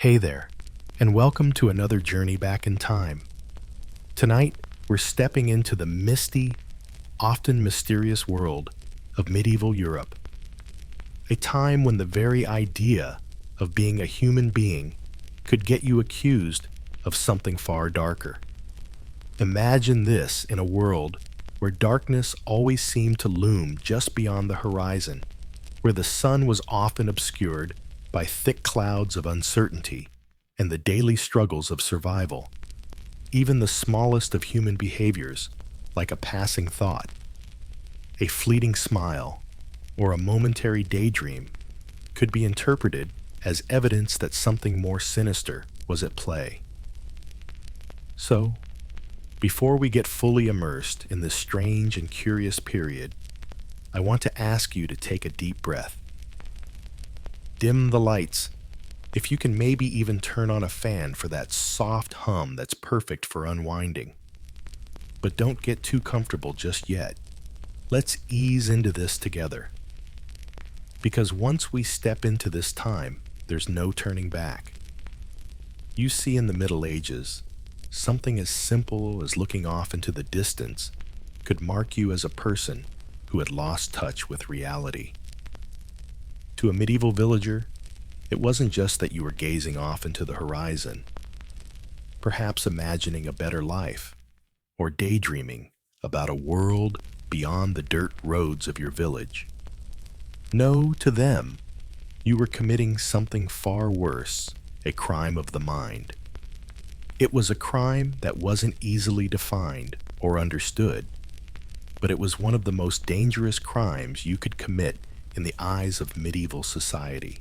Hey there, and welcome to another journey back in time. Tonight, we're stepping into the misty, often mysterious world of medieval Europe, a time when the very idea of being a human being could get you accused of something far darker. Imagine this in a world where darkness always seemed to loom just beyond the horizon, where the sun was often obscured by thick clouds of uncertainty and the daily struggles of survival. Even the smallest of human behaviors, like a passing thought, a fleeting smile, or a momentary daydream, could be interpreted as evidence that something more sinister was at play. So, before we get fully immersed in this strange and curious period, I want to ask you to take a deep breath. Dim the lights. If you can, maybe even turn on a fan for that soft hum that's perfect for unwinding. But don't get too comfortable just yet. Let's ease into this together. Because once we step into this time, there's no turning back. You see, in the Middle Ages, something as simple as looking off into the distance could mark you as a person who had lost touch with reality. To a medieval villager, it wasn't just that you were gazing off into the horizon, perhaps imagining a better life, or daydreaming about a world beyond the dirt roads of your village. No, to them, you were committing something far worse, a crime of the mind. It was a crime that wasn't easily defined or understood, but it was one of the most dangerous crimes you could commit in the eyes of medieval society.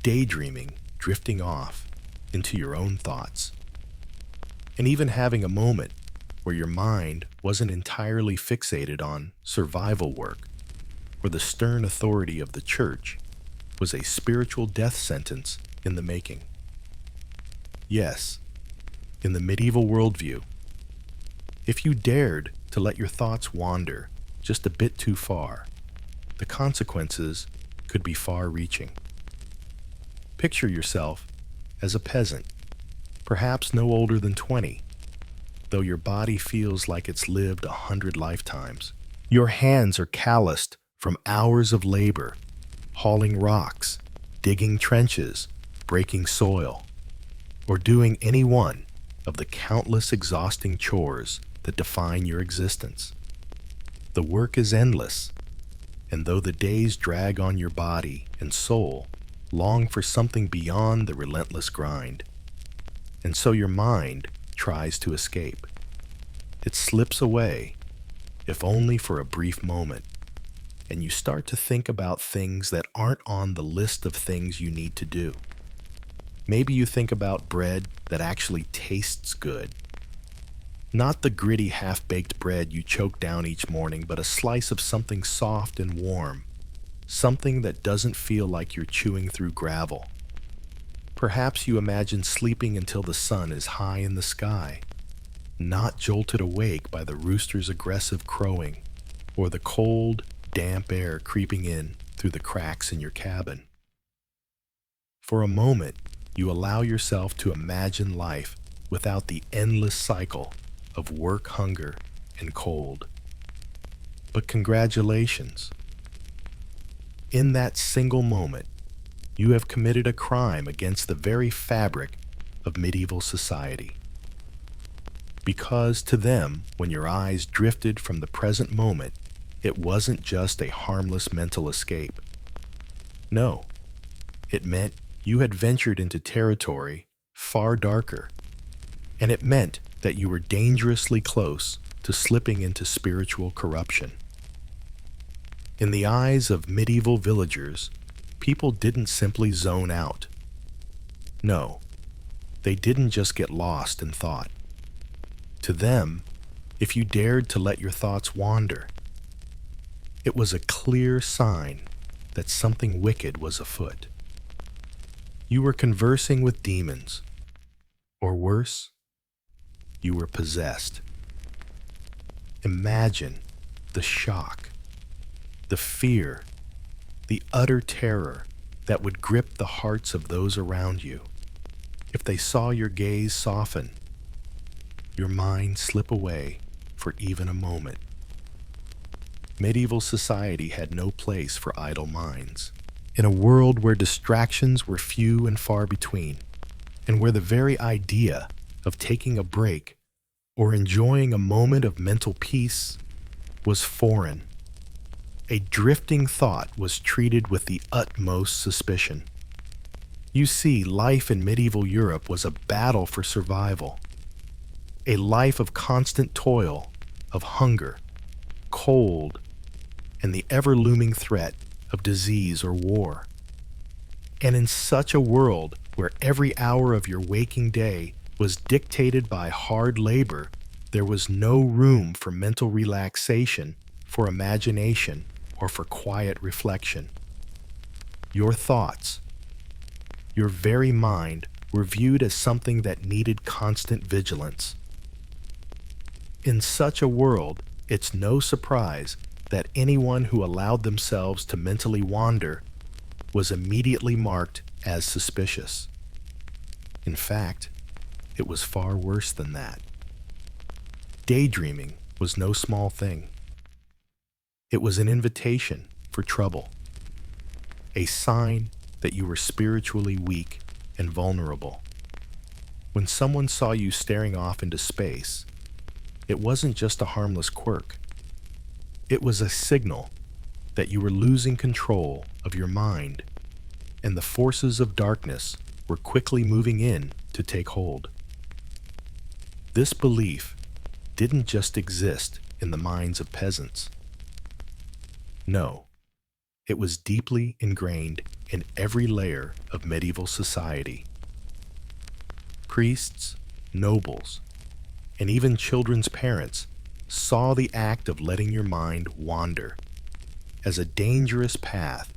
Daydreaming, drifting off into your own thoughts, and even having a moment where your mind wasn't entirely fixated on survival work or the stern authority of the church, was a spiritual death sentence in the making. Yes, in the medieval worldview, if you dared to let your thoughts wander just a bit too far, the consequences could be far-reaching. Picture yourself as a peasant, perhaps no older than 20, though your body feels like it's lived 100 lifetimes. Your hands are calloused from hours of labor, hauling rocks, digging trenches, breaking soil, or doing any one of the countless exhausting chores that define your existence. The work is endless, and though the days drag on your body and soul, long for something beyond the relentless grind. And so your mind tries to escape. It slips away, if only for a brief moment, and you start to think about things that aren't on the list of things you need to do. Maybe you think about bread that actually tastes good. Not the gritty half-baked bread you choke down each morning, but a slice of something soft and warm, something that doesn't feel like you're chewing through gravel. Perhaps you imagine sleeping until the sun is high in the sky, not jolted awake by the rooster's aggressive crowing or the cold, damp air creeping in through the cracks in your cabin. For a moment, you allow yourself to imagine life without the endless cycle of work, hunger, and cold. But congratulations. In that single moment, you have committed a crime against the very fabric of medieval society. Because to them, when your eyes drifted from the present moment, it wasn't just a harmless mental escape. No, it meant you had ventured into territory far darker, and it meant that you were dangerously close to slipping into spiritual corruption. In the eyes of medieval villagers, people didn't simply zone out. No, they didn't just get lost in thought. To them, if you dared to let your thoughts wander, it was a clear sign that something wicked was afoot. You were conversing with demons, or worse, you were possessed. Imagine the shock, the fear, the utter terror that would grip the hearts of those around you. If they saw your gaze soften, your mind slip away for even a moment. Medieval society had no place for idle minds. In a world where distractions were few and far between, and where the very idea of taking a break or enjoying a moment of mental peace was foreign, a drifting thought was treated with the utmost suspicion. You see, life in medieval Europe was a battle for survival, a life of constant toil, of hunger, cold, and the ever-looming threat of disease or war. And in such a world where every hour of your waking day was dictated by hard labor, there was no room for mental relaxation, for imagination, or for quiet reflection. Your thoughts, your very mind, were viewed as something that needed constant vigilance. In such a world, it's no surprise that anyone who allowed themselves to mentally wander was immediately marked as suspicious. In fact, it was far worse than that. Daydreaming was no small thing. It was an invitation for trouble, a sign that you were spiritually weak and vulnerable. When someone saw you staring off into space, it wasn't just a harmless quirk. It was a signal that you were losing control of your mind, and the forces of darkness were quickly moving in to take hold. This belief didn't just exist in the minds of peasants. No, it was deeply ingrained in every layer of medieval society. Priests, nobles, and even children's parents saw the act of letting your mind wander as a dangerous path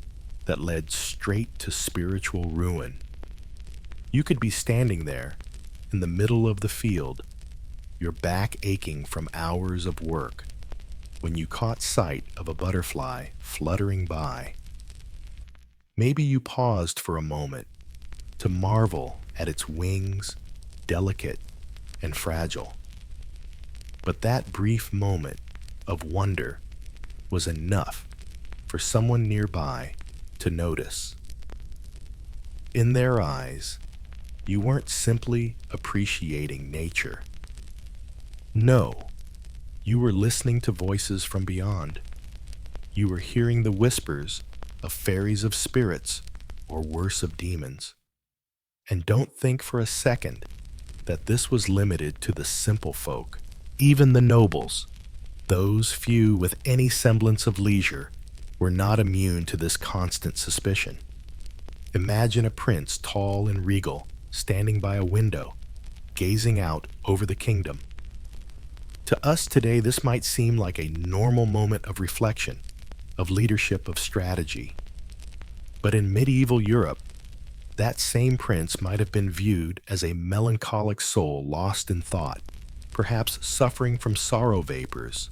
that led straight to spiritual ruin. You could be standing there in the middle of the field, your back aching from hours of work, when you caught sight of a butterfly fluttering by. Maybe you paused for a moment to marvel at its wings, delicate and fragile. But that brief moment of wonder was enough for someone nearby to notice. In their eyes, you weren't simply appreciating nature. No, you were listening to voices from beyond. You were hearing the whispers of fairies of spirits, or worse, of demons. And don't think for a second that this was limited to the simple folk. Even the nobles, those few with any semblance of leisure, were not immune to this constant suspicion. Imagine a prince tall and regal, standing by a window, gazing out over the kingdom. To us today, this might seem like a normal moment of reflection, of leadership, of strategy. But in medieval Europe, that same prince might have been viewed as a melancholic soul lost in thought, perhaps suffering from sorrow vapors,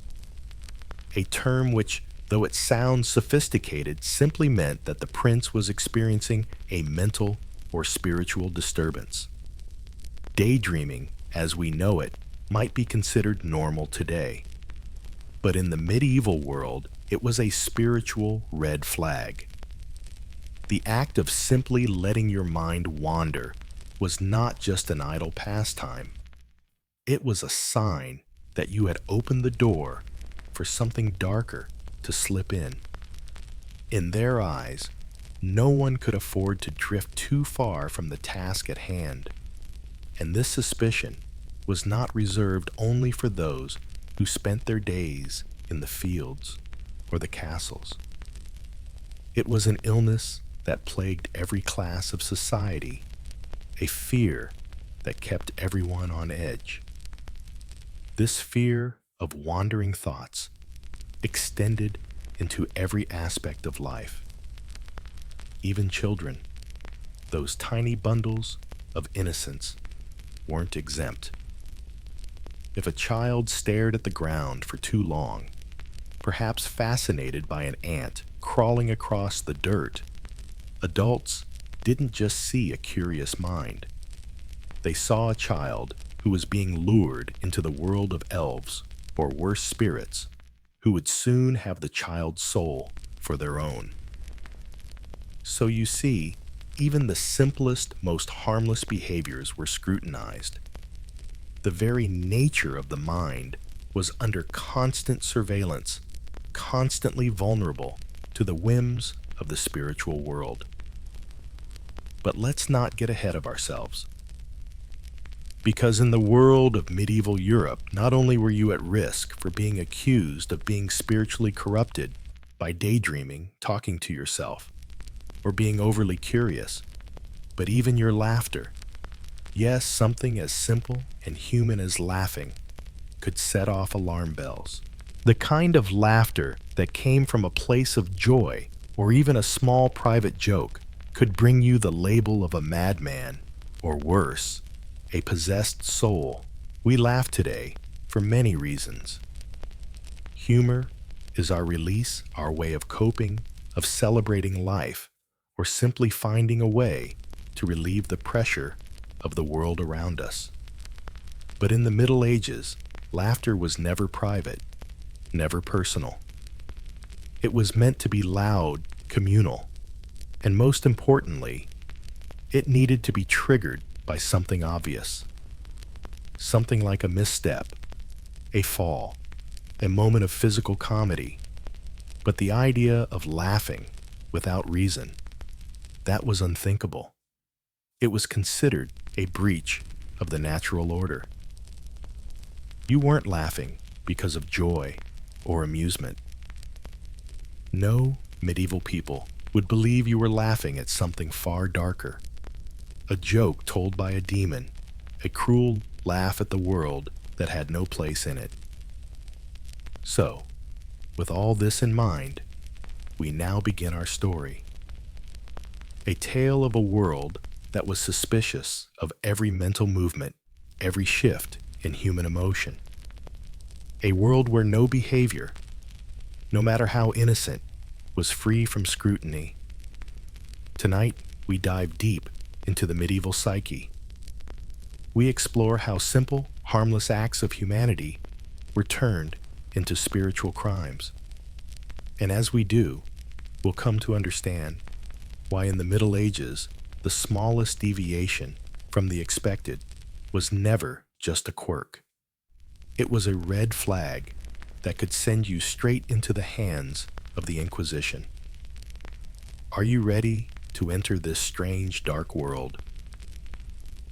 a term which, though it sounds sophisticated, simply meant that the prince was experiencing a mental or spiritual disturbance. Daydreaming, as we know it, might be considered normal today. But in the medieval world, it was a spiritual red flag. The act of simply letting your mind wander was not just an idle pastime. It was a sign that you had opened the door for something darker to slip in. In their eyes, no one could afford to drift too far from the task at hand, and this suspicion was not reserved only for those who spent their days in the fields or the castles. It was an illness that plagued every class of society, a fear that kept everyone on edge. This fear of wandering thoughts extended into every aspect of life. Even children, those tiny bundles of innocence, weren't exempt. If a child stared at the ground for too long, perhaps fascinated by an ant crawling across the dirt, Adults didn't just see a curious mind. They saw a child who was being lured into the world of elves, or worse spirits, who would soon have the child's soul for their own. So you see, even the simplest, most harmless behaviors were scrutinized. The very nature of the mind was under constant surveillance, constantly vulnerable to the whims of the spiritual world. But let's not get ahead of ourselves. Because in the world of medieval Europe, not only were you at risk for being accused of being spiritually corrupted by daydreaming, talking to yourself, or being overly curious, but even your laughter, yes, something as simple and human as laughing, could set off alarm bells. The kind of laughter that came from a place of joy or even a small private joke could bring you the label of a madman, or worse, a possessed soul. We laugh today for many reasons. Humor is our release, our way of coping, of celebrating life, or simply finding a way to relieve the pressure of the world around us. But in the Middle Ages, laughter was never private, never personal. It was meant to be loud, communal, and most importantly, it needed to be triggered by something obvious. Something like a misstep, a fall, a moment of physical comedy. But the idea of laughing without reason, that was unthinkable. It was considered a breach of the natural order. You weren't laughing because of joy or amusement. No medieval people would believe you were laughing at something far darker. A joke told by a demon, a cruel laugh at the world that had no place in it. So, with all this in mind, we now begin our story. A tale of a world that was suspicious of every mental movement, every shift in human emotion. A world where no behavior, no matter how innocent, was free from scrutiny. Tonight, we dive deep into the medieval psyche. We explore how simple, harmless acts of humanity were turned into spiritual crimes. And as we do, we'll come to understand why in the Middle Ages, the smallest deviation from the expected was never just a quirk. It was a red flag that could send you straight into the hands of the Inquisition. Are you ready to enter this strange, dark world?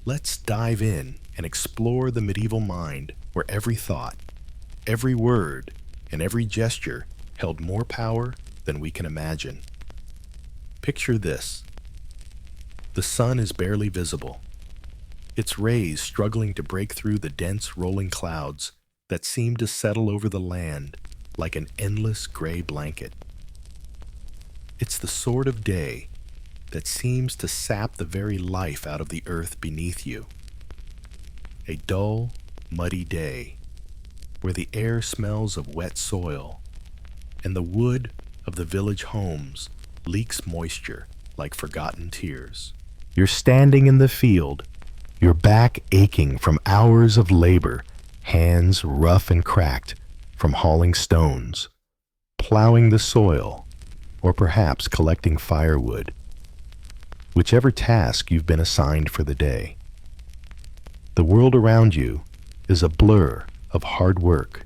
Let's dive in and explore the medieval mind where every thought, every word, and every gesture held more power than we can imagine. Picture this. The sun is barely visible, its rays struggling to break through the dense rolling clouds that seem to settle over the land like an endless gray blanket. It's the sort of day that seems to sap the very life out of the earth beneath you. A dull, muddy day where the air smells of wet soil and the wood of the village homes leaks moisture like forgotten tears. You're standing in the field, your back aching from hours of labor, hands rough and cracked from hauling stones, plowing the soil, or perhaps collecting firewood. Whichever task you've been assigned for the day. The world around you is a blur of hard work,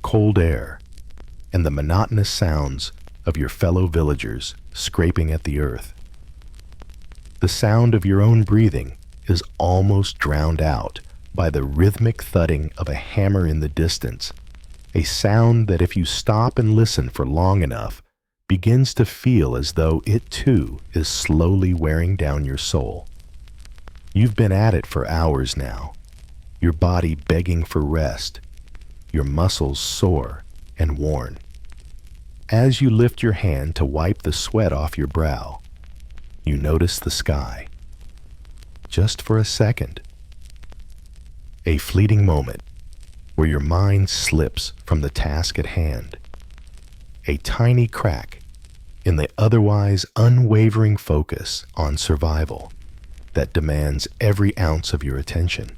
cold air, and the monotonous sounds of your fellow villagers scraping at the earth. The sound of your own breathing is almost drowned out by the rhythmic thudding of a hammer in the distance, a sound that if you stop and listen for long enough, begins to feel as though it too is slowly wearing down your soul. You've been at it for hours now, your body begging for rest, your muscles sore and worn. As you lift your hand to wipe the sweat off your brow, you notice the sky. Just for a second. A fleeting moment where your mind slips from the task at hand. A tiny crack in the otherwise unwavering focus on survival that demands every ounce of your attention.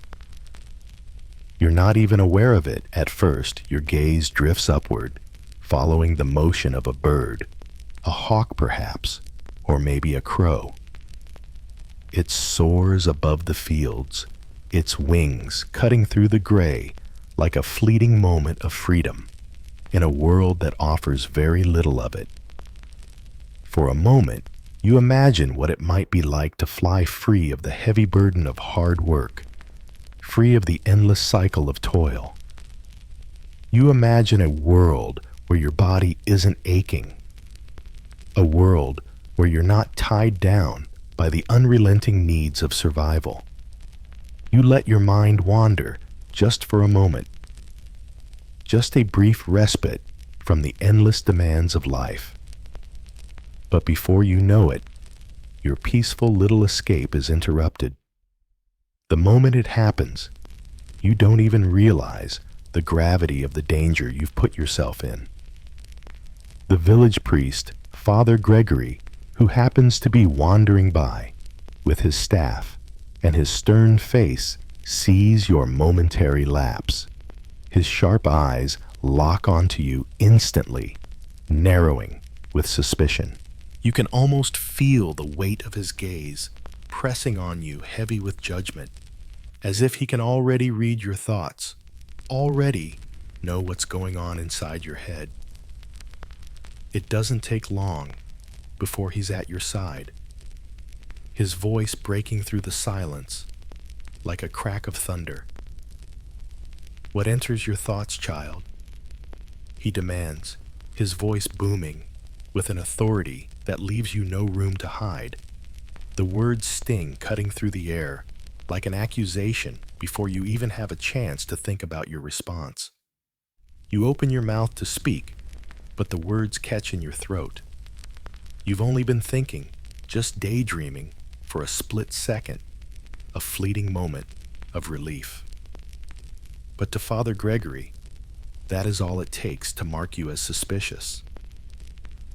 You're not even aware of it at first. Your gaze drifts upward, following the motion of a bird, a hawk perhaps, or maybe a crow. It soars above the fields, its wings cutting through the gray like a fleeting moment of freedom in a world that offers very little of it. For a moment, you imagine what it might be like to fly free of the heavy burden of hard work, free of the endless cycle of toil. You imagine a world where your body isn't aching, a world where you're not tied down by the unrelenting needs of survival. You let your mind wander just for a moment, just a brief respite from the endless demands of life. But before you know it, your peaceful little escape is interrupted. The moment it happens, you don't even realize the gravity of the danger you've put yourself in. The village priest, Father Gregory, who happens to be wandering by with his staff and his stern face, sees your momentary lapse. His sharp eyes lock onto you instantly, narrowing with suspicion. You can almost feel the weight of his gaze pressing on you, heavy with judgment, as if he can already read your thoughts, already know what's going on inside your head. It doesn't take long before he's at your side, his voice breaking through the silence like a crack of thunder. "What enters your thoughts, child?" he demands, his voice booming with an authority that leaves you no room to hide. The words sting, cutting through the air like an accusation before you even have a chance to think about your response. You open your mouth to speak, but the words catch in your throat. You've only been thinking, just daydreaming, for a split second, a fleeting moment of relief. But to Father Gregory, that is all it takes to mark you as suspicious.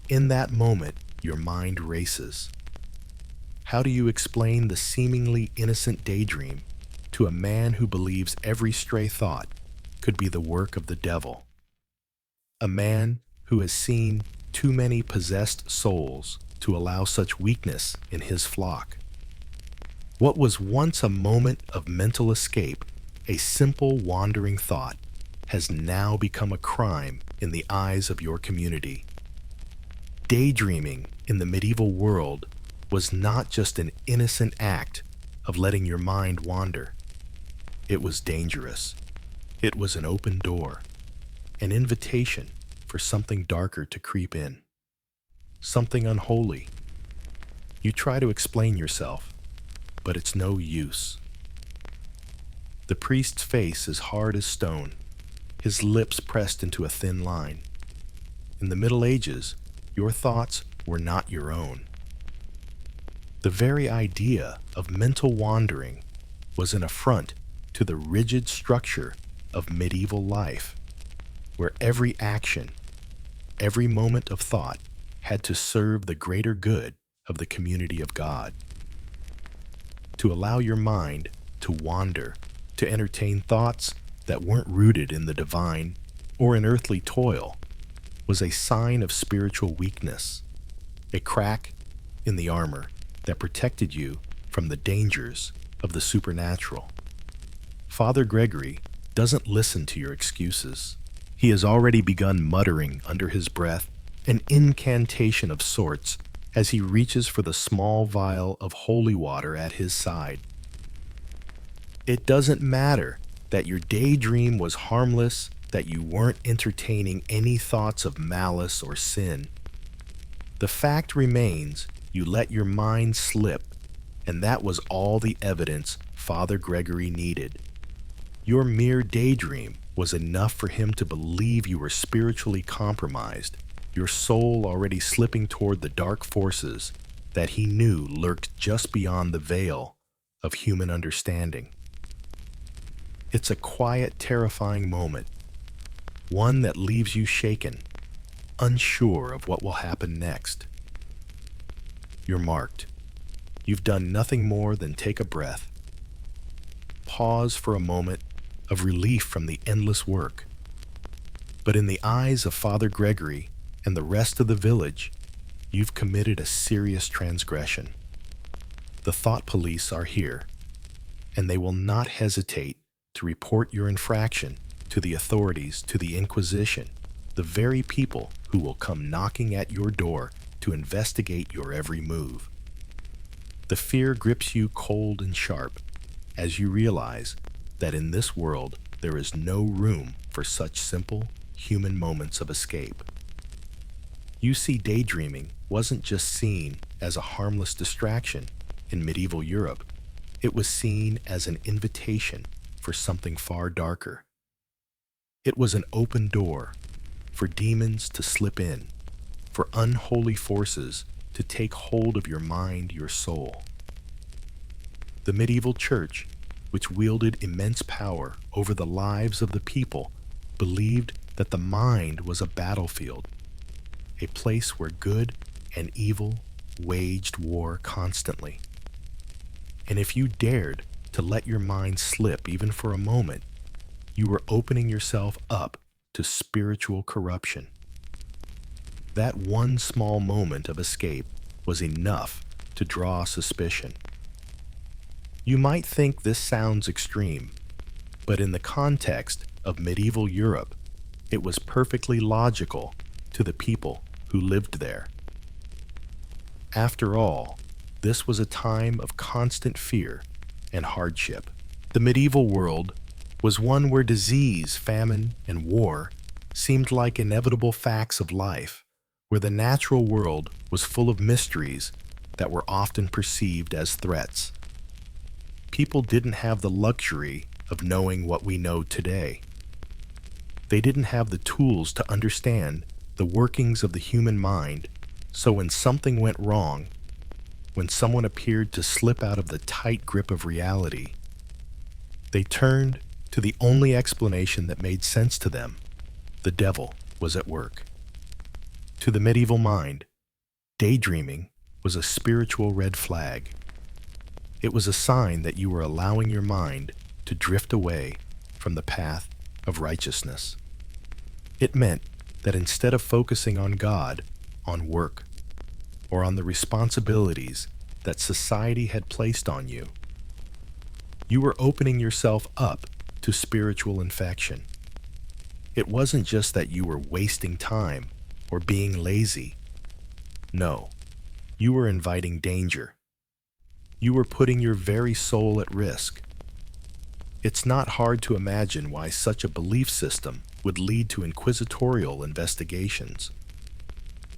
In that moment, your mind races. How do you explain the seemingly innocent daydream to a man who believes every stray thought could be the work of the devil? A man who has seen too many possessed souls to allow such weakness in his flock. What was once a moment of mental escape, a simple wandering thought, has now become a crime in the eyes of your community. Daydreaming in the medieval world was not just an innocent act of letting your mind wander. It was dangerous. It was an open door, an invitation for something darker to creep in, something unholy. You try to explain yourself, but it's no use. The priest's face is hard as stone, his lips pressed into a thin line. In the Middle Ages, your thoughts were not your own. The very idea of mental wandering was an affront to the rigid structure of medieval life, where every action, every moment of thought had to serve the greater good of the community of God. To allow your mind to wander, to entertain thoughts that weren't rooted in the divine or in earthly toil, was a sign of spiritual weakness, a crack in the armor that protected you from the dangers of the supernatural. Father Gregory doesn't listen to your excuses. He has already begun muttering under his breath an incantation of sorts as he reaches for the small vial of holy water at his side. It doesn't matter that your daydream was harmless, that you weren't entertaining any thoughts of malice or sin. The fact remains you let your mind slip, and that was all the evidence Father Gregory needed. Your mere daydream was enough for him to believe you were spiritually compromised, your soul already slipping toward the dark forces that he knew lurked just beyond the veil of human understanding. It's a quiet, terrifying moment, one that leaves you shaken, unsure of what will happen next. You're marked. You've done nothing more than take a breath. Pause for a moment of relief from the endless work. But in the eyes of Father Gregory and the rest of the village, you've committed a serious transgression. The thought police are here, and they will not hesitate to report your infraction to the authorities, to the Inquisition, the very people who will come knocking at your door to investigate your every move. The fear grips you cold and sharp as you realize that in this world there is no room for such simple human moments of escape. You see, daydreaming wasn't just seen as a harmless distraction in medieval Europe. It was seen as an invitation for something far darker. It was an open door for demons to slip in, for unholy forces to take hold of your mind, your soul. The medieval church, which wielded immense power over the lives of the people, believed that the mind was a battlefield, a place where good and evil waged war constantly. And if you dared to let your mind slip even for a moment, you were opening yourself up to spiritual corruption. That one small moment of escape was enough to draw suspicion. You might think this sounds extreme, but in the context of medieval Europe, it was perfectly logical to the people who lived there. After all, this was a time of constant fear and hardship. The medieval world was one where disease, famine, and war seemed like inevitable facts of life, where the natural world was full of mysteries that were often perceived as threats. People didn't have the luxury of knowing what we know today. They didn't have the tools to understand the workings of the human mind, so when something went wrong, when someone appeared to slip out of the tight grip of reality, they turned to the only explanation that made sense to them: the devil was at work. To the medieval mind, daydreaming was a spiritual red flag. It was a sign that you were allowing your mind to drift away from the path of righteousness. It meant that instead of focusing on God, on work, or on the responsibilities that society had placed on you, you were opening yourself up to spiritual infection. It wasn't just that you were wasting time or being lazy. No, you were inviting danger. You were putting your very soul at risk. It's not hard to imagine why such a belief system would lead to inquisitorial investigations.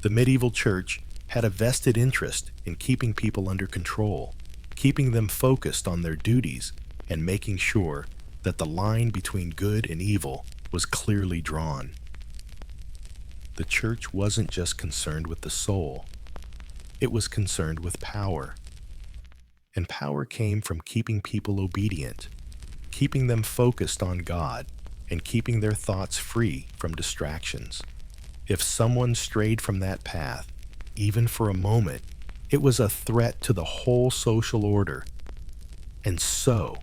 The medieval church had a vested interest in keeping people under control, keeping them focused on their duties, and making sure that the line between good and evil was clearly drawn. The church wasn't just concerned with the soul, it was concerned with power. And power came from keeping people obedient, keeping them focused on God, and keeping their thoughts free from distractions. If someone strayed from that path, even for a moment, it was a threat to the whole social order. And so,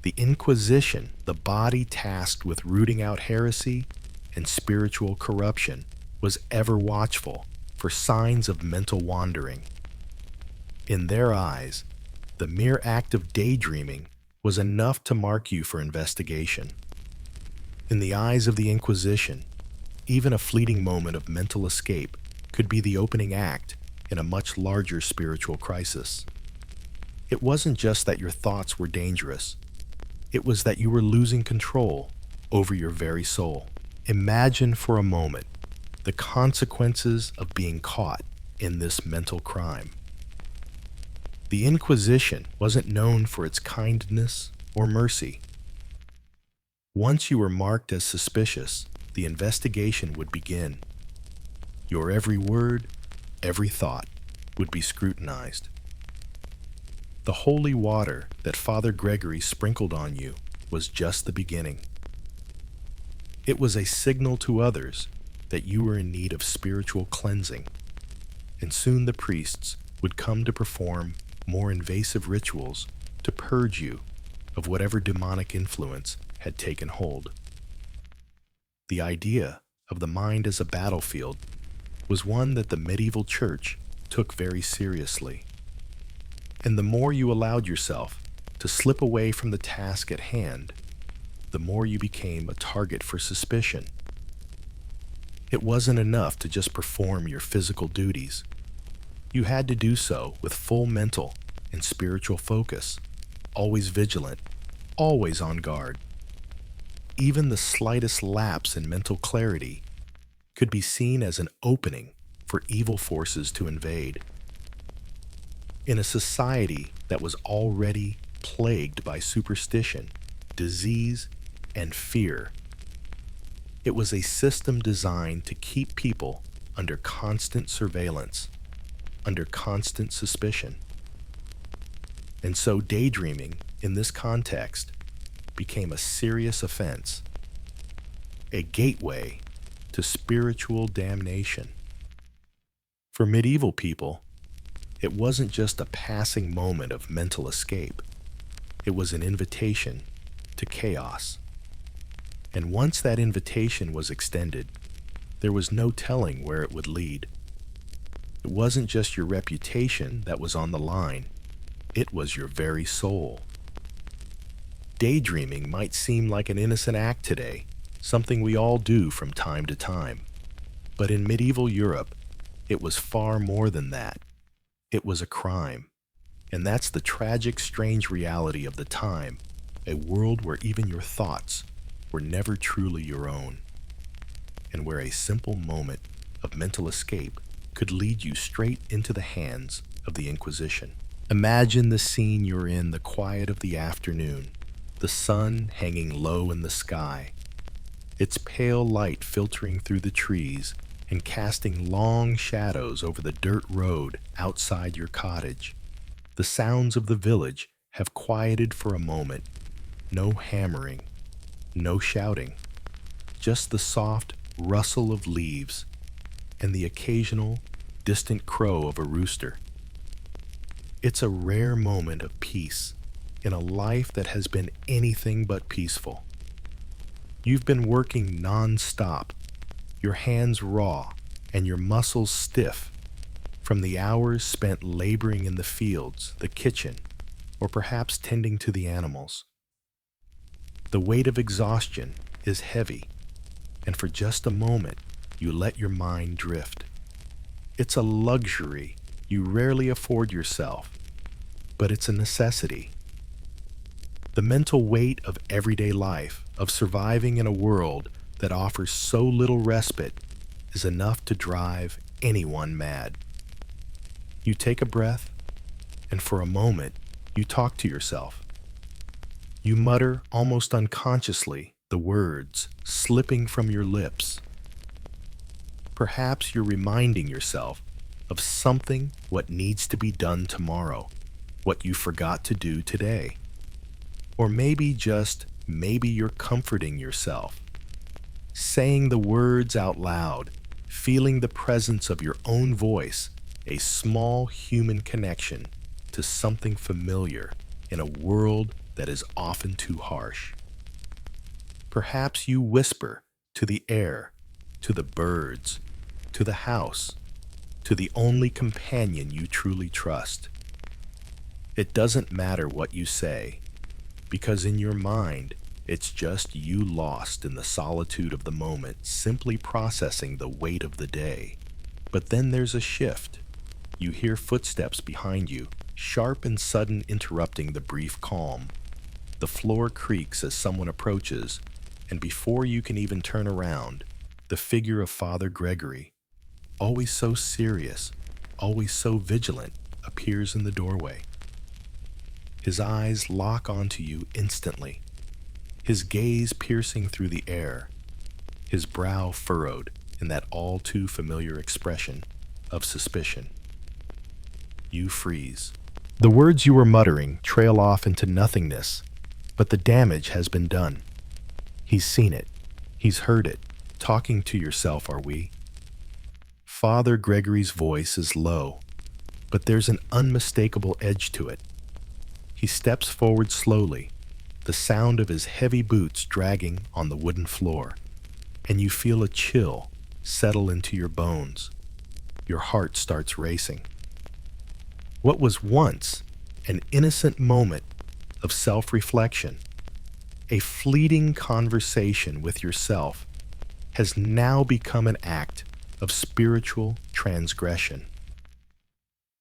the Inquisition, the body tasked with rooting out heresy and spiritual corruption, was ever watchful for signs of mental wandering. In their eyes, the mere act of daydreaming was enough to mark you for investigation. In the eyes of the Inquisition, even a fleeting moment of mental escape could be the opening act in a much larger spiritual crisis. It wasn't just that your thoughts were dangerous. It was that you were losing control over your very soul. Imagine for a moment the consequences of being caught in this mental crime. The Inquisition wasn't known for its kindness or mercy. Once you were marked as suspicious, the investigation would begin. Your every word, every thought would be scrutinized. The holy water that Father Gregory sprinkled on you was just the beginning. It was a signal to others that you were in need of spiritual cleansing, and soon the priests would come to perform more invasive rituals to purge you of whatever demonic influence had taken hold. The idea of the mind as a battlefield was one that the medieval church took very seriously. And the more you allowed yourself to slip away from the task at hand, the more you became a target for suspicion. It wasn't enough to just perform your physical duties. You had to do so with full mental and spiritual focus, always vigilant, always on guard. Even the slightest lapse in mental clarity could be seen as an opening for evil forces to invade. In a society that was already plagued by superstition, disease, and fear, it was a system designed to keep people under constant surveillance, under constant suspicion. And so daydreaming, in this context, became a serious offense, a gateway to spiritual damnation. For medieval people, it wasn't just a passing moment of mental escape. It was an invitation to chaos. And once that invitation was extended, there was no telling where it would lead. It wasn't just your reputation that was on the line. It was your very soul. Daydreaming might seem like an innocent act today, something we all do from time to time. But in medieval Europe, it was far more than that. It was a crime. And that's the tragic, strange reality of the time, a world where even your thoughts were never truly your own, and where a simple moment of mental escape could lead you straight into the hands of the Inquisition. Imagine the scene you're in, the quiet of the afternoon, the sun hanging low in the sky, its pale light filtering through the trees and casting long shadows over the dirt road outside your cottage. The sounds of the village have quieted for a moment. No hammering, no shouting, just the soft rustle of leaves and the occasional distant crow of a rooster. It's a rare moment of peace in a life that has been anything but peaceful. You've been working non-stop, your hands raw and your muscles stiff from the hours spent laboring in the fields, the kitchen, or perhaps tending to the animals. The weight of exhaustion is heavy, and for just a moment, you let your mind drift. It's a luxury you rarely afford yourself, but it's a necessity. The mental weight of everyday life, of surviving in a world that offers so little respite, is enough to drive anyone mad. You take a breath, and for a moment, you talk to yourself. You mutter almost unconsciously the words slipping from your lips. Perhaps you're reminding yourself of something, what needs to be done tomorrow, what you forgot to do today. Or maybe you're comforting yourself, saying the words out loud, feeling the presence of your own voice, a small human connection to something familiar in a world that is often too harsh. Perhaps you whisper to the air, to the birds, to the house, to the only companion you truly trust. It doesn't matter what you say, because in your mind, it's just you lost in the solitude of the moment, simply processing the weight of the day. But then there's a shift. You hear footsteps behind you, sharp and sudden, interrupting the brief calm. The floor creaks as someone approaches, and before you can even turn around, the figure of Father Gregory, always so serious, always so vigilant, appears in the doorway. His eyes lock onto you instantly, his gaze piercing through the air, his brow furrowed in that all too familiar expression of suspicion. You freeze. The words you were muttering trail off into nothingness, but the damage has been done. He's seen it. He's heard it. Talking to yourself, are we? Father Gregory's voice is low, but there's an unmistakable edge to it. He steps forward slowly, the sound of his heavy boots dragging on the wooden floor, and you feel a chill settle into your bones. Your heart starts racing. What was once an innocent moment of self-reflection, a fleeting conversation with yourself, has now become an act of spiritual transgression.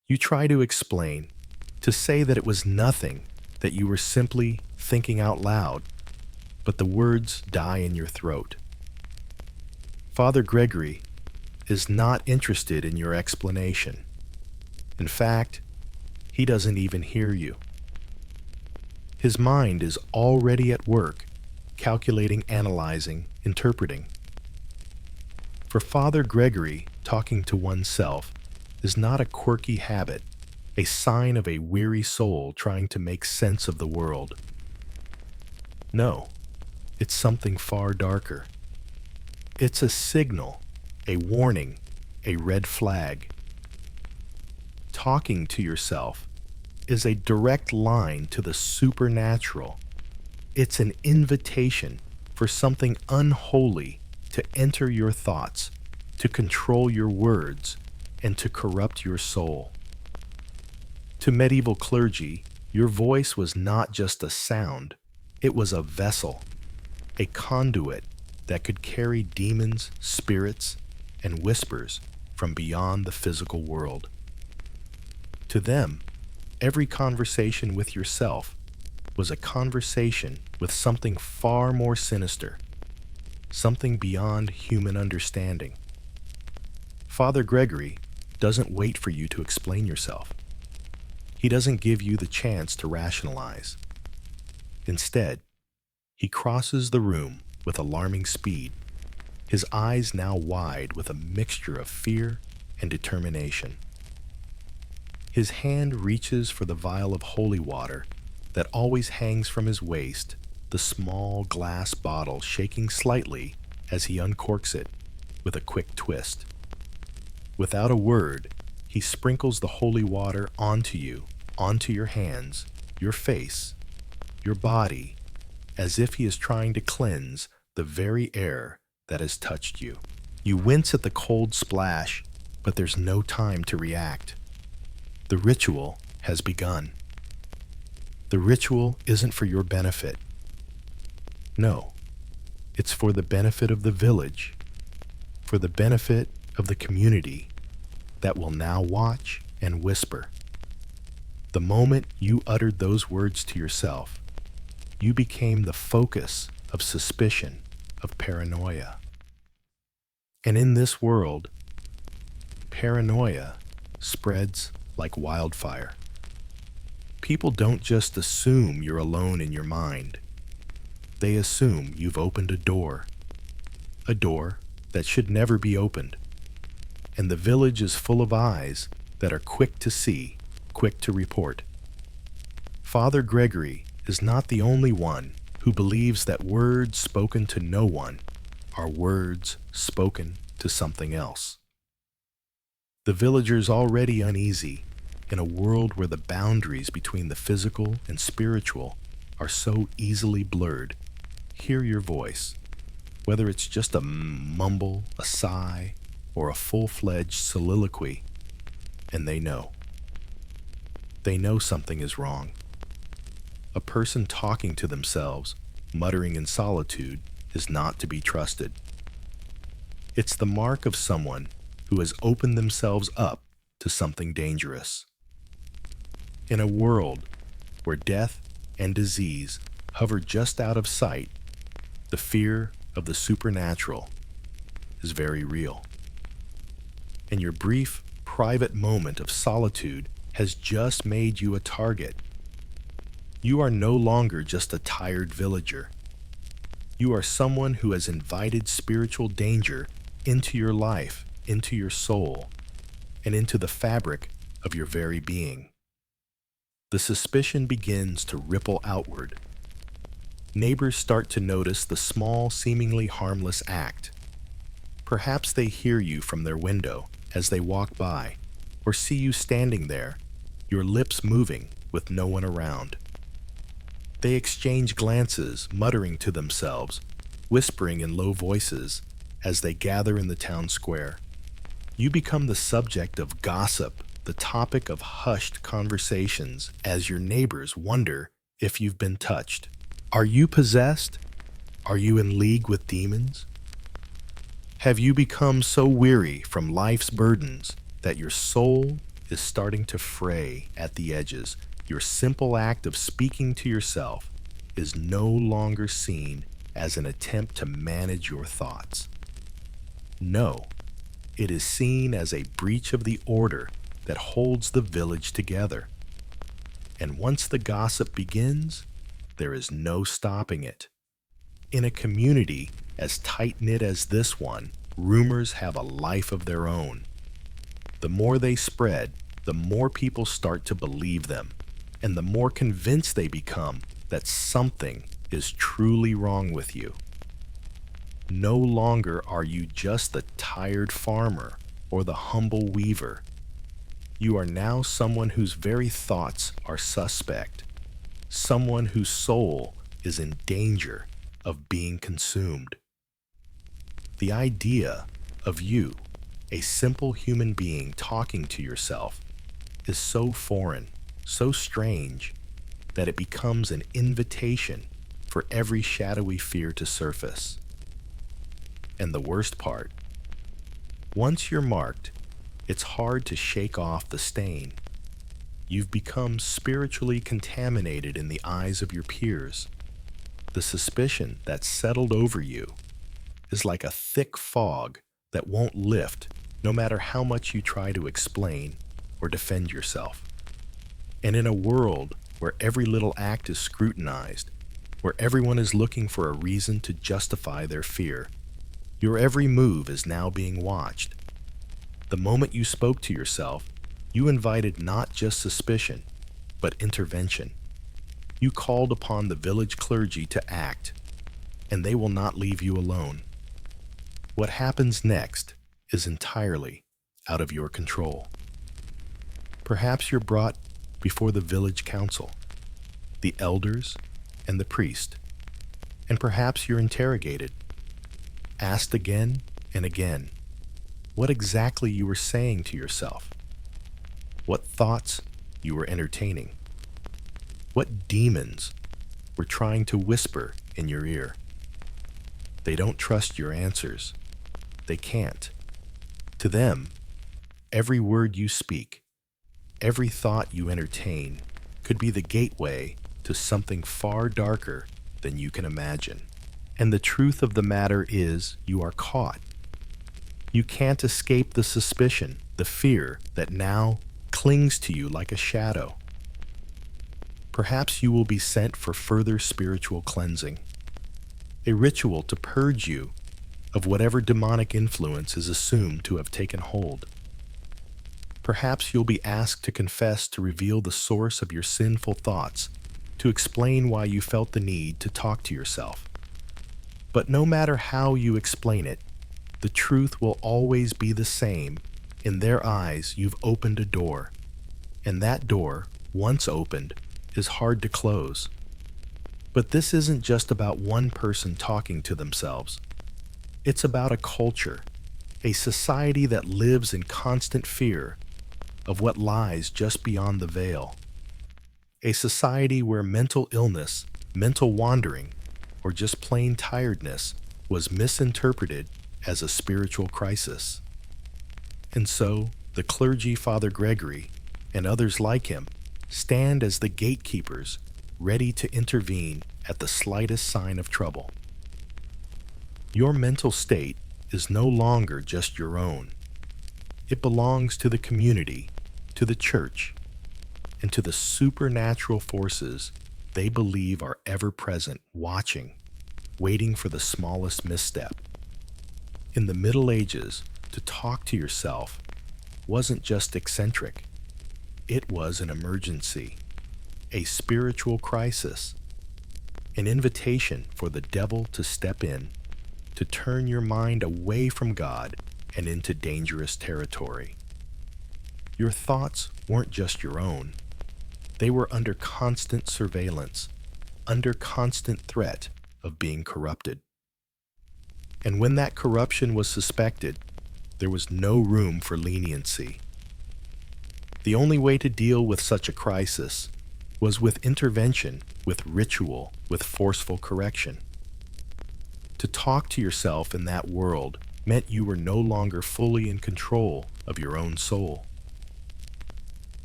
You try to explain, to say that it was nothing, that you were simply thinking out loud, but the words die in your throat. Father Gregory is not interested in your explanation. In fact, he doesn't even hear you. His mind is already at work, calculating, analyzing, interpreting. For Father Gregory, talking to oneself is not a quirky habit, a sign of a weary soul trying to make sense of the world. No, it's something far darker. It's a signal, a warning, a red flag. Talking to yourself is a direct line to the supernatural. It's an invitation for something unholy to enter your thoughts, to control your words, and to corrupt your soul. To medieval clergy, your voice was not just a sound, it was a vessel, a conduit that could carry demons, spirits, and whispers from beyond the physical world. To them, every conversation with yourself was a conversation with something far more sinister, something beyond human understanding. Father Gregory doesn't wait for you to explain yourself. He doesn't give you the chance to rationalize. Instead, he crosses the room with alarming speed, his eyes now wide with a mixture of fear and determination. His hand reaches for the vial of holy water that always hangs from his waist, the small glass bottle shaking slightly as he uncorks it with a quick twist. Without a word, he sprinkles the holy water onto you, onto your hands, your face, your body, as if he is trying to cleanse the very air that has touched you. You wince at the cold splash, but there's no time to react. The ritual has begun. The ritual isn't for your benefit. No, it's for the benefit of the village, for the benefit of the community that will now watch and whisper. The moment you uttered those words to yourself, you became the focus of suspicion, of paranoia. And in this world, paranoia spreads like wildfire. People don't just assume you're alone in your mind. They assume you've opened a door that should never be opened. And the village is full of eyes that are quick to see, quick to report. Father Gregory is not the only one who believes that words spoken to no one are words spoken to something else. The villagers, already uneasy in a world where the boundaries between the physical and spiritual are so easily blurred, hear your voice, whether it's just a mumble, a sigh, or a full-fledged soliloquy, and they know. They know something is wrong. A person talking to themselves, muttering in solitude, is not to be trusted. It's the mark of someone who has opened themselves up to something dangerous. In a world where death and disease hover just out of sight, the fear of the supernatural is very real. And your brief, private moment of solitude has just made you a target. You are no longer just a tired villager. You are someone who has invited spiritual danger into your life, into your soul, and into the fabric of your very being. The suspicion begins to ripple outward. Neighbors start to notice the small, seemingly harmless act. Perhaps they hear you from their window as they walk by, or see you standing there, your lips moving with no one around. They exchange glances, muttering to themselves, whispering in low voices as they gather in the town square. You become the subject of gossip, the topic of hushed conversations as your neighbors wonder if you've been touched. Are you possessed? Are you in league with demons? Have you become so weary from life's burdens that your soul is starting to fray at the edges? Your simple act of speaking to yourself is no longer seen as an attempt to manage your thoughts. No, it is seen as a breach of the order that holds the village together. And once the gossip begins, there is no stopping it. In a community as tight-knit as this one, rumors have a life of their own. The more they spread, the more people start to believe them, and the more convinced they become that something is truly wrong with you. No longer are you just the tired farmer or the humble weaver. You are now someone whose very thoughts are suspect, someone whose soul is in danger of being consumed. The idea of you, a simple human being talking to yourself, is so foreign, so strange, that it becomes an invitation for every shadowy fear to surface. And the worst part, once you're marked, it's hard to shake off the stain. You've become spiritually contaminated in the eyes of your peers. The suspicion that's settled over you is like a thick fog that won't lift no matter how much you try to explain or defend yourself. And in a world where every little act is scrutinized, where everyone is looking for a reason to justify their fear, your every move is now being watched. The moment you spoke to yourself, you invited not just suspicion, but intervention. You called upon the village clergy to act, and they will not leave you alone. What happens next is entirely out of your control. Perhaps you're brought before the village council, the elders, and the priest, and perhaps you're interrogated, asked again and again what exactly you were saying to yourself, what thoughts you were entertaining, what demons were trying to whisper in your ear. They don't trust your answers. They can't. To them, every word you speak, every thought you entertain could be the gateway to something far darker than you can imagine. And the truth of the matter is, you are caught. You can't escape the suspicion, the fear that now clings to you like a shadow. Perhaps you will be sent for further spiritual cleansing, a ritual to purge you of whatever demonic influence is assumed to have taken hold. Perhaps you'll be asked to confess to reveal the source of your sinful thoughts, to explain why you felt the need to talk to yourself. But no matter how you explain it, the truth will always be the same. In their eyes, you've opened a door, and that door, once opened, is hard to close. But this isn't just about one person talking to themselves. It's about a culture, a society that lives in constant fear of what lies just beyond the veil. A society where mental illness, mental wandering, or just plain tiredness was misinterpreted as a spiritual crisis. And so, the clergy, Father Gregory, and others like him stand as the gatekeepers, ready to intervene at the slightest sign of trouble. Your mental state is no longer just your own. It belongs to the community, to the church, and to the supernatural forces they believe are ever present, watching, waiting for the smallest misstep. In the Middle Ages, to talk to yourself wasn't just eccentric. It was an emergency, a spiritual crisis, an invitation for the devil to step in, to turn your mind away from God and into dangerous territory. Your thoughts weren't just your own. They were under constant surveillance, under constant threat of being corrupted. And when that corruption was suspected, there was no room for leniency. The only way to deal with such a crisis was with intervention, with ritual, with forceful correction. To talk to yourself in that world meant you were no longer fully in control of your own soul.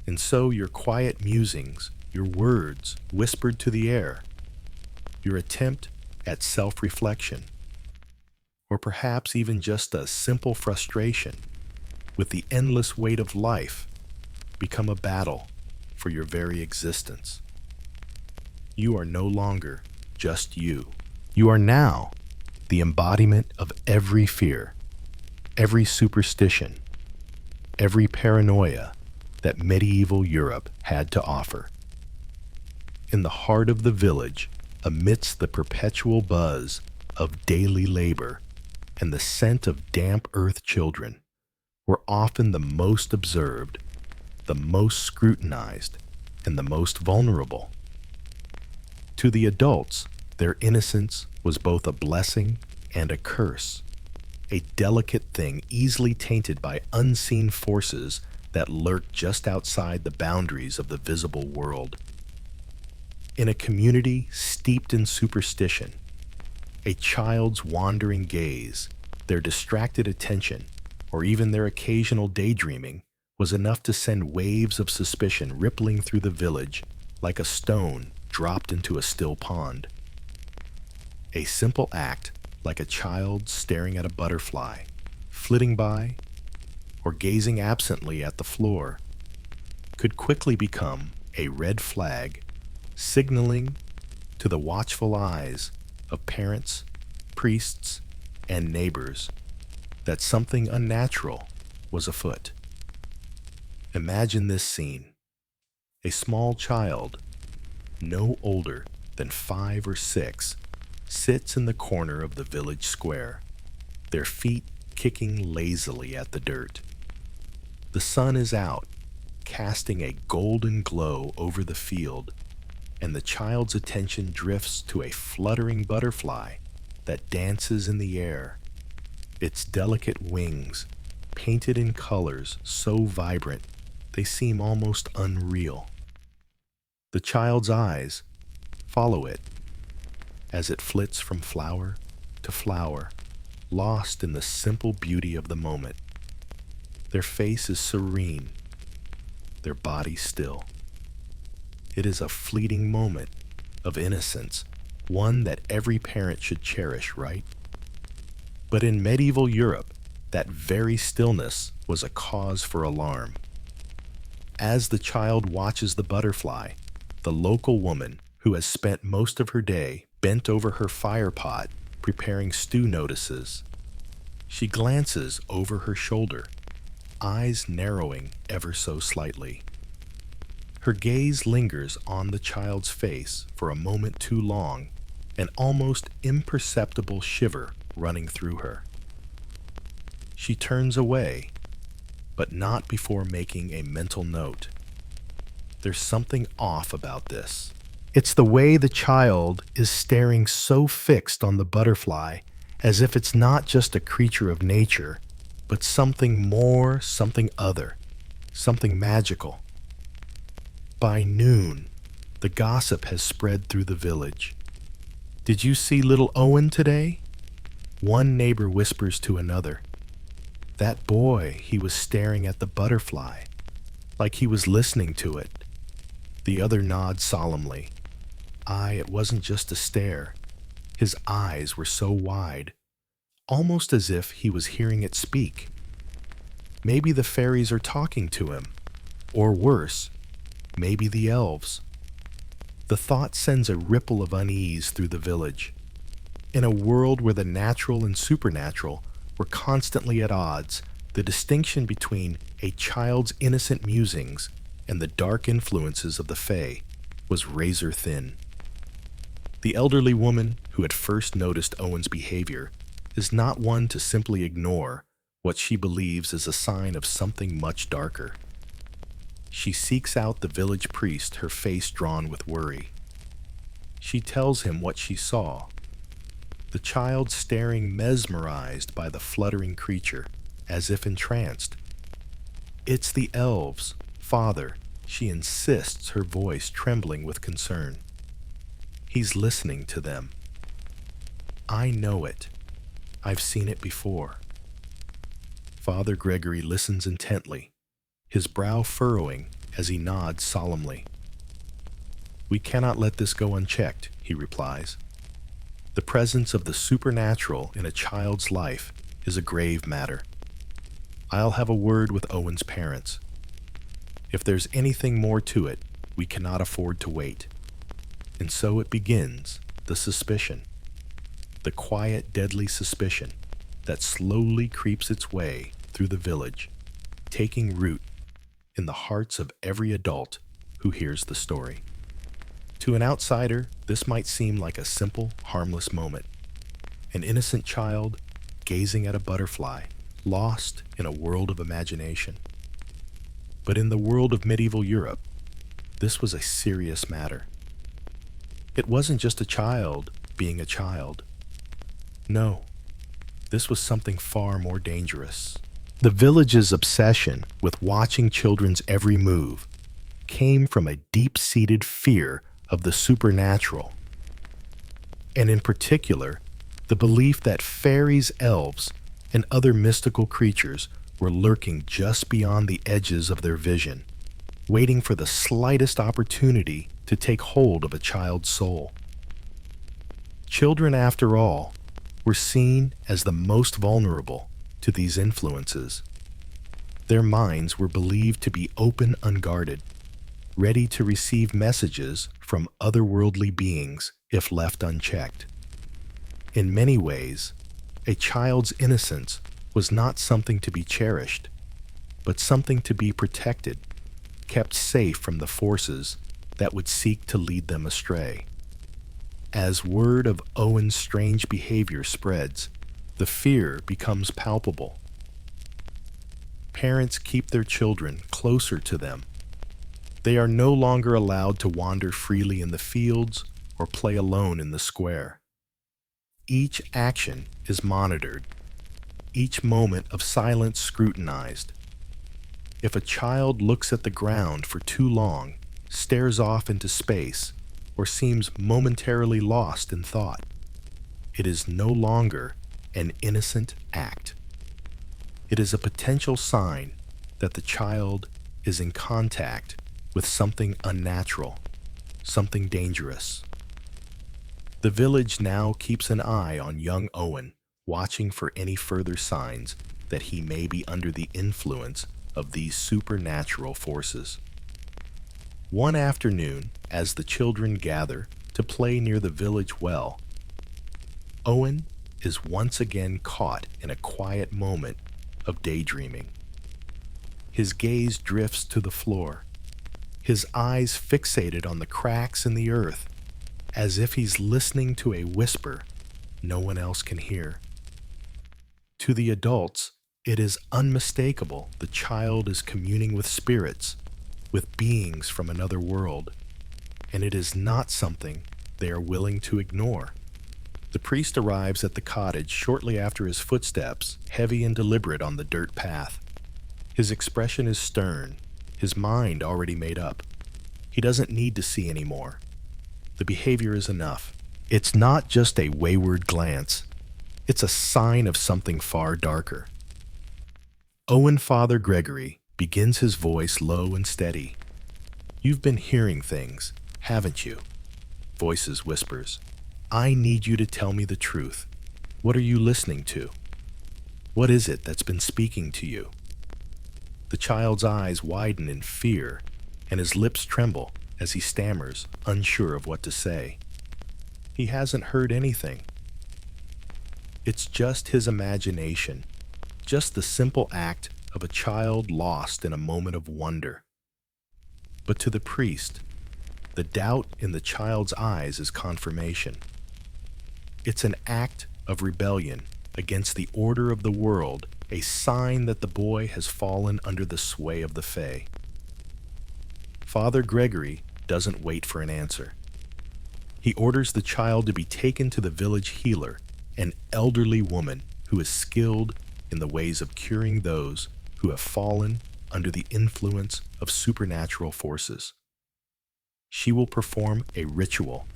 And so your quiet musings, your words whispered to the air, your attempt at self-reflection, or perhaps even just a simple frustration with the endless weight of life, become a battle for your very existence. You are no longer just you. You are now the embodiment of every fear, every superstition, every paranoia that medieval Europe had to offer. In the heart of the village, amidst the perpetual buzz of daily labor and the scent of damp earth children, were often the most observed, the most scrutinized, and the most vulnerable. To the adults, their innocence was both a blessing and a curse, a delicate thing easily tainted by unseen forces that lurked just outside the boundaries of the visible world. In a community steeped in superstition, a child's wandering gaze, their distracted attention, or even their occasional daydreaming was enough to send waves of suspicion rippling through the village like a stone dropped into a still pond. A simple act, like a child staring at a butterfly, flitting by, or gazing absently at the floor, could quickly become a red flag, signaling to the watchful eyes of parents, priests, and neighbors that something unnatural was afoot. Imagine this scene. A small child, no older than 5 or 6, sits in the corner of the village square, their feet kicking lazily at the dirt. The sun is out, casting a golden glow over the field, and the child's attention drifts to a fluttering butterfly that dances in the air, its delicate wings painted in colors so vibrant they seem almost unreal. The child's eyes follow it as it flits from flower to flower, lost in the simple beauty of the moment. Their face is serene, their body still. It is a fleeting moment of innocence, one that every parent should cherish, right? But in medieval Europe, that very stillness was a cause for alarm. As the child watches the butterfly, the local woman, who has spent most of her day bent over her fire pot preparing stew notices, she glances over her shoulder, eyes narrowing ever so slightly. Her gaze lingers on the child's face for a moment too long, an almost imperceptible shiver running through her. She turns away, but not before making a mental note. There's something off about this. It's the way the child is staring so fixed on the butterfly, as if it's not just a creature of nature, but something more, something other, something magical. By noon, the gossip has spread through the village. Did you see little Owen today? One neighbor whispers to another. That boy, he was staring at the butterfly, like he was listening to it. The other nods solemnly. Aye, it wasn't just a stare. His eyes were so wide, almost as if he was hearing it speak. Maybe the fairies are talking to him, or worse, maybe the elves. The thought sends a ripple of unease through the village. In a world where the natural and supernatural were constantly at odds, the distinction between a child's innocent musings and the dark influences of the Fae was razor thin. The elderly woman who had first noticed Owen's behavior is not one to simply ignore what she believes is a sign of something much darker. She seeks out the village priest, her face drawn with worry. She tells him what she saw. The child staring mesmerized by the fluttering creature, as if entranced. "It's the elves, Father," she insists, her voice trembling with concern. "He's listening to them. I know it. I've seen it before." Father Gregory listens intently, his brow furrowing as he nods solemnly. "We cannot let this go unchecked," he replies. "The presence of the supernatural in a child's life is a grave matter. I'll have a word with Owen's parents. If there's anything more to it, we cannot afford to wait." And so it begins, the suspicion. The quiet, deadly suspicion that slowly creeps its way through the village, taking root in the hearts of every adult who hears the story. To an outsider, this might seem like a simple, harmless moment. An innocent child gazing at a butterfly, lost in a world of imagination. But in the world of medieval Europe, this was a serious matter. It wasn't just a child being a child. No, this was something far more dangerous. The village's obsession with watching children's every move came from a deep-seated fear of the supernatural, and in particular, the belief that fairies, elves, and other mystical creatures were lurking just beyond the edges of their vision, waiting for the slightest opportunity to take hold of a child's soul. Children, after all, were seen as the most vulnerable to these influences. Their minds were believed to be open, unguarded, ready to receive messages from otherworldly beings if left unchecked. In many ways, a child's innocence was not something to be cherished, but something to be protected, kept safe from the forces that would seek to lead them astray. As word of Owen's strange behavior spreads, the fear becomes palpable. Parents keep their children closer to them. They are no longer allowed to wander freely in the fields or play alone in the square. Each action is monitored, each moment of silence scrutinized. If a child looks at the ground for too long, stares off into space, or seems momentarily lost in thought, it is no longer an innocent act. It is a potential sign that the child is in contact with something unnatural, something dangerous. The village now keeps an eye on young Owen, watching for any further signs that he may be under the influence of these supernatural forces. One afternoon, as the children gather to play near the village well, Owen is once again caught in a quiet moment of daydreaming. His gaze drifts to the floor, his eyes fixated on the cracks in the earth, as if he's listening to a whisper no one else can hear. To the adults, it is unmistakable the child is communing with spirits, with beings from another world, and it is not something they are willing to ignore. The priest arrives at the cottage shortly after his footsteps, heavy and deliberate on the dirt path. His expression is stern, his mind already made up. He doesn't need to see anymore. The behavior is enough. It's not just a wayward glance. It's a sign of something far darker. Owen Father Gregory begins his voice low and steady. "You've been hearing things, haven't you?" Voices whispers. "I need you to tell me the truth. What are you listening to? What is it that's been speaking to you?" The child's eyes widen in fear, and his lips tremble as he stammers, unsure of what to say. He hasn't heard anything. It's just his imagination, just the simple act of a child lost in a moment of wonder. But to the priest, the doubt in the child's eyes is confirmation. It's an act of rebellion against the order of the world, a sign that the boy has fallen under the sway of the Fae. Father Gregory doesn't wait for an answer. He orders the child to be taken to the village healer, an elderly woman who is skilled in the ways of curing those who have fallen under the influence of supernatural forces. She will perform a ritual,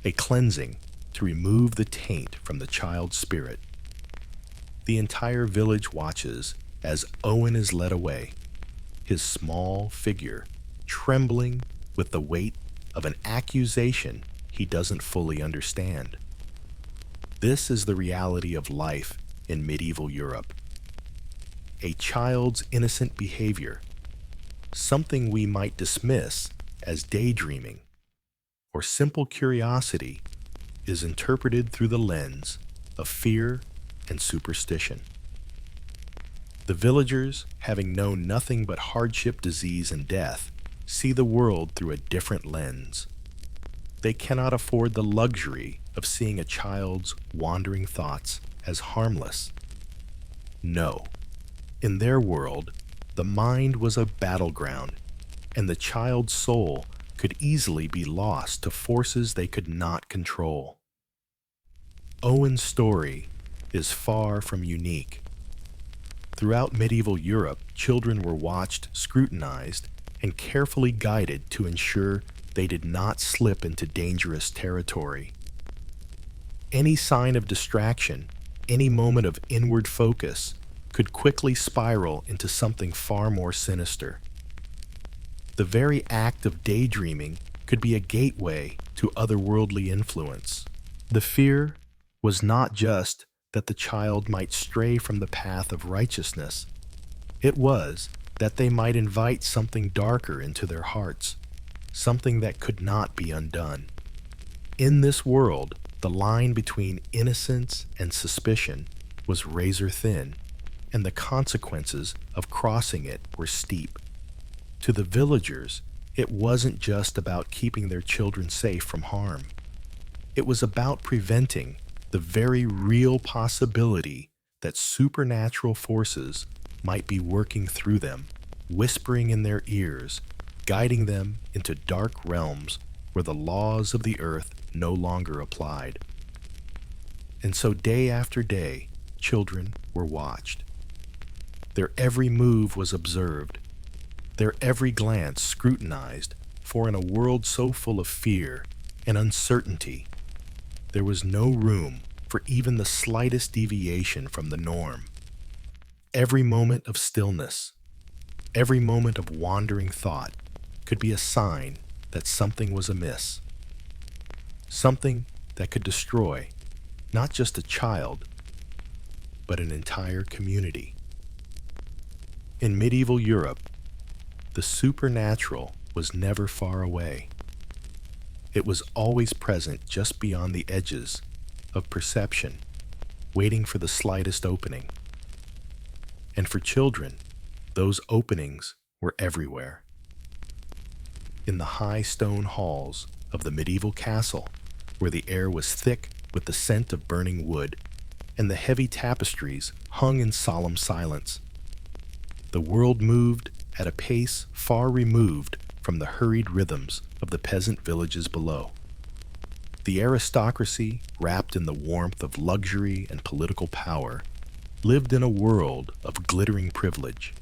a cleansing, to remove the taint from the child's spirit. The entire village watches as Owen is led away, his small figure trembling with the weight of an accusation he doesn't fully understand. This is the reality of life in medieval Europe. A child's innocent behavior, something we might dismiss as daydreaming or simple curiosity, is interpreted through the lens of fear and superstition. The villagers, having known nothing but hardship, disease, and death, see the world through a different lens. They cannot afford the luxury of seeing a child's wandering thoughts as harmless. No, in their world, the mind was a battleground, and the child's soul could easily be lost to forces they could not control. Owen's story is far from unique. Throughout medieval Europe, children were watched, scrutinized, and carefully guided to ensure they did not slip into dangerous territory. Any sign of distraction, any moment of inward focus, could quickly spiral into something far more sinister. The very act of daydreaming could be a gateway to otherworldly influence. The fear was not just that the child might stray from the path of righteousness. It was that they might invite something darker into their hearts, something that could not be undone. In this world, the line between innocence and suspicion was razor thin, and the consequences of crossing it were steep. To the villagers, it wasn't just about keeping their children safe from harm. It was about preventing the very real possibility that supernatural forces might be working through them, whispering in their ears, guiding them into dark realms where the laws of the earth no longer applied. And so day after day, children were watched. Their every move was observed, their every glance scrutinized, for in a world so full of fear and uncertainty, there was no room for even the slightest deviation from the norm. Every moment of stillness, every moment of wandering thought could be a sign that something was amiss. Something that could destroy not just a child, but an entire community. In medieval Europe, the supernatural was never far away. It was always present just beyond the edges of perception, waiting for the slightest opening. And for children, those openings were everywhere. In the high stone halls of the medieval castle, where the air was thick with the scent of burning wood, and the heavy tapestries hung in solemn silence, the world moved at a pace far removed from the hurried rhythms of the peasant villages below. The aristocracy, wrapped in the warmth of luxury and political power, lived in a world of glittering privilege.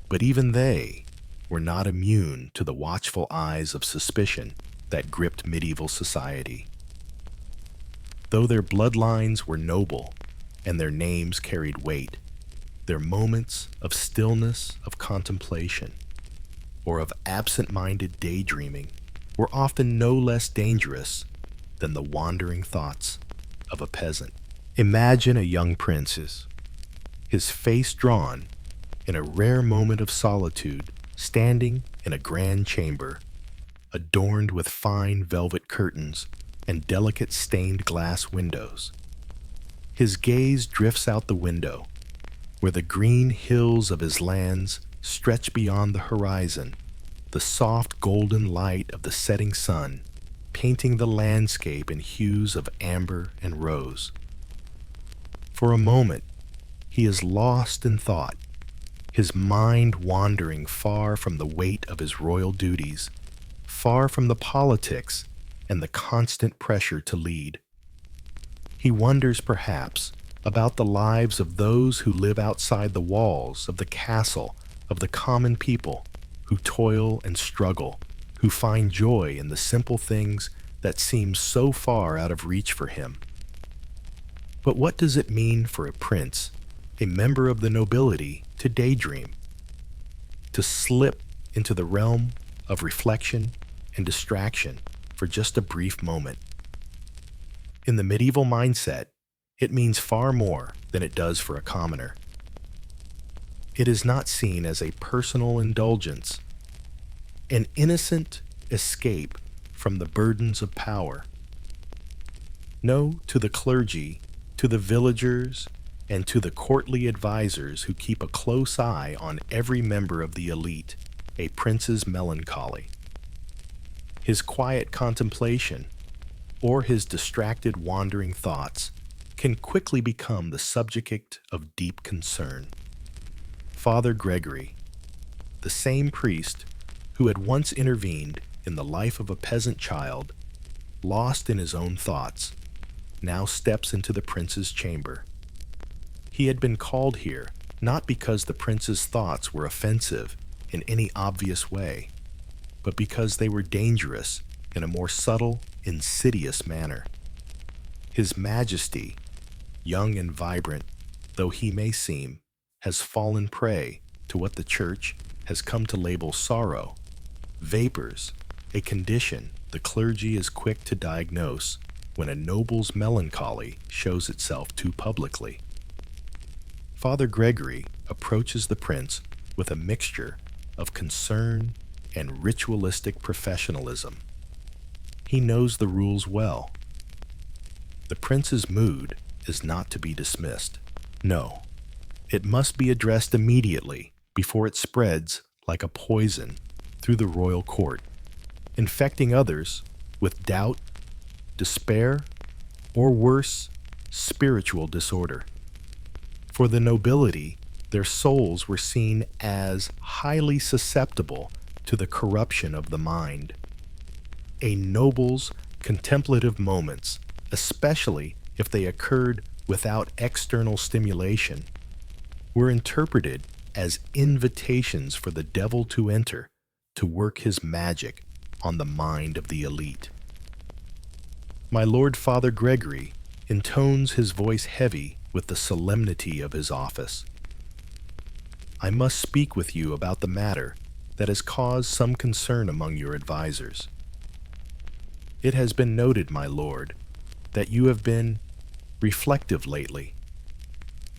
But even they were not immune to the watchful eyes of suspicion that gripped medieval society. Though their bloodlines were noble and their names carried weight, their moments of stillness, of contemplation, or of absent-minded daydreaming were often no less dangerous than the wandering thoughts of a peasant. Imagine a young prince, his face drawn, in a rare moment of solitude, standing in a grand chamber, adorned with fine velvet curtains and delicate stained glass windows. His gaze drifts out the window, where the green hills of his lands stretch beyond the horizon, the soft golden light of the setting sun painting the landscape in hues of amber and rose. For a moment, he is lost in thought, his mind wandering far from the weight of his royal duties, far from the politics and the constant pressure to lead. He wonders, perhaps, about the lives of those who live outside the walls of the castle of the common people, who toil and struggle, who find joy in the simple things that seem so far out of reach for him. But what does it mean for a prince, a member of the nobility, to daydream? To slip into the realm of reflection and distraction for just a brief moment. In the medieval mindset, it means far more than it does for a commoner. It is not seen as a personal indulgence, an innocent escape from the burdens of power. No, to the clergy, to the villagers, and to the courtly advisors who keep a close eye on every member of the elite, a prince's melancholy. His quiet contemplation, or his distracted wandering thoughts, can quickly become the subject of deep concern. Father Gregory, the same priest who had once intervened in the life of a peasant child, lost in his own thoughts, now steps into the prince's chamber. He had been called here not because the prince's thoughts were offensive in any obvious way, but because they were dangerous in a more subtle, insidious manner. His Majesty, young and vibrant though he may seem, has fallen prey to what the Church has come to label sorrow, vapors, a condition the clergy is quick to diagnose when a noble's melancholy shows itself too publicly. Father Gregory approaches the prince with a mixture of concern and ritualistic professionalism. He knows the rules well. The prince's mood is not to be dismissed. No, it must be addressed immediately before it spreads like a poison through the royal court, infecting others with doubt, despair, or worse, spiritual disorder. For the nobility, their souls were seen as highly susceptible to the corruption of the mind. A noble's contemplative moments, especially if they occurred without external stimulation, were interpreted as invitations for the devil to enter, to work his magic on the mind of the elite. My Lord Father Gregory intones his voice heavy with the solemnity of his office. I must speak with you about the matter that has caused some concern among your advisors. It has been noted, my lord, that you have been reflective lately,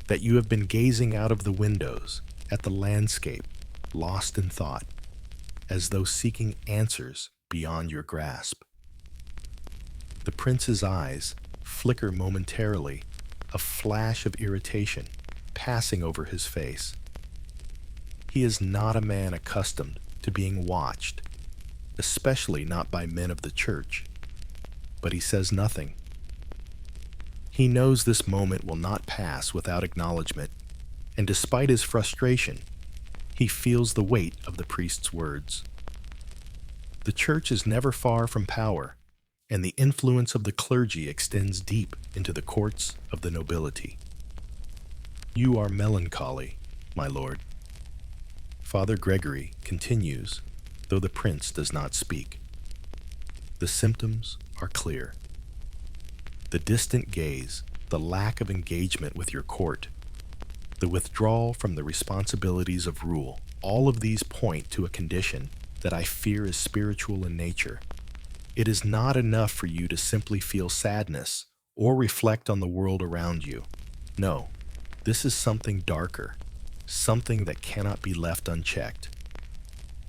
that you have been gazing out of the windows at the landscape, lost in thought, as though seeking answers beyond your grasp. The prince's eyes flicker momentarily, a flash of irritation passing over his face. He is not a man accustomed to being watched, especially not by men of the church, but he says nothing. He knows this moment will not pass without acknowledgement, and despite his frustration, he feels the weight of the priest's words. The church is never far from power, and the influence of the clergy extends deep into the courts of the nobility. You are melancholy, my lord. Father Gregory continues, though the prince does not speak. The symptoms are clear. The distant gaze, the lack of engagement with your court, the withdrawal from the responsibilities of rule, all of these point to a condition that I fear is spiritual in nature. It is not enough for you to simply feel sadness or reflect on the world around you. No, this is something darker, something that cannot be left unchecked.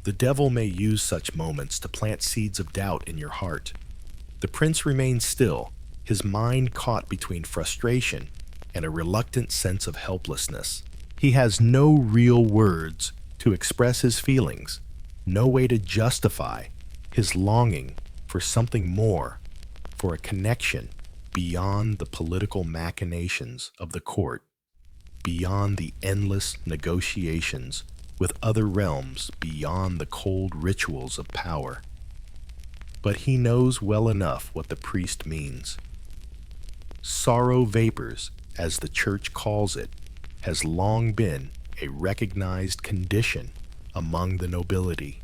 The devil may use such moments to plant seeds of doubt in your heart. The prince remains still, his mind caught between frustration and a reluctant sense of helplessness. He has no real words to express his feelings, no way to justify his longing for something more, for a connection beyond the political machinations of the court. beyond the endless negotiations with other realms beyond the cold rituals of power. But he knows well enough what the priest means. Sorrow vapors, as the church calls it, has long been a recognized condition among the nobility.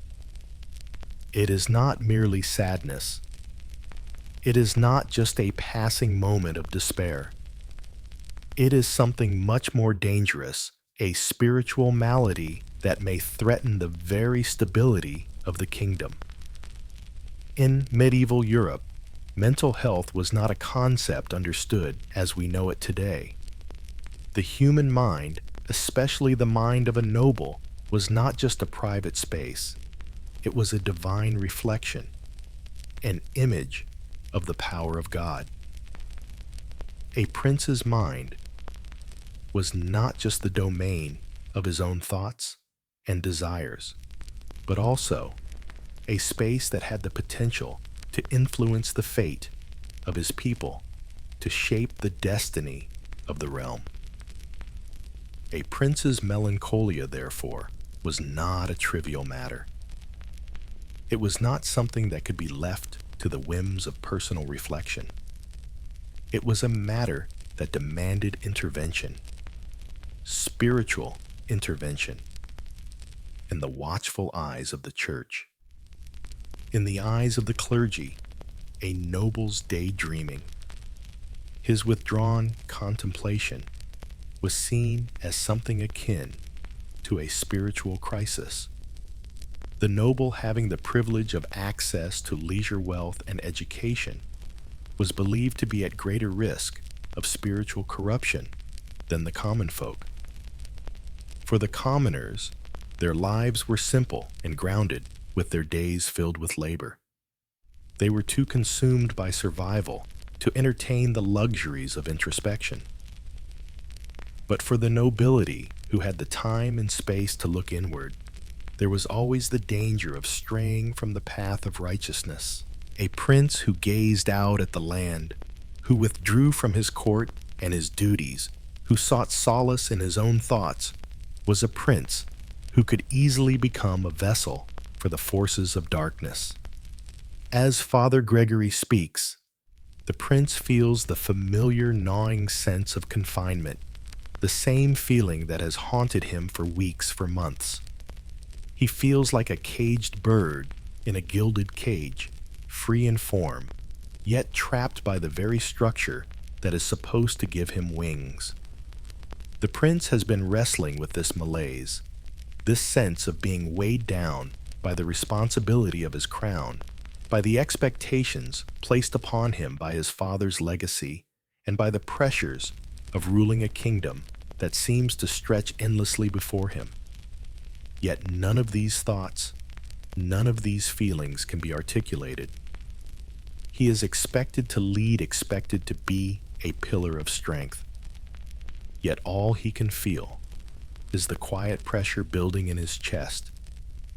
It is not merely sadness. It is not just a passing moment of despair. It is something much more dangerous, a spiritual malady that may threaten the very stability of the kingdom. In medieval Europe, mental health was not a concept understood as we know it today. The human mind, especially the mind of a noble, was not just a private space. It was a divine reflection, an image of the power of God. A prince's mind was not just the domain of his own thoughts and desires, but also a space that had the potential to influence the fate of his people, to shape the destiny of the realm. A prince's melancholia, therefore, was not a trivial matter. It was not something that could be left to the whims of personal reflection. It was a matter that demanded intervention, spiritual intervention, in the watchful eyes of the church. In the eyes of the clergy, a noble's daydreaming, his withdrawn contemplation, was seen as something akin to a spiritual crisis. The noble, having the privilege of access to leisure wealth and education, was believed to be at greater risk of spiritual corruption than the common folk. For the commoners, their lives were simple and grounded, with their days filled with labor. They were too consumed by survival to entertain the luxuries of introspection. But for the nobility, who had the time and space to look inward, there was always the danger of straying from the path of righteousness. A prince who gazed out at the land, who withdrew from his court and his duties, who sought solace in his own thoughts, was a prince who could easily become a vessel for the forces of darkness. As Father Gregory speaks, the prince feels the familiar gnawing sense of confinement, the same feeling that has haunted him for weeks, for months. He feels like a caged bird in a gilded cage, free in form, yet trapped by the very structure that is supposed to give him wings. The prince has been wrestling with this malaise, this sense of being weighed down by the responsibility of his crown, by the expectations placed upon him by his father's legacy, and by the pressures of ruling a kingdom that seems to stretch endlessly before him. Yet none of these thoughts, none of these feelings can be articulated. He is expected to lead, expected to be a pillar of strength. Yet all he can feel is the quiet pressure building in his chest,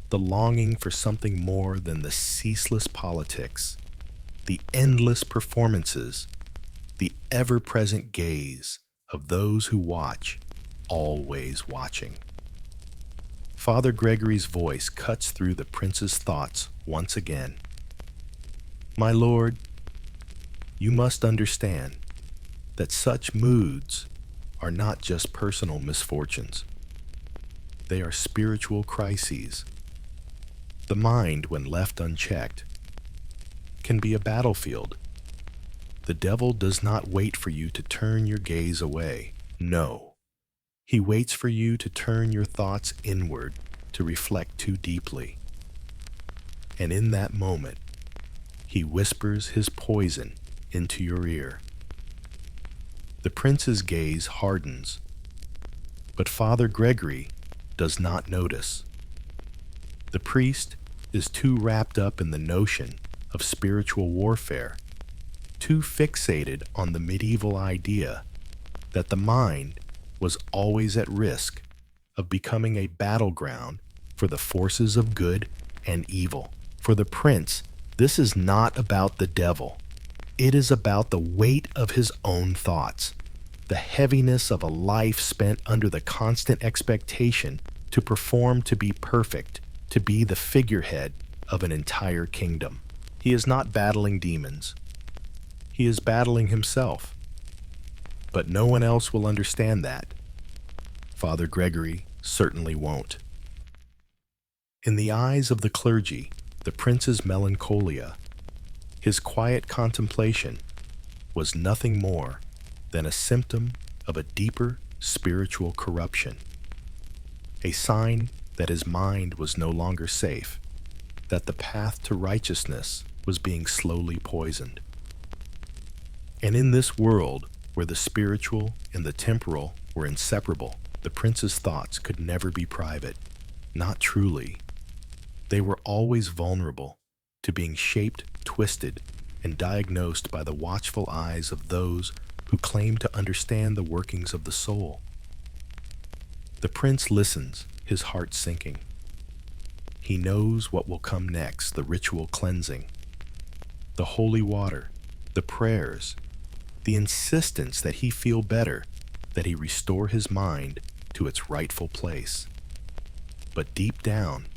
the longing for something more than the ceaseless politics, the endless performances, the ever-present gaze of those who watch, always watching. Father Gregory's voice cuts through the prince's thoughts once again. My lord, you must understand that such moods are not just personal misfortunes. They are spiritual crises. The mind, when left unchecked, can be a battlefield. The devil does not wait for you to turn your gaze away. No. He waits for you to turn your thoughts inward, to reflect too deeply. And in that moment, he whispers his poison into your ear. The prince's gaze hardens, but Father Gregory does not notice. The priest is too wrapped up in the notion of spiritual warfare, too fixated on the medieval idea that the mind was always at risk of becoming a battleground for the forces of good and evil. For the prince, this is not about the devil. It is about the weight of his own thoughts, the heaviness of a life spent under the constant expectation to perform, to be perfect, to be the figurehead of an entire kingdom. He is not battling demons. He is battling himself. But no one else will understand that. Father Gregory certainly won't. In the eyes of the clergy, the prince's melancholia, his quiet contemplation, was nothing more than a symptom of a deeper spiritual corruption, a sign that his mind was no longer safe, that the path to righteousness was being slowly poisoned. And in this world, where the spiritual and the temporal were inseparable, the prince's thoughts could never be private, not truly. They were always vulnerable to being shaped, twisted, and diagnosed by the watchful eyes of those who claim to understand the workings of the soul. The prince listens, his heart sinking. He knows what will come next, the ritual cleansing, the holy water, the prayers, the insistence that he feel better, that he restore his mind to its rightful place. But deep down,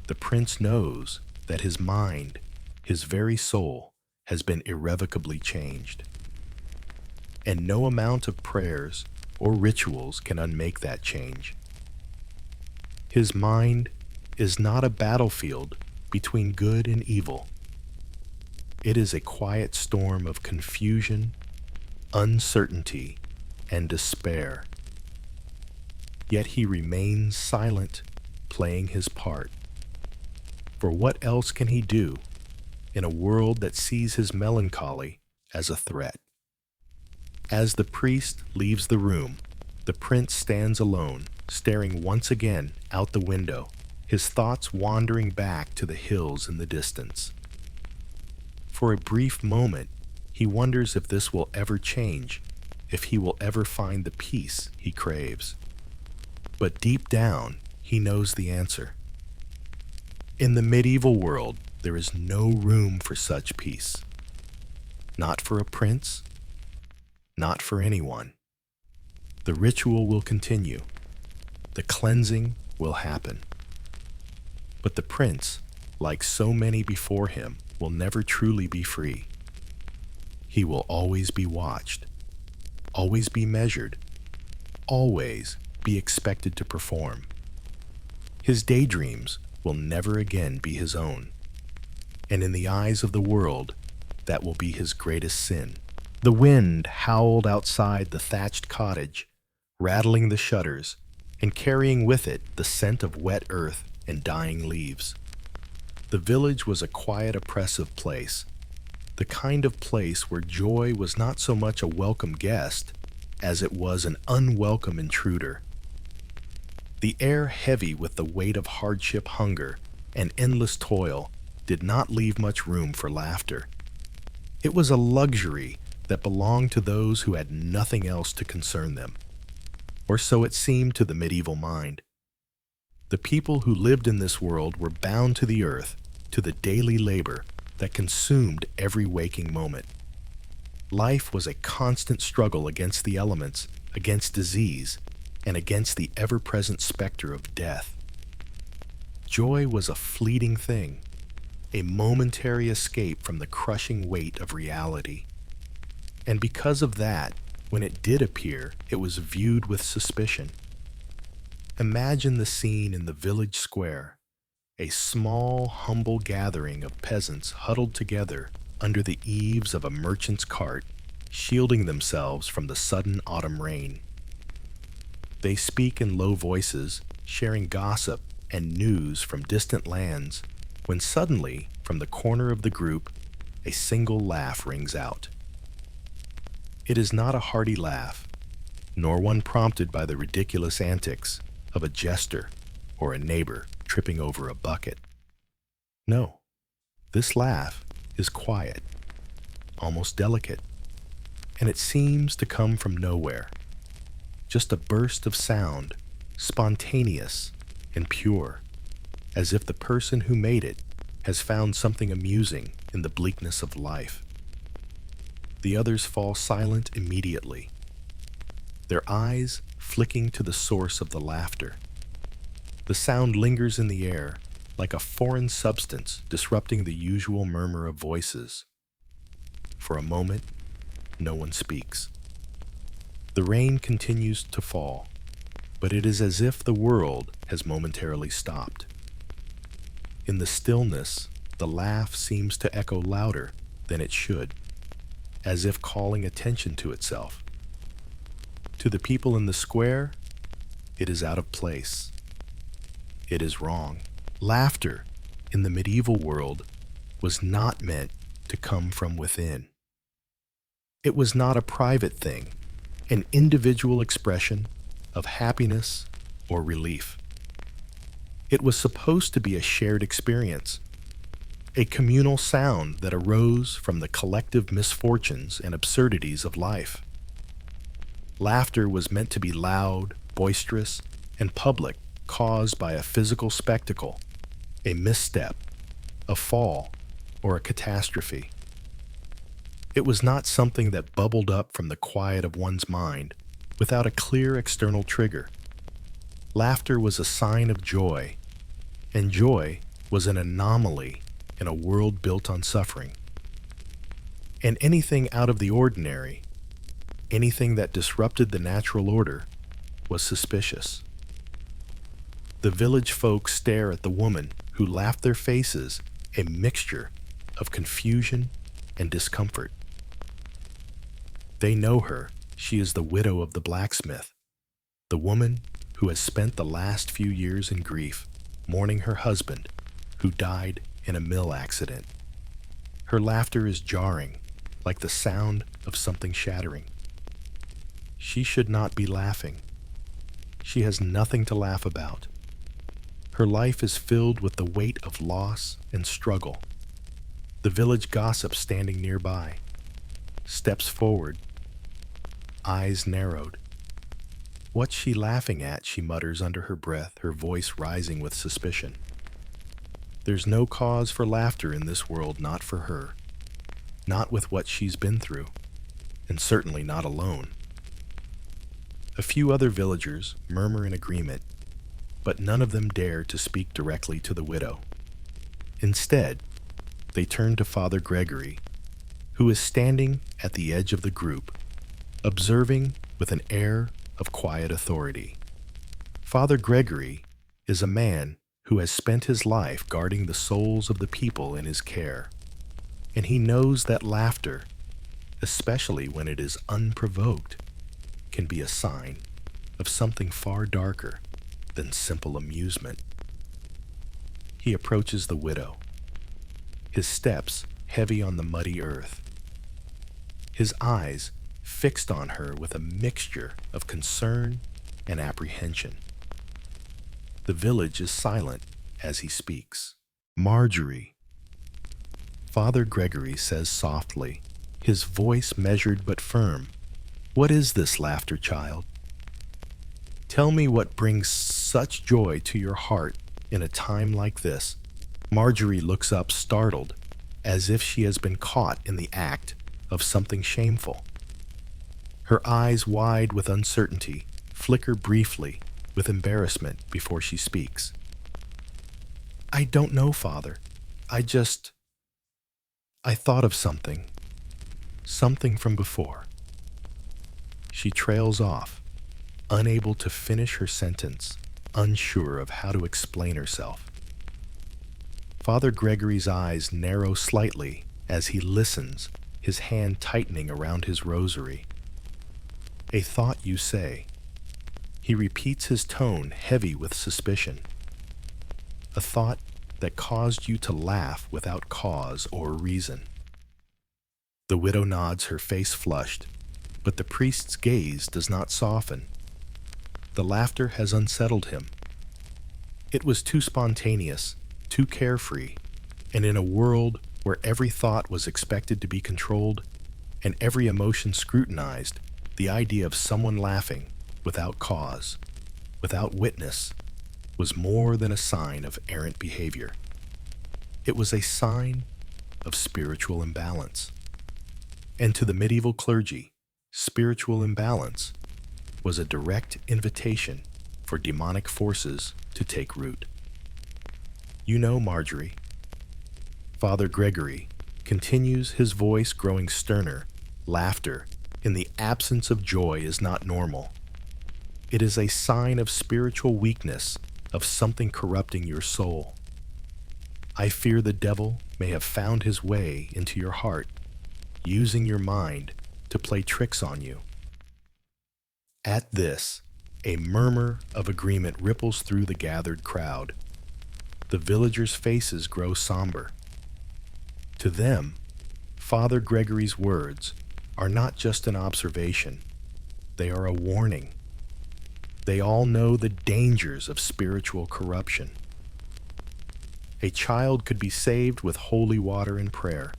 the prince knows that his mind, his very soul, has been irrevocably changed. And no amount of prayers or rituals can unmake that change. His mind is not a battlefield between good and evil. It is a quiet storm of confusion, uncertainty, and despair. Yet he remains silent, playing his part. For what else can he do in a world that sees his melancholy as a threat? As the priest leaves the room, the prince stands alone, staring once again out the window, his thoughts wandering back to the hills in the distance. For a brief moment, he wonders if this will ever change, if he will ever find the peace he craves. But deep down, he knows the answer. In the medieval world, there is no room for such peace. Not for a prince, not for anyone. The ritual will continue. The cleansing will happen. But the prince, like so many before him, will never truly be free. He will always be watched, always be measured, always be expected to perform. His daydreams will never again be his own. And in the eyes of the world, that will be his greatest sin. The wind howled outside the thatched cottage, rattling the shutters and carrying with it the scent of wet earth and dying leaves. The village was a quiet, oppressive place, the kind of place where joy was not so much a welcome guest as it was an unwelcome intruder. The air, heavy with the weight of hardship, hunger, and endless toil, did not leave much room for laughter. It was a luxury that belonged to those who had nothing else to concern them, or so it seemed to the medieval mind. The people who lived in this world were bound to the earth, to the daily labor that consumed every waking moment. Life was a constant struggle against the elements, against disease, and against the ever-present specter of death. Joy was a fleeting thing, a momentary escape from the crushing weight of reality. And because of that, when it did appear, it was viewed with suspicion. Imagine the scene in the village square, a small, humble gathering of peasants huddled together under the eaves of a merchant's cart, shielding themselves from the sudden autumn rain. They speak in low voices, sharing gossip and news from distant lands, when suddenly, from the corner of the group, a single laugh rings out. It is not a hearty laugh, nor one prompted by the ridiculous antics of a jester or a neighbor tripping over a bucket. No, this laugh is quiet, almost delicate, and it seems to come from nowhere. Just a burst of sound, spontaneous and pure, as if the person who made it has found something amusing in the bleakness of life. The others fall silent immediately. their eyes flicking to the source of the laughter. The sound lingers in the air like a foreign substance disrupting the usual murmur of voices. For a moment, no one speaks. The rain continues to fall, but it is as if the world has momentarily stopped. In the stillness, the laugh seems to echo louder than it should, as if calling attention to itself. To the people in the square, it is out of place. It is wrong. Laughter in the medieval world was not meant to come from within. It was not a private thing, an individual expression of happiness or relief. It was supposed to be a shared experience, a communal sound that arose from the collective misfortunes and absurdities of life. Laughter was meant to be loud, boisterous, and public, caused by a physical spectacle, a misstep, a fall, or a catastrophe. It was not something that bubbled up from the quiet of one's mind without a clear external trigger. Laughter was a sign of joy, and joy was an anomaly in a world built on suffering. And anything out of the ordinary, anything that disrupted the natural order, was suspicious. The village folk stare at the woman who laughed, their faces a mixture of confusion and discomfort. They know her. She is the widow of the blacksmith, the woman who has spent the last few years in grief, mourning her husband, who died in a mill accident. Her laughter is jarring, like the sound of something shattering. She should not be laughing. She has nothing to laugh about. Her life is filled with the weight of loss and struggle. The village gossip standing nearby steps forward, eyes narrowed. "What's she laughing at?" she mutters under her breath, her voice rising with suspicion. There's no cause for laughter in this world, not for her, not with what she's been through, and certainly not alone. A few other villagers murmur in agreement, but none of them dare to speak directly to the widow. Instead, they turn to Father Gregory, who is standing at the edge of the group, observing with an air of quiet authority. Father Gregory is a man who has spent his life guarding the souls of the people in his care, and he knows that laughter, especially when it is unprovoked, can be a sign of something far darker than simple amusement. He approaches the widow, his steps heavy on the muddy earth, his eyes fixed on her with a mixture of concern and apprehension. The village is silent as he speaks. "Marjorie," Father Gregory says softly, his voice measured but firm. "What is this laughter, child? Tell me what brings such joy to your heart in a time like this." Marjorie looks up, startled, as if she has been caught in the act of something shameful. Her eyes, wide with uncertainty, flicker briefly with embarrassment before she speaks. "I don't know, Father. I thought of something from before." She trails off, unable to finish her sentence, unsure of how to explain herself. Father Gregory's eyes narrow slightly as he listens, his hand tightening around his rosary. "A thought, you say?" He repeats, his tone heavy with suspicion. "A thought that caused you to laugh without cause or reason." The widow nods, her face flushed, but the priest's gaze does not soften. The laughter has unsettled him. It was too spontaneous, too carefree, and in a world where every thought was expected to be controlled and every emotion scrutinized, the idea of someone laughing without cause, without witness, was more than a sign of errant behavior. It was a sign of spiritual imbalance. And to the medieval clergy, spiritual imbalance was a direct invitation for demonic forces to take root. You know, Marjorie, Father Gregory continues, his voice growing sterner. Laughter in the absence of joy is not normal. It is a sign of spiritual weakness, of something corrupting your soul. I fear the devil may have found his way into your heart, using your mind to play tricks on you. At this, a murmur of agreement ripples through the gathered crowd. The villagers' faces grow somber. To them, Father Gregory's words are not just an observation, they are a warning. They all know the dangers of spiritual corruption. A child could be saved with holy water and prayer.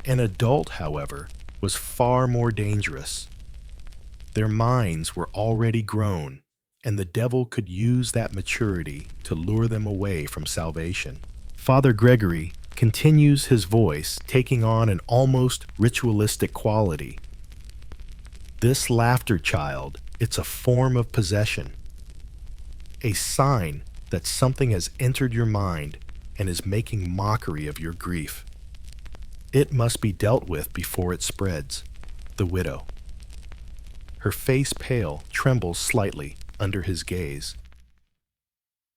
An adult, however, was far more dangerous. Their minds were already grown, and the devil could use that maturity to lure them away from salvation. Father Gregory continues, his voice taking on an almost ritualistic quality. This laughter, child, it's a form of possession, a sign that something has entered your mind and is making mockery of your grief. It must be dealt with before it spreads. The widow, her face pale, trembles slightly under his gaze.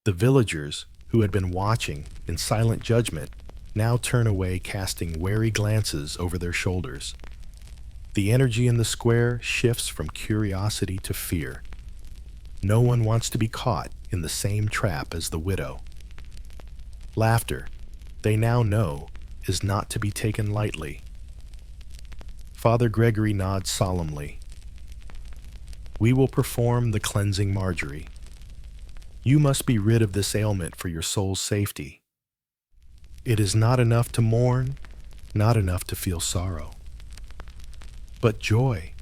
The villagers, who had been watching in silent judgment, now turn away, casting wary glances over their shoulders. The energy in the square shifts from curiosity to fear. No one wants to be caught in the same trap as the widow. Laughter, they now know, is not to be taken lightly. Father Gregory nods solemnly. We will perform the cleansing, Marjorie. You must be rid of this ailment for your soul's safety. It is not enough to mourn, not enough to feel sorrow. But joy,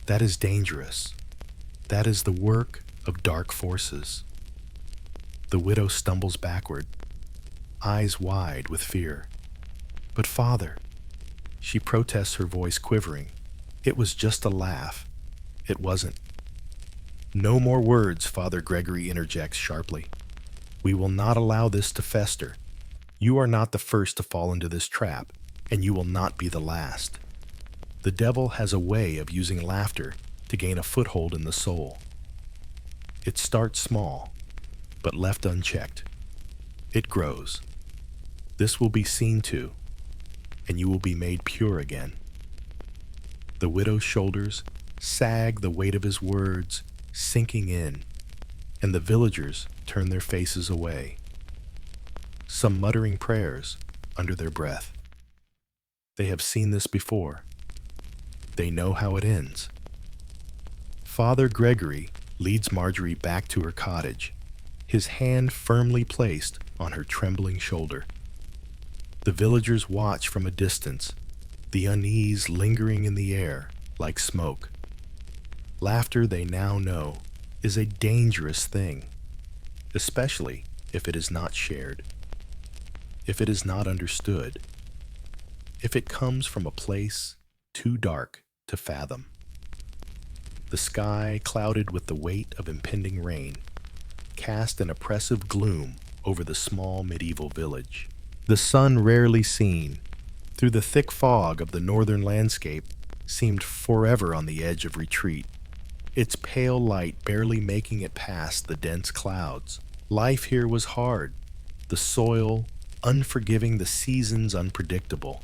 that is dangerous. That is the work of dark forces. The widow stumbles backward, eyes wide with fear. But Father, she protests, her voice quivering. It was just a laugh. It wasn't. No more words, Father Gregory interjects sharply. We will not allow this to fester. You are not the first to fall into this trap, and you will not be the last. The devil has a way of using laughter to gain a foothold in the soul. It starts small, but left unchecked, it grows. This will be seen to, and you will be made pure again. The widow's shoulders sag, the weight of his words sinking in, and the villagers turn their faces away, some muttering prayers under their breath. They have seen this before. They know how it ends. Father Gregory leads Marjorie back to her cottage, his hand firmly placed on her trembling shoulder. The villagers watch from a distance, the unease lingering in the air like smoke. Laughter, they now know, is a dangerous thing, especially if it is not shared, if it is not understood, if it comes from a place too dark to fathom. The sky, clouded with the weight of impending rain, cast an oppressive gloom over the small medieval village. The sun, rarely seen through the thick fog of the northern landscape, seemed forever on the edge of retreat, its pale light barely making it past the dense clouds. Life here was hard, the soil unforgiving, the seasons unpredictable,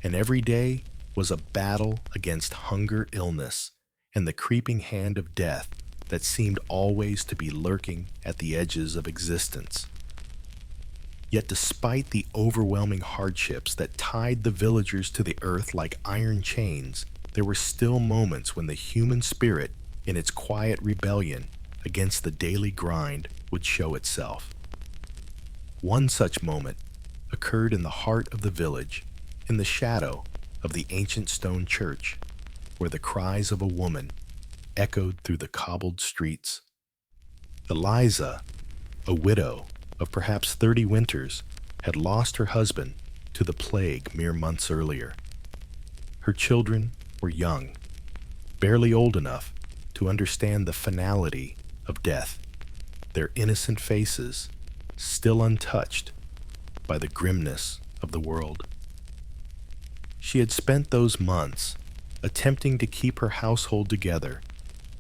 and every day was a battle against hunger, illness, and the creeping hand of death that seemed always to be lurking at the edges of existence. Yet despite the overwhelming hardships that tied the villagers to the earth like iron chains, there were still moments when the human spirit, in its quiet rebellion against the daily grind, would show itself. One such moment occurred in the heart of the village, in the shadow of the ancient stone church, where the cries of a woman echoed through the cobbled streets. Eliza, a widow of perhaps 30 winters, had lost her husband to the plague mere months earlier. Her children were young, barely old enough to to understand the finality of death, their innocent faces still untouched by the grimness of the world. She had spent those months attempting to keep her household together,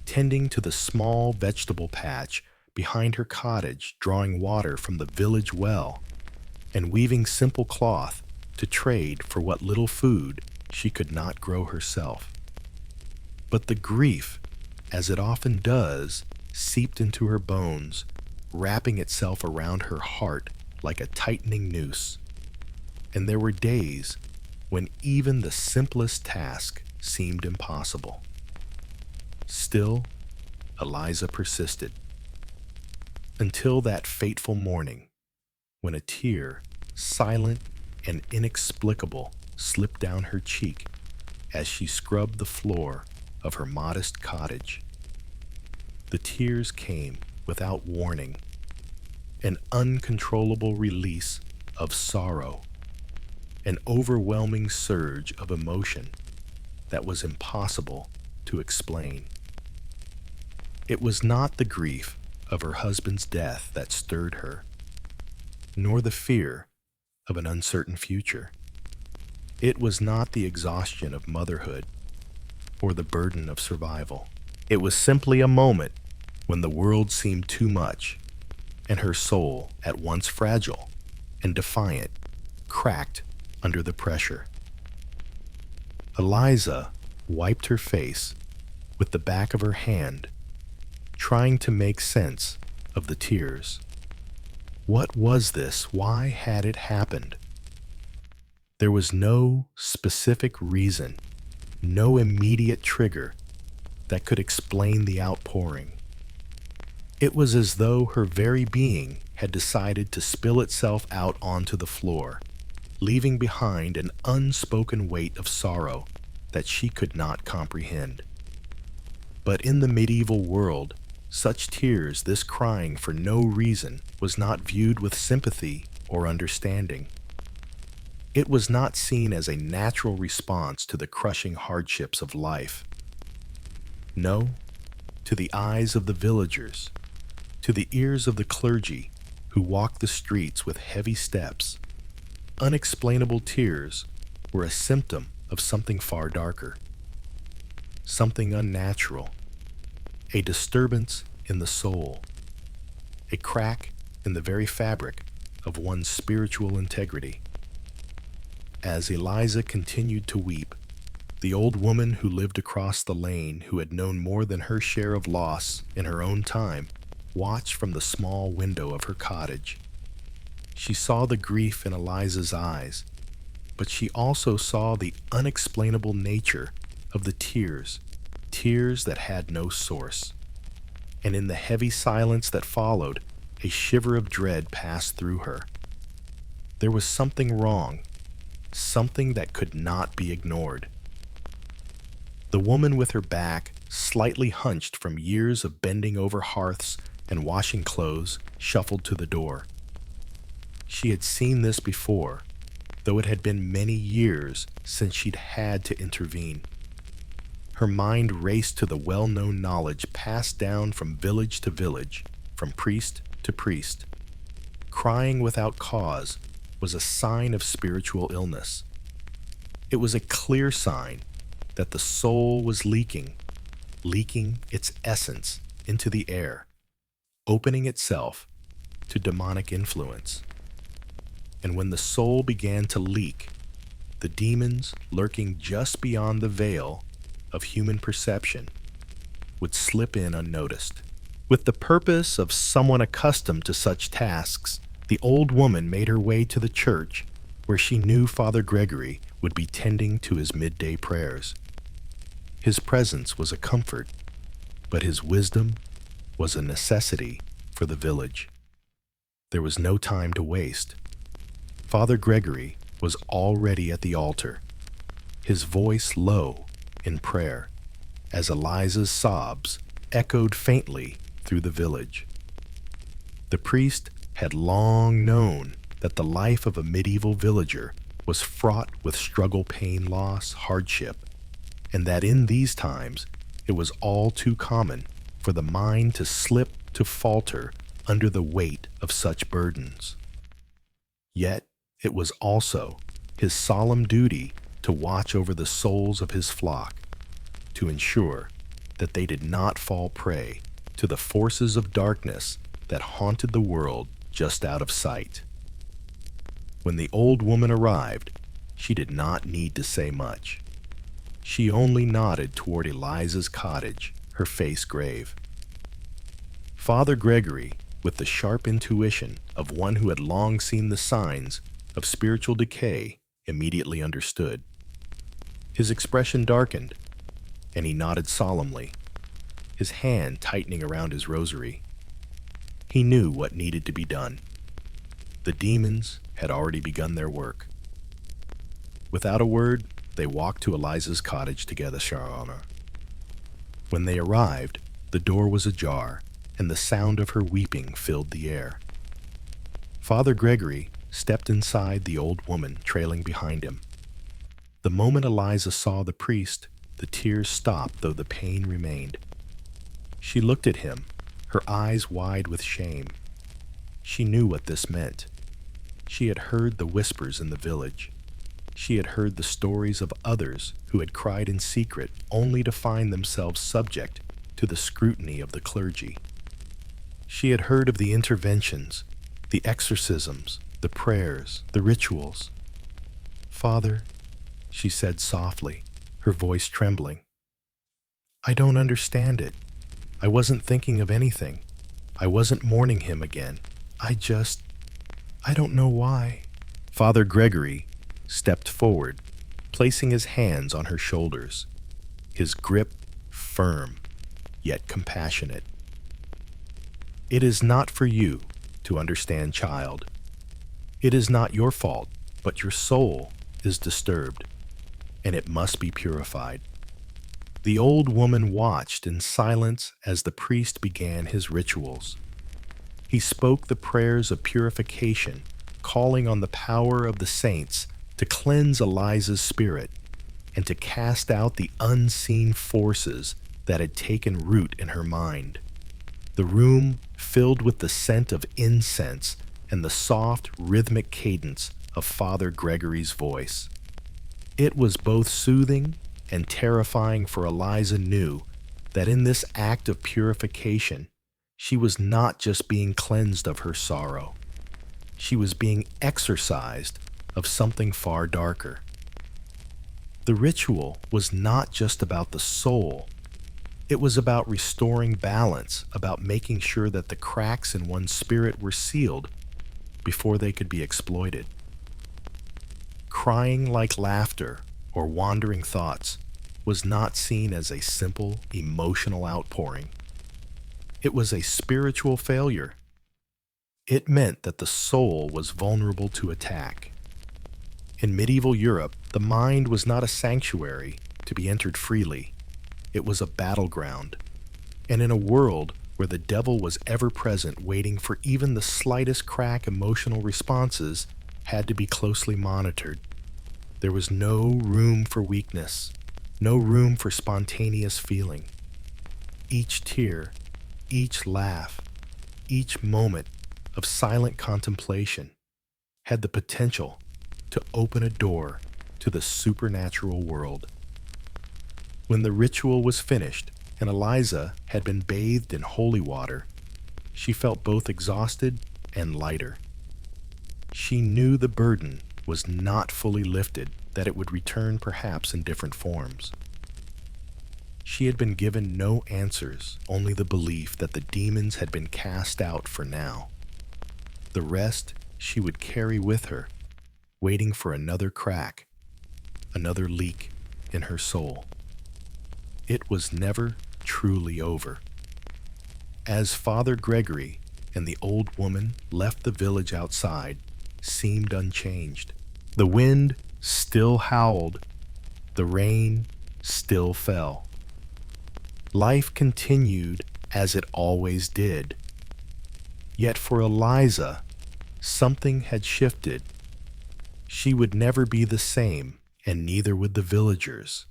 tending to the small vegetable patch behind her cottage, drawing water from the village well, and weaving simple cloth to trade for what little food she could not grow herself. But the grief, as it often does, seeped into her bones, wrapping itself around her heart like a tightening noose. And there were days when even the simplest task seemed impossible. Still, Eliza persisted. Until that fateful morning, when a tear, silent and inexplicable, slipped down her cheek as she scrubbed the floor of her modest cottage. The tears came without warning, an uncontrollable release of sorrow, an overwhelming surge of emotion that was impossible to explain. It was not the grief of her husband's death that stirred her, nor the fear of an uncertain future. It was not the exhaustion of motherhood or the burden of survival. It was simply a moment when the world seemed too much, and her soul, at once fragile and defiant, cracked under the pressure. Eliza wiped her face with the back of her hand, trying to make sense of the tears. What was this? Why had it happened? There was no specific reason, no immediate trigger that could explain the outpouring. It was as though her very being had decided to spill itself out onto the floor, leaving behind an unspoken weight of sorrow that she could not comprehend. But in the medieval world, such tears, this crying for no reason, was not viewed with sympathy or understanding. It was not seen as a natural response to the crushing hardships of life. No, to the eyes of the villagers, to the ears of the clergy who walked the streets with heavy steps, unexplainable tears were a symptom of something far darker, something unnatural, a disturbance in the soul, a crack in the very fabric of one's spiritual integrity. As Eliza continued to weep, the old woman who lived across the lane, who had known more than her share of loss in her own time, watched from the small window of her cottage. She saw the grief in Eliza's eyes, but she also saw the unexplainable nature of the tears that had no source. And in the heavy silence that followed, a shiver of dread passed through her. There was something wrong, something that could not be ignored. The woman with her back slightly hunched from years of bending over hearths and washing clothes shuffled to the door. She had seen this before, though it had been many years since she'd had to intervene. Her mind raced to the well-known knowledge passed down from village to village, from priest to priest. Crying without cause was a sign of spiritual illness. It was a clear sign that the soul was leaking its essence into the air, opening itself to demonic influence. And when the soul began to leak, the demons lurking just beyond the veil of human perception would slip in unnoticed. With the purpose of someone accustomed to such tasks, the old woman made her way to the church where she knew Father Gregory would be tending to his midday prayers. His presence was a comfort, but his wisdom was a necessity for the village. There was no time to waste. Father Gregory was already at the altar, his voice low in prayer, as Eliza's sobs echoed faintly through the village. The priest had long known that the life of a medieval villager was fraught with struggle, pain, loss, hardship, and that in these times It was all too common for the mind to slip to falter under the weight of such burdens. Yet it was also his solemn duty to watch over the souls of his flock, to ensure that they did not fall prey to the forces of darkness that haunted the world just out of sight. When the old woman arrived, she did not need to say much. She only nodded toward Eliza's cottage, her face grave. Father Gregory, with the sharp intuition of one who had long seen the signs of spiritual decay, immediately understood. His expression darkened, and he nodded solemnly, his hand tightening around his rosary. He knew what needed to be done. The demons had already begun their work. Without a word, they walked to Eliza's cottage together, Sharona. When they arrived, the door was ajar, and the sound of her weeping filled the air. Father Gregory stepped inside, the old woman trailing behind him. The moment Eliza saw the priest, the tears stopped, though the pain remained. She looked at him, her eyes wide with shame. She knew what this meant. She had heard the whispers in the village. She had heard the stories of others who had cried in secret only to find themselves subject to the scrutiny of the clergy. She had heard of the interventions, the exorcisms, the prayers, the rituals. "Father," she said softly, her voice trembling, "I don't understand it. I wasn't thinking of anything. I wasn't mourning him again. I don't know why." Father Gregory stepped forward, placing his hands on her shoulders, his grip firm, yet compassionate. "It is not for you to understand, child. It is not your fault, but your soul is disturbed, and it must be purified." The old woman watched in silence as the priest began his rituals. He spoke the prayers of purification, calling on the power of the saints to cleanse Eliza's spirit and to cast out the unseen forces that had taken root in her mind. The room filled with the scent of incense and the soft, rhythmic cadence of Father Gregory's voice. It was both soothing and terrifying, for Eliza knew that in this act of purification, she was not just being cleansed of her sorrow. She was being exorcised of something far darker. The ritual was not just about the soul. It was about restoring balance, about making sure that the cracks in one's spirit were sealed before they could be exploited. Crying like laughter or wandering thoughts was not seen as a simple emotional outpouring. It was a spiritual failure. It meant that the soul was vulnerable to attack. In medieval Europe, the mind was not a sanctuary to be entered freely. It was a battleground. And in a world where the devil was ever present, waiting for even the slightest crack, emotional responses had to be closely monitored. There was no room for weakness, no room for spontaneous feeling. Each tear, each laugh, each moment of silent contemplation had the potential to open a door to the supernatural world. When the ritual was finished and Eliza had been bathed in holy water, she felt both exhausted and lighter. She knew the burden was not fully lifted, that it would return perhaps in different forms. She had been given no answers, only the belief that the demons had been cast out for now. The rest she would carry with her, waiting for another crack, another leak in her soul. It was never truly over. As Father Gregory and the old woman left the village outside, seemed unchanged. The wind still howled, the rain still fell. Life continued as it always did. Yet for Eliza, something had shifted. She would never be the same, and neither would the villagers.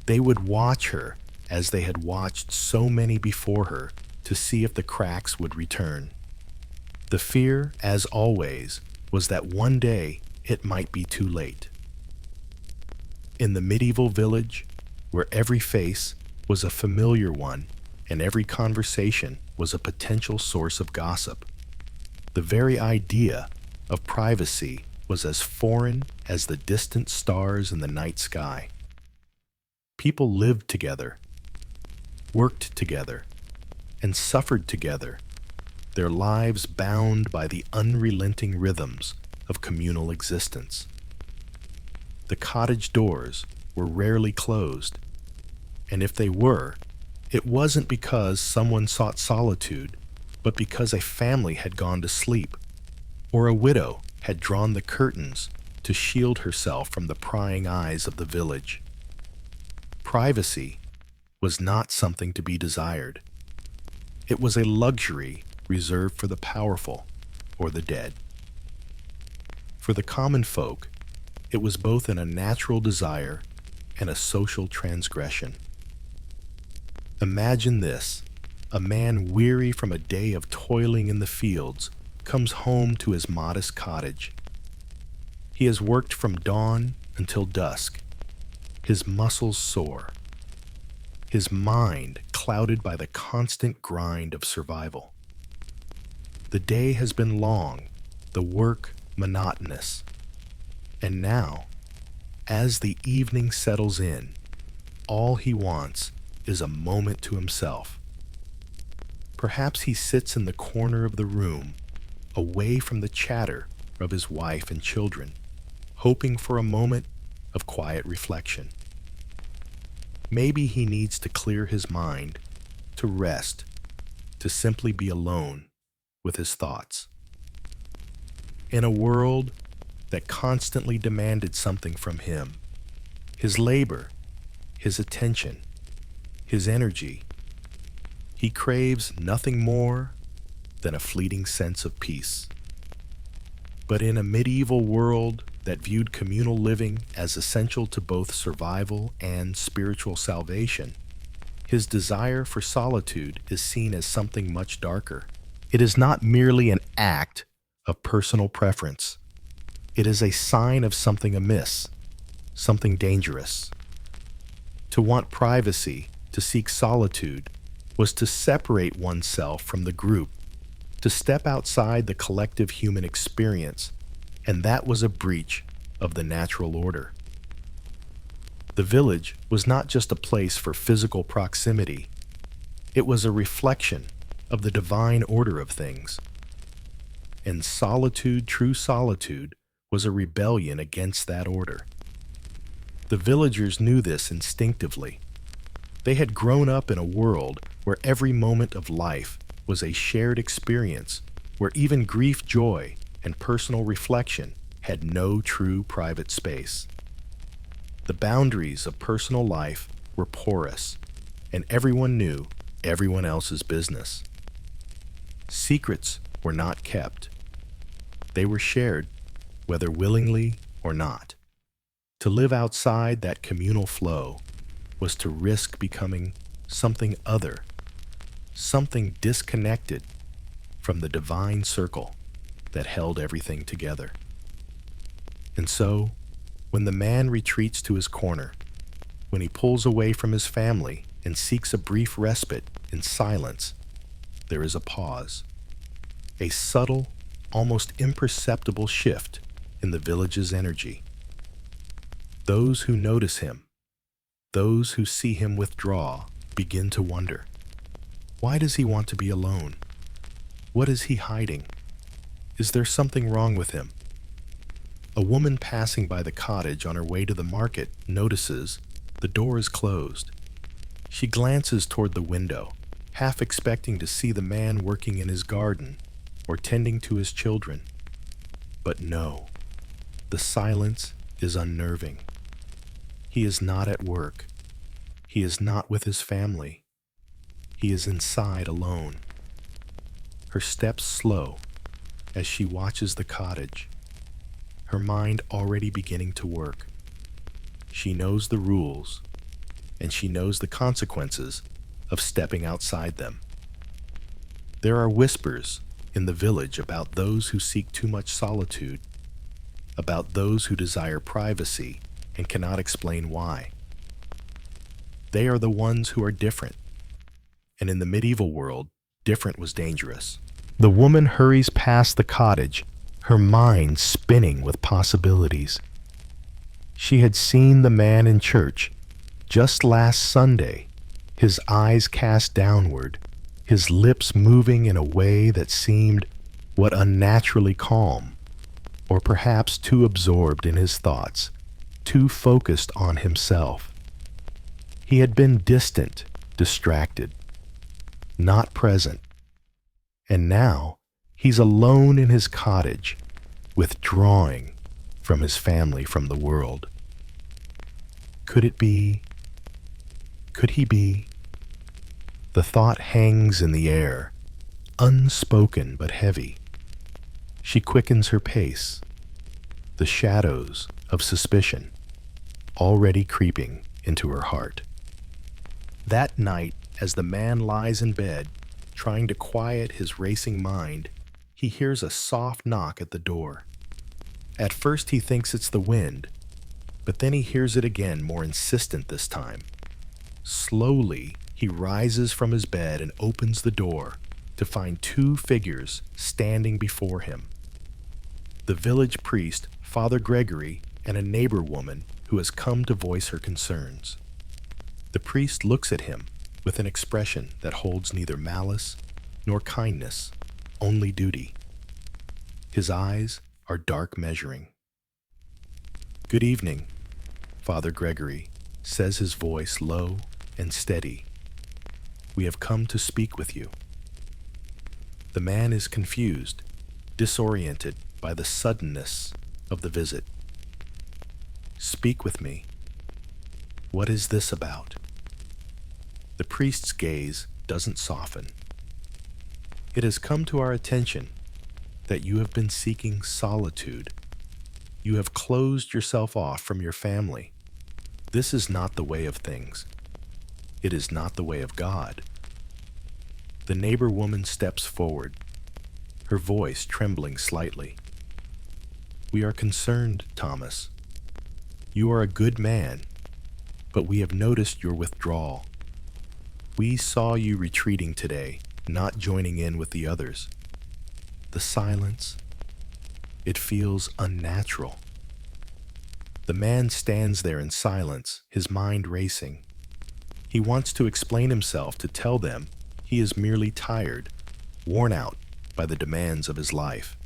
They would watch her as they had watched so many before her to see if the cracks would return. The fear, as always, was that one day it might be too late. In the medieval village, where every face was a familiar one and every conversation was a potential source of gossip, the very idea of privacy was as foreign as the distant stars in the night sky. People lived together, worked together, and suffered together, their lives bound by the unrelenting rhythms of communal existence. The cottage doors were rarely closed, and if they were, it wasn't because someone sought solitude, but because a family had gone to sleep, or a widow had drawn the curtains to shield herself from the prying eyes of the village. Privacy was not something to be desired. It was a luxury reserved for the powerful or the dead. For the common folk, it was both an unnatural desire and a social transgression. Imagine this: a man weary from a day of toiling in the fields comes home to his modest cottage. He has worked from dawn until dusk, his muscles sore, his mind clouded by the constant grind of survival. The day has been long, the work monotonous, and now, as the evening settles in, all he wants is a moment to himself. Perhaps he sits in the corner of the room, away from the chatter of his wife and children, hoping for a moment of quiet reflection. Maybe he needs to clear his mind, to rest, to simply be alone with his thoughts. In a world that constantly demanded something from him, his labor, his attention, his energy, he craves nothing more than a fleeting sense of peace. But in a medieval world that viewed communal living as essential to both survival and spiritual salvation, his desire for solitude is seen as something much darker. It is not merely an act of personal preference. It is a sign of something amiss, something dangerous. To want privacy, to seek solitude, was to separate oneself from the group, to step outside the collective human experience, and that was a breach of the natural order. The village was not just a place for physical proximity. It was a reflection of the divine order of things. And solitude, true solitude, was a rebellion against that order. The villagers knew this instinctively. They had grown up in a world where every moment of life was a shared experience, where even grief, joy, and personal reflection had no true private space. The boundaries of personal life were porous, and everyone knew everyone else's business. Secrets were not kept. They were shared, whether willingly or not. To live outside that communal flow was to risk becoming something other, something disconnected from the divine circle that held everything together. And so, when the man retreats to his corner, when he pulls away from his family and seeks a brief respite in silence, there is a pause, a subtle, almost imperceptible shift in the village's energy. Those who notice him, those who see him withdraw, begin to wonder, why does he want to be alone? What is he hiding? Is there something wrong with him? A woman passing by the cottage on her way to the market notices the door is closed. She glances toward the window, half expecting to see the man working in his garden or tending to his children. But no, the silence is unnerving. He is not at work. He is not with his family. He is inside alone. Her steps slow as she watches the cottage, her mind already beginning to work. She knows the rules. and she knows the consequences of stepping outside them. There are whispers in the village about those who seek too much solitude, about those who desire privacy and cannot explain why. They are the ones who are different, and in the medieval world, different was dangerous. The woman hurries past the cottage, her mind spinning with possibilities. She had seen the man in church just last Sunday, his eyes cast downward, his lips moving in a way that seemed unnaturally calm, or perhaps too absorbed in his thoughts, too focused on himself. He had been distant, distracted, not present, and now he's alone in his cottage, withdrawing from his family, from the world. Could it be? Could he be? The thought hangs in the air, unspoken but heavy. She quickens her pace, the shadows of suspicion already creeping into her heart. That night, as the man lies in bed, trying to quiet his racing mind, he hears a soft knock at the door. At first he thinks it's the wind, but then he hears it again, more insistent this time. Slowly, he rises from his bed and opens the door to find two figures standing before him. The village priest, Father Gregory, and a neighbor woman who has come to voice her concerns. The priest looks at him with an expression that holds neither malice nor kindness, only duty. His eyes are dark measuring. "Good evening," Father Gregory says, his voice low and steady. "We have come to speak with you." The man is confused, disoriented by the suddenness of the visit. "Speak with me. What is this about?" The priest's gaze doesn't soften. "It has come to our attention that you have been seeking solitude. You have closed yourself off from your family. This is not the way of things. It is not the way of God." The neighbor woman steps forward, her voice trembling slightly. "We are concerned, Thomas. You are a good man, but we have noticed your withdrawal. We saw you retreating today, not joining in with the others. The silence, it feels unnatural." The man stands there in silence, his mind racing. He wants to explain himself, to tell them he is merely tired, worn out by the demands of his life.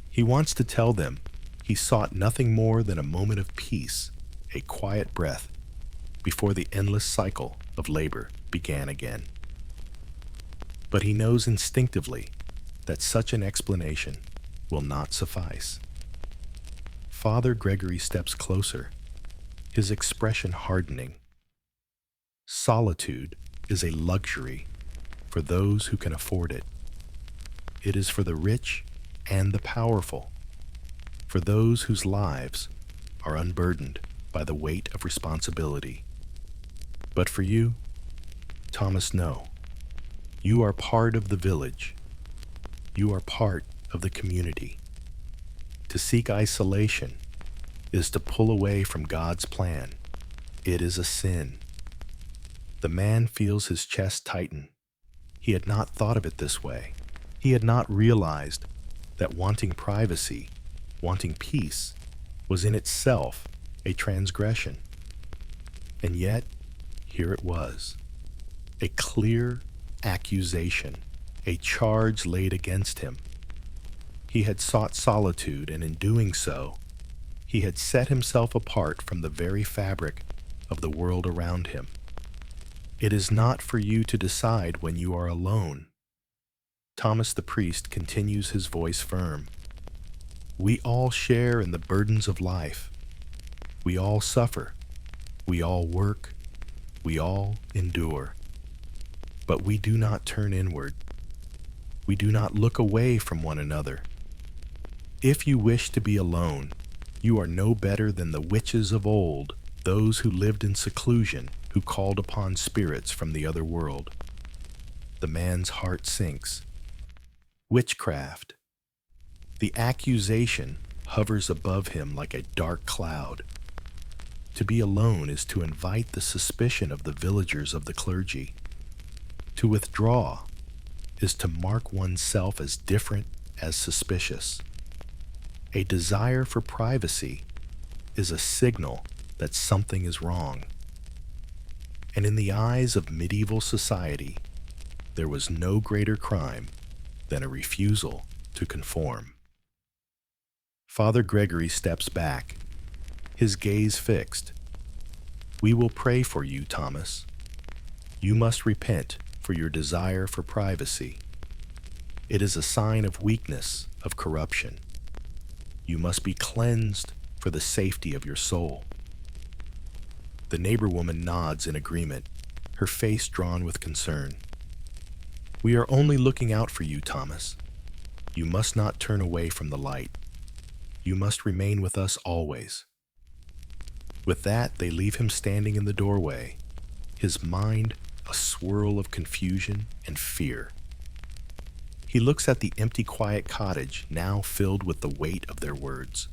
He wants to tell them he sought nothing more than a moment of peace, a quiet breath, before the endless cycle of labor began again. But he knows instinctively that such an explanation will not suffice. Father Gregory steps closer, his expression hardening. Solitude is a luxury for those who can afford it. It is for the rich and the powerful, for those whose lives are unburdened by the weight of responsibility. But for you, Thomas, no. You are part of the village. You are part of the community. To seek isolation is to pull away from God's plan. It is a sin. The man feels his chest tighten. He had not thought of it this way. He had not realized that wanting privacy, wanting peace, was in itself a transgression. And yet, here it was, a clear accusation, a charge laid against him. He had sought solitude, and in doing so, he had set himself apart from the very fabric of the world around him. It is not for you to decide when you are alone. Thomas the priest continues, his voice firm. We all share in the burdens of life. We all suffer. We all work. We all endure. But we do not turn inward. We do not look away from one another. If you wish to be alone, you are no better than the witches of old those who lived in seclusion, who called upon spirits from the other world. The man's heart sinks. Witchcraft. The accusation hovers above him like a dark cloud. To be alone is to invite the suspicion of the villagers of the clergy. To withdraw is to mark oneself as different, as suspicious. A desire for privacy is a signal that something is wrong. And in the eyes of medieval society, there was no greater crime than a refusal to conform. Father Gregory steps back, his gaze fixed. We will pray for you, Thomas. You must repent for your desire for privacy. It is a sign of weakness, of corruption. You must be cleansed for the safety of your soul. The neighbor woman nods in agreement, her face drawn with concern. We are only looking out for you, Thomas. You must not turn away from the light. You must remain with us always. With that, they leave him standing in the doorway, his mind a swirl of confusion and fear. He looks at the empty, quiet cottage, now filled with the weight of their words.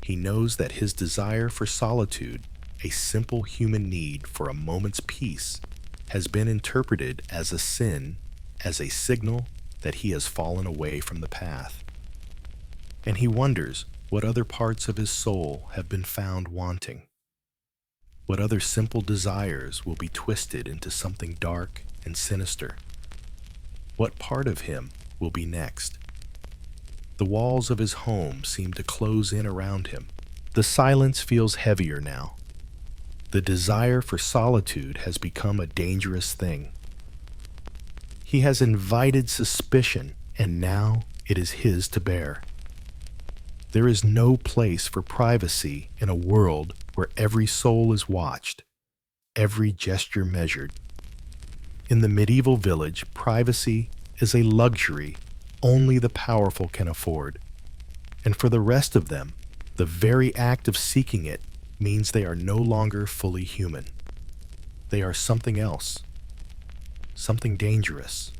He knows that his desire for solitude, a simple human need for a moment's peace, has been interpreted as a sin, as a signal that he has fallen away from the path. And he wonders what other parts of his soul have been found wanting. What other simple desires will be twisted into something dark and sinister? What part of him will be next? The walls of his home seem to close in around him. The silence feels heavier now. The desire for solitude has become a dangerous thing. He has invited suspicion, and now it is his to bear. There is no place for privacy in a world where every soul is watched, every gesture measured. In the medieval village, privacy is a luxury only the powerful can afford. And for the rest of them, the very act of seeking it means they are no longer fully human. They are something else, something dangerous.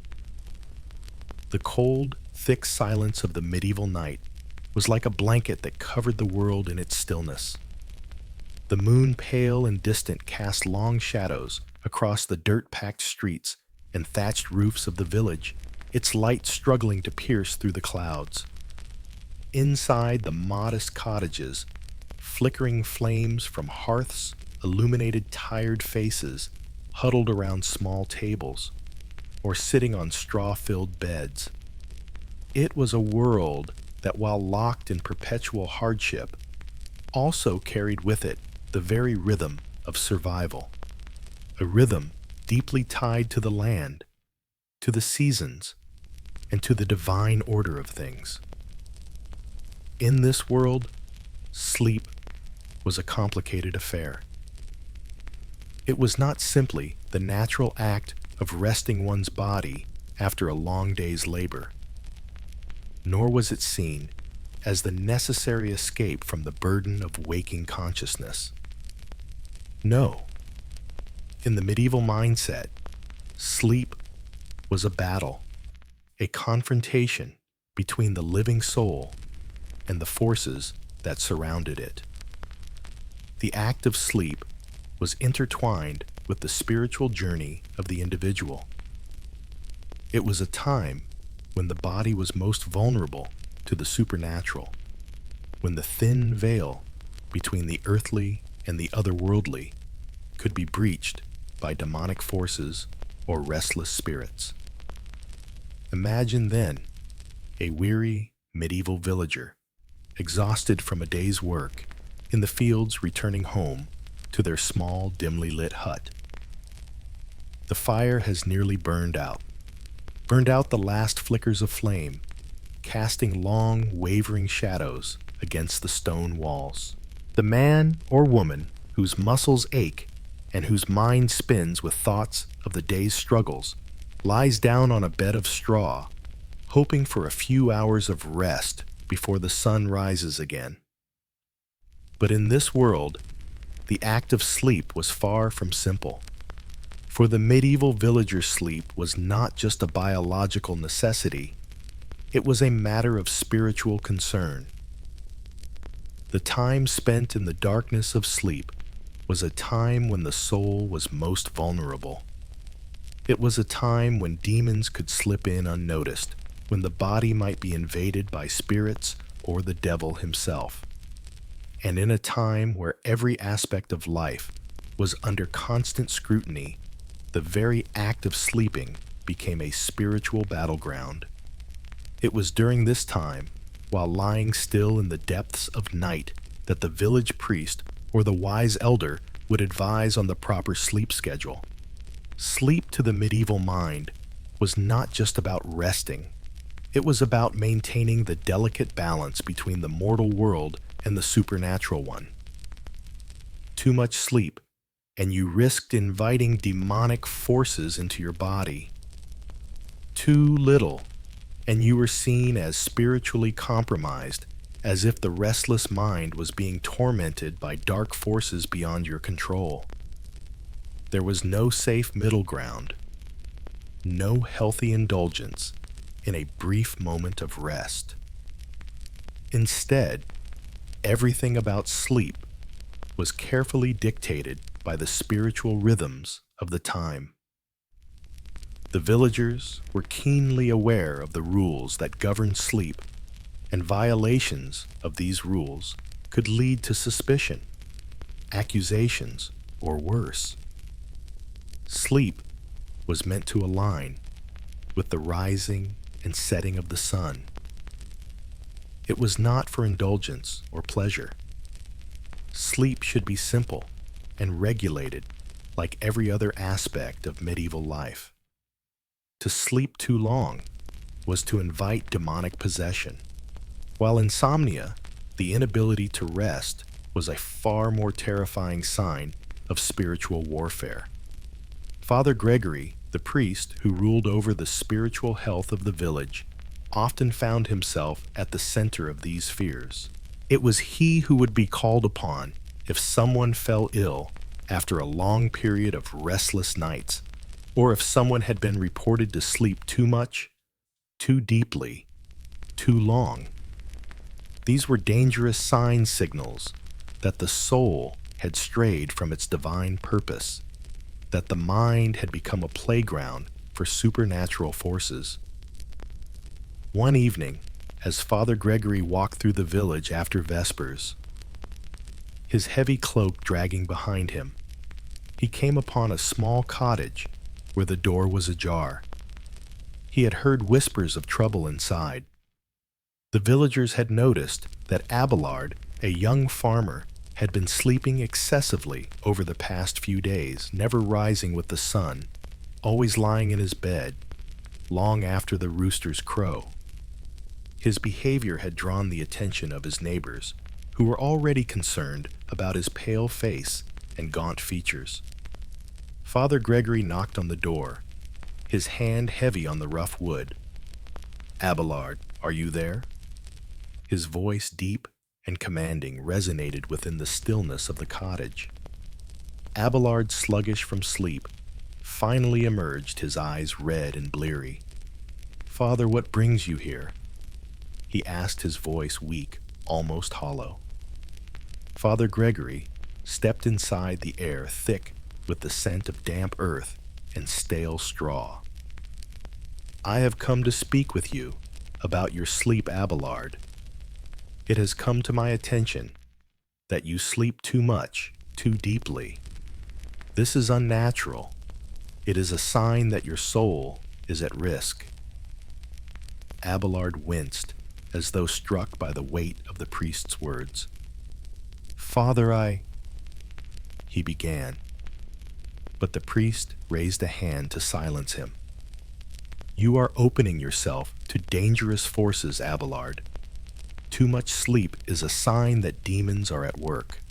The cold, thick silence of the medieval night was like a blanket that covered the world in its stillness. The moon, pale and distant, cast long shadows across the dirt-packed streets and thatched roofs of the village, its light struggling to pierce through the clouds. Inside the modest cottages, flickering flames from hearths illuminated tired faces huddled around small tables or sitting on straw-filled beds. It was a world that, while locked in perpetual hardship, also carried with it the very rhythm of survival, a rhythm deeply tied to the land, to the seasons, and to the divine order of things. In this world, sleep was a complicated affair. It was not simply the natural act of resting one's body after a long day's labor, nor was it seen as the necessary escape from the burden of waking consciousness. No. In the medieval mindset, sleep was a battle, a confrontation between the living soul and the forces that surrounded it. The act of sleep was intertwined with the spiritual journey of the individual. It was a time when the body was most vulnerable to the supernatural, when the thin veil between the earthly and the otherworldly could be breached by demonic forces or restless spirits. Imagine then a weary medieval villager, exhausted from a day's work, in the fields returning home to their small, dimly lit hut. The fire has nearly burned out the last flickers of flame, casting long, wavering shadows against the stone walls. The man or woman whose muscles ache and whose mind spins with thoughts of the day's struggles lies down on a bed of straw, hoping for a few hours of rest before the sun rises again. But in this world, the act of sleep was far from simple. For the medieval villager, sleep was not just a biological necessity, it was a matter of spiritual concern. The time spent in the darkness of sleep was a time when the soul was most vulnerable. It was a time when demons could slip in unnoticed, when the body might be invaded by spirits or the devil himself. And in a time where every aspect of life was under constant scrutiny, the very act of sleeping became a spiritual battleground. It was during this time, while lying still in the depths of night, that the village priest or the wise elder would advise on the proper sleep schedule. Sleep to the medieval mind was not just about resting. It was about maintaining the delicate balance between the mortal world and the supernatural one. Too much sleep, and you risked inviting demonic forces into your body. Too little, and you were seen as spiritually compromised, as if the restless mind was being tormented by dark forces beyond your control. There was no safe middle ground, no healthy indulgence in a brief moment of rest. Instead, everything about sleep was carefully dictated by the spiritual rhythms of the time. The villagers were keenly aware of the rules that governed sleep, and violations of these rules could lead to suspicion, accusations, or worse. Sleep was meant to align with the rising and setting of the sun. It was not for indulgence or pleasure. Sleep should be simple and regulated like every other aspect of medieval life. To sleep too long was to invite demonic possession, while insomnia, the inability to rest, was a far more terrifying sign of spiritual warfare. Father Gregory, the priest who ruled over the spiritual health of the village, often found himself at the center of these fears. It was he who would be called upon if someone fell ill after a long period of restless nights, or if someone had been reported to sleep too much, too deeply, too long. These were dangerous sign signals that the soul had strayed from its divine purpose, that the mind had become a playground for supernatural forces. One evening, as Father Gregory walked through the village after Vespers, his heavy cloak dragging behind him, he came upon a small cottage where the door was ajar. He had heard whispers of trouble inside. The villagers had noticed that Abelard, a young farmer, had been sleeping excessively over the past few days, never rising with the sun, always lying in his bed, long after the roosters crow. His behavior had drawn the attention of his neighbors, who were already concerned about his pale face and gaunt features. Father Gregory knocked on the door, his hand heavy on the rough wood. "Abelard, are you there?" His voice, deep and commanding, resonated within the stillness of the cottage. Abelard, sluggish from sleep, finally emerged, his eyes red and bleary. "Father, what brings you here?" he asked, his voice weak, almost hollow. Father Gregory stepped inside, the air thick with the scent of damp earth and stale straw. "I have come to speak with you about your sleep, Abelard. It has come to my attention that you sleep too much, too deeply. This is unnatural. It is a sign that your soul is at risk." Abelard winced, as though struck by the weight of the priest's words. "Father, he began, but the priest raised a hand to silence him. "You are opening yourself to dangerous forces, Abelard. Too much sleep is a sign that demons are at work.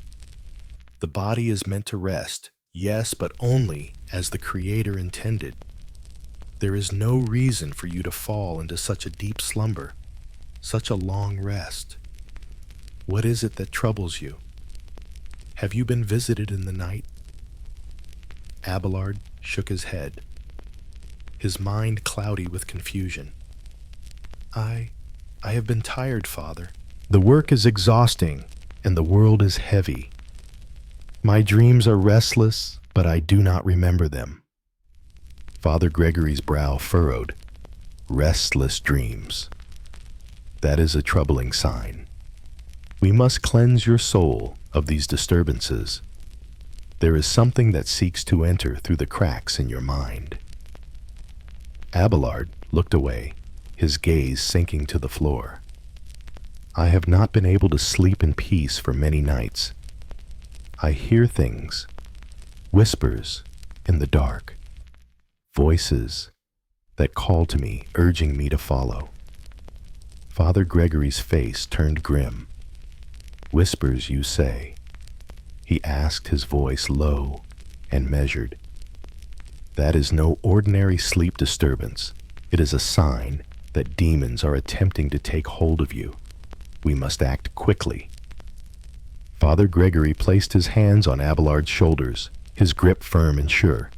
The body is meant to rest, yes, but only as the Creator intended. There is no reason for you to fall into such a deep slumber, such a long rest. What is it that troubles you?" Have you been visited in the night? Abelard shook his head, his mind cloudy with confusion. I have been tired, Father. The work is exhausting, and the world is heavy. My dreams are restless, but I do not remember them. Father Gregory's brow furrowed. Restless dreams. That is a troubling sign. We must cleanse your soul of these disturbances. There is something that seeks to enter through the cracks in your mind. Abelard looked away, his gaze sinking to the floor. I have not been able to sleep in peace for many nights. I hear things, whispers in the dark, voices that call to me, urging me to follow. Father Gregory's face turned grim. Whispers, you say? He asked, his voice low and measured. That is no ordinary sleep disturbance. It is a sign that demons are attempting to take hold of you. We must act quickly. Father Gregory placed his hands on Abelard's shoulders, his grip firm and sure.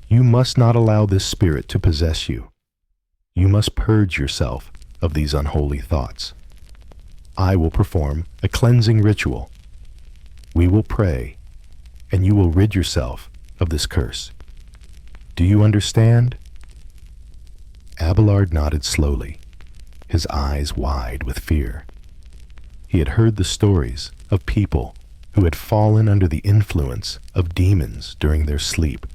You must not allow this spirit to possess you. You must purge yourself of these unholy thoughts. I will perform a cleansing ritual. We will pray, and you will rid yourself of this curse. Do you understand? Abelard nodded slowly, his eyes wide with fear. He had heard the stories of people who had fallen under the influence of demons during their sleep,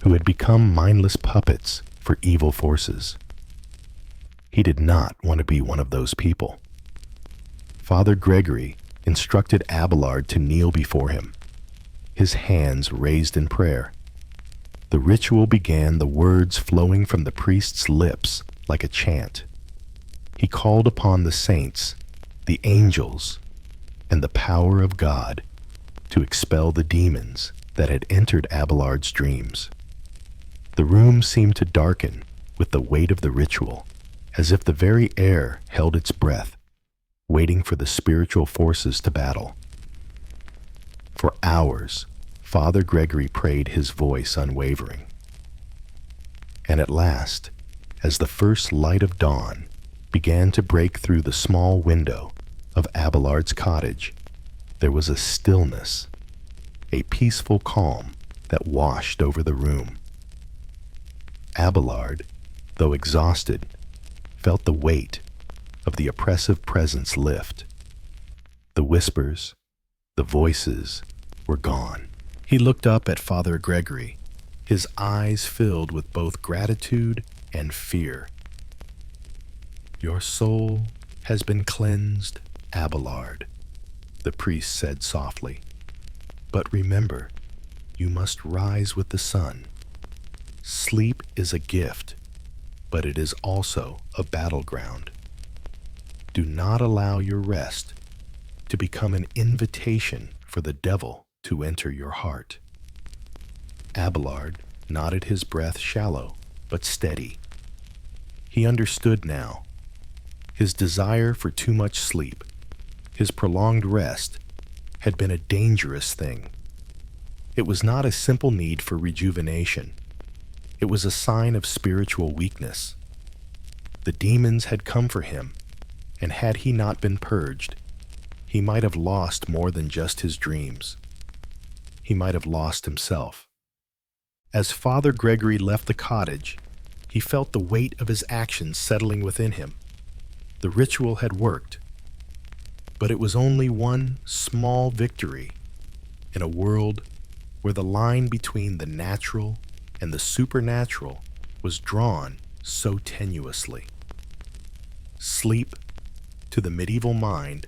who had become mindless puppets for evil forces. He did not want to be one of those people. Father Gregory instructed Abelard to kneel before him, his hands raised in prayer. The ritual began, the words flowing from the priest's lips like a chant. He called upon the saints, the angels, and the power of God to expel the demons that had entered Abelard's dreams. The room seemed to darken with the weight of the ritual, as if the very air held its breath, waiting for the spiritual forces to battle. For hours, Father Gregory prayed, his voice unwavering. And at last, as the first light of dawn began to break through the small window of Abelard's cottage, there was a stillness, a peaceful calm that washed over the room. Abelard, though exhausted, felt the weight of the oppressive presence lift. The whispers, the voices were gone. He looked up at Father Gregory, his eyes filled with both gratitude and fear. Your soul has been cleansed, Abelard, the priest said softly. But remember, you must rise with the sun. Sleep is a gift, but it is also a battleground. Do not allow your rest to become an invitation for the devil to enter your heart. Abelard nodded, his breath shallow but steady. He understood now. His desire for too much sleep, his prolonged rest, had been a dangerous thing. It was not a simple need for rejuvenation. It was a sign of spiritual weakness. The demons had come for him, and had he not been purged, he might have lost more than just his dreams. He might have lost himself. As Father Gregory left the cottage, he felt the weight of his actions settling within him. The ritual had worked, but it was only one small victory in a world where the line between the natural and the supernatural was drawn so tenuously. Sleep, to the medieval mind,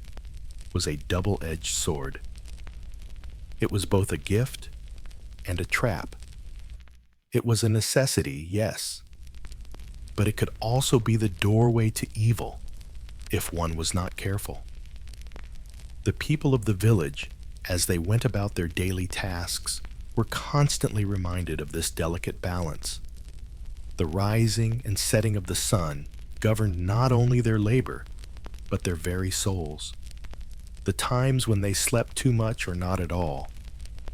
was a double-edged sword. It was both a gift and a trap. It was a necessity, yes, but it could also be the doorway to evil if one was not careful. The people of the village, as they went about their daily tasks, were constantly reminded of this delicate balance. The rising and setting of the sun governed not only their labor, but their very souls. the times when they slept too much or not at all,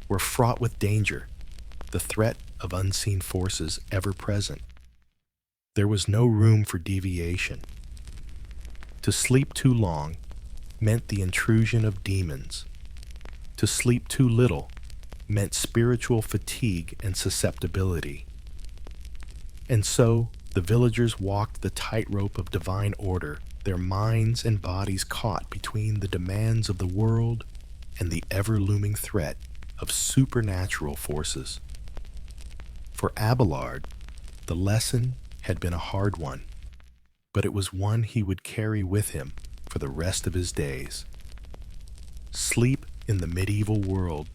were fraught with danger, the threat of unseen forces ever present. There was no room for deviation. To sleep too long meant the intrusion of demons. To sleep too little meant spiritual fatigue and susceptibility. And so, the villagers walked the tightrope of divine order, their minds and bodies caught between the demands of the world and the ever-looming threat of supernatural forces. For Abelard, the lesson had been a hard one, but it was one he would carry with him for the rest of his days. Sleep in the medieval world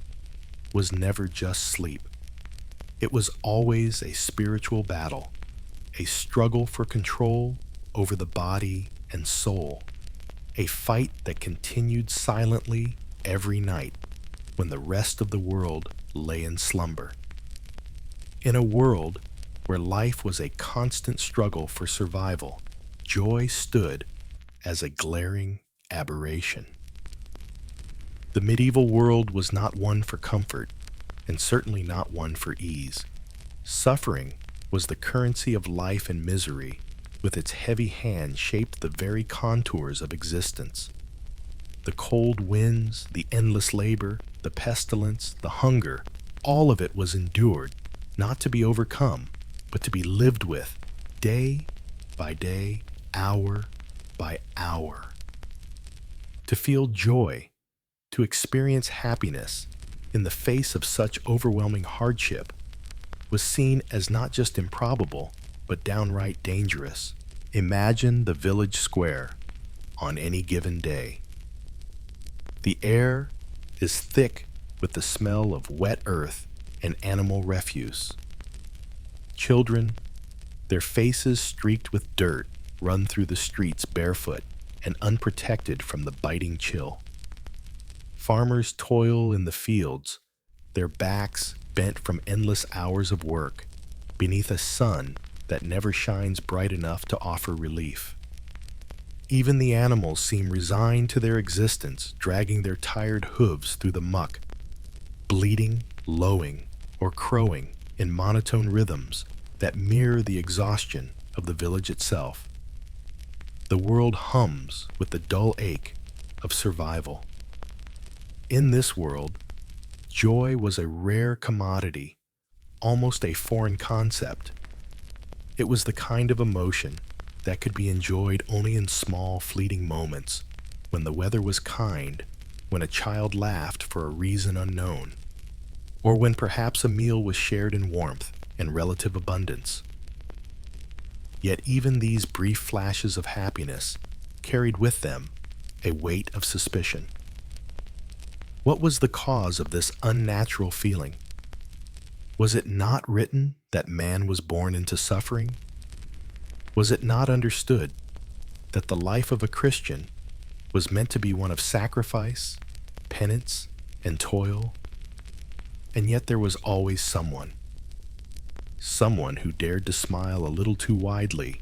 was never just sleep. It was always a spiritual battle, a struggle for control over the body and soul, a fight that continued silently every night when the rest of the world lay in slumber. In a world where life was a constant struggle for survival, joy stood as a glaring aberration. The medieval world was not one for comfort, and certainly not one for ease. Suffering was the currency of life, and misery, with its heavy hand, shaped the very contours of existence. The cold winds, the endless labor, the pestilence, the hunger, all of it was endured, not to be overcome, but to be lived with, day by day, hour by hour. To feel joy, to experience happiness in the face of such overwhelming hardship, was seen as not just improbable, but downright dangerous. Imagine the village square on any given day. The air is thick with the smell of wet earth and animal refuse. Children, their faces streaked with dirt, run through the streets barefoot and unprotected from the biting chill. Farmers toil in the fields, their backs bent from endless hours of work, beneath a sun that never shines bright enough to offer relief. Even the animals seem resigned to their existence, dragging their tired hooves through the muck, bleating, lowing, or crowing in monotone rhythms that mirror the exhaustion of the village itself. The world hums with the dull ache of survival. In this world, joy was a rare commodity, almost a foreign concept. It was the kind of emotion that could be enjoyed only in small, fleeting moments, when the weather was kind, when a child laughed for a reason unknown, or when perhaps a meal was shared in warmth and relative abundance. Yet even these brief flashes of happiness carried with them a weight of suspicion. What was the cause of this unnatural feeling? Was it not written that man was born into suffering? Was it not understood that the life of a Christian was meant to be one of sacrifice, penance, and toil? And yet there was always someone who dared to smile a little too widely,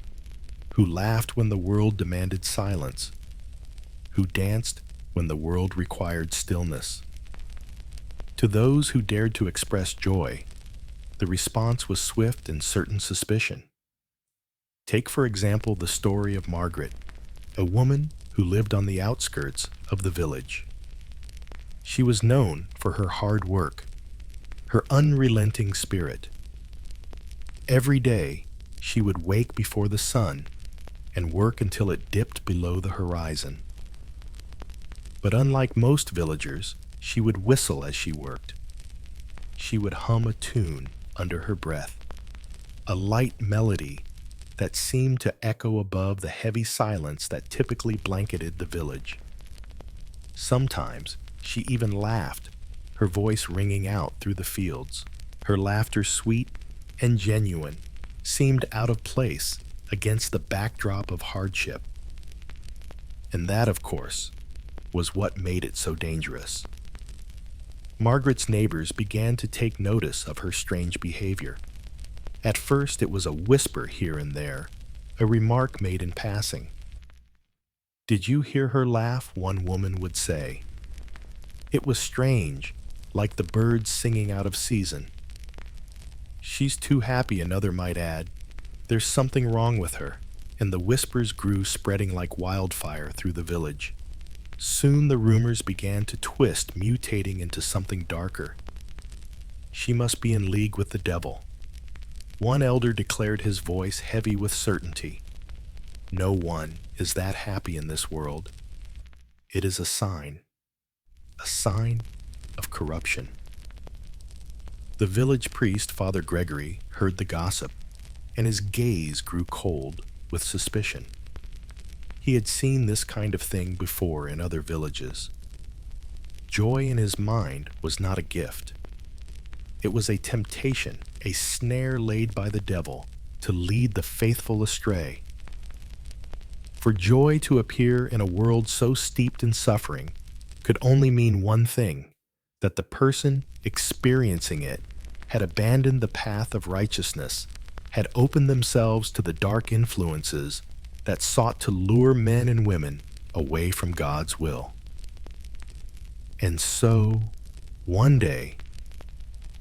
who laughed when the world demanded silence, who danced when the world required stillness. To those who dared to express joy, the response was swift and certain suspicion. Take, for example, the story of Margaret, a woman who lived on the outskirts of the village. She was known for her hard work, her unrelenting spirit. Every day, she would wake before the sun and work until it dipped below the horizon. But unlike most villagers, she would whistle as she worked. She would hum a tune under her breath, a light melody that seemed to echo above the heavy silence that typically blanketed the village. Sometimes she even laughed, her voice ringing out through the fields. Her laughter, sweet and genuine, seemed out of place against the backdrop of hardship. And that, of course, was what made it so dangerous. Margaret's neighbors began to take notice of her strange behavior. At first, it was a whisper here and there, a remark made in passing. "Did you hear her laugh?" one woman would say. It was strange, like the birds singing out of season. "She's too happy," another might add. "There's something wrong with her." And the whispers grew, spreading like wildfire through the village. Soon the rumors began to twist, mutating into something darker. "She must be in league with the devil." One elder declared, his voice heavy with certainty. "No one is that happy in this world. It is a sign of corruption." The village priest, Father Gregory, heard the gossip, and his gaze grew cold with suspicion. He had seen this kind of thing before in other villages. Joy in his mind was not a gift. It was a temptation, a snare laid by the devil to lead the faithful astray. For joy to appear in a world so steeped in suffering could only mean one thing: that the person experiencing it had abandoned the path of righteousness, had opened themselves to the dark influences that sought to lure men and women away from God's will. And so, one day,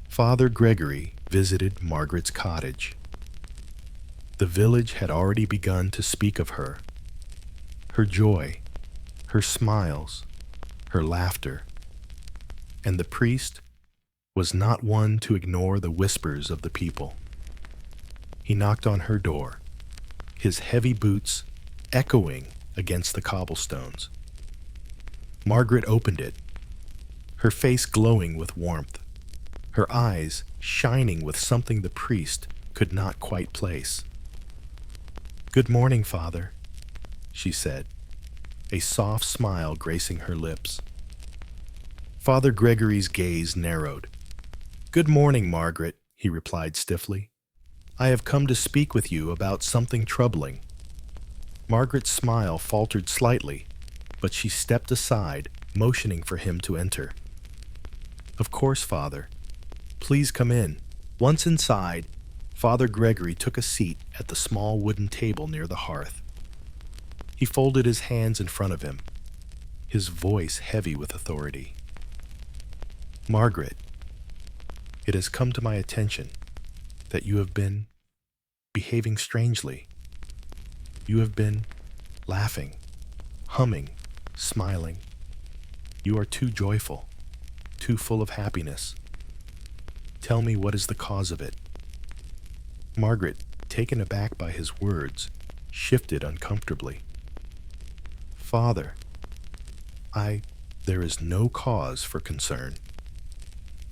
Father Gregory visited Margaret's cottage. The village had already begun to speak of her. Her joy, her smiles, her laughter. And the priest was not one to ignore the whispers of the people. He knocked on her door, his heavy boots echoing against the cobblestones. Margaret opened it, her face glowing with warmth, her eyes shining with something the priest could not quite place. "Good morning, Father," she said, a soft smile gracing her lips. Father Gregory's gaze narrowed. "Good morning, Margaret," he replied stiffly. "I have come to speak with you about something troubling." Margaret's smile faltered slightly, but she stepped aside, motioning for him to enter. "Of course, Father. Please come in." Once inside, Father Gregory took a seat at the small wooden table near the hearth. He folded his hands in front of him, his voice heavy with authority. "Margaret, it has come to my attention that you have been behaving strangely. You have been laughing, humming, smiling. You are too joyful, too full of happiness. Tell me, what is the cause of it?" Margaret, taken aback by his words, shifted uncomfortably. "Father, there is no cause for concern.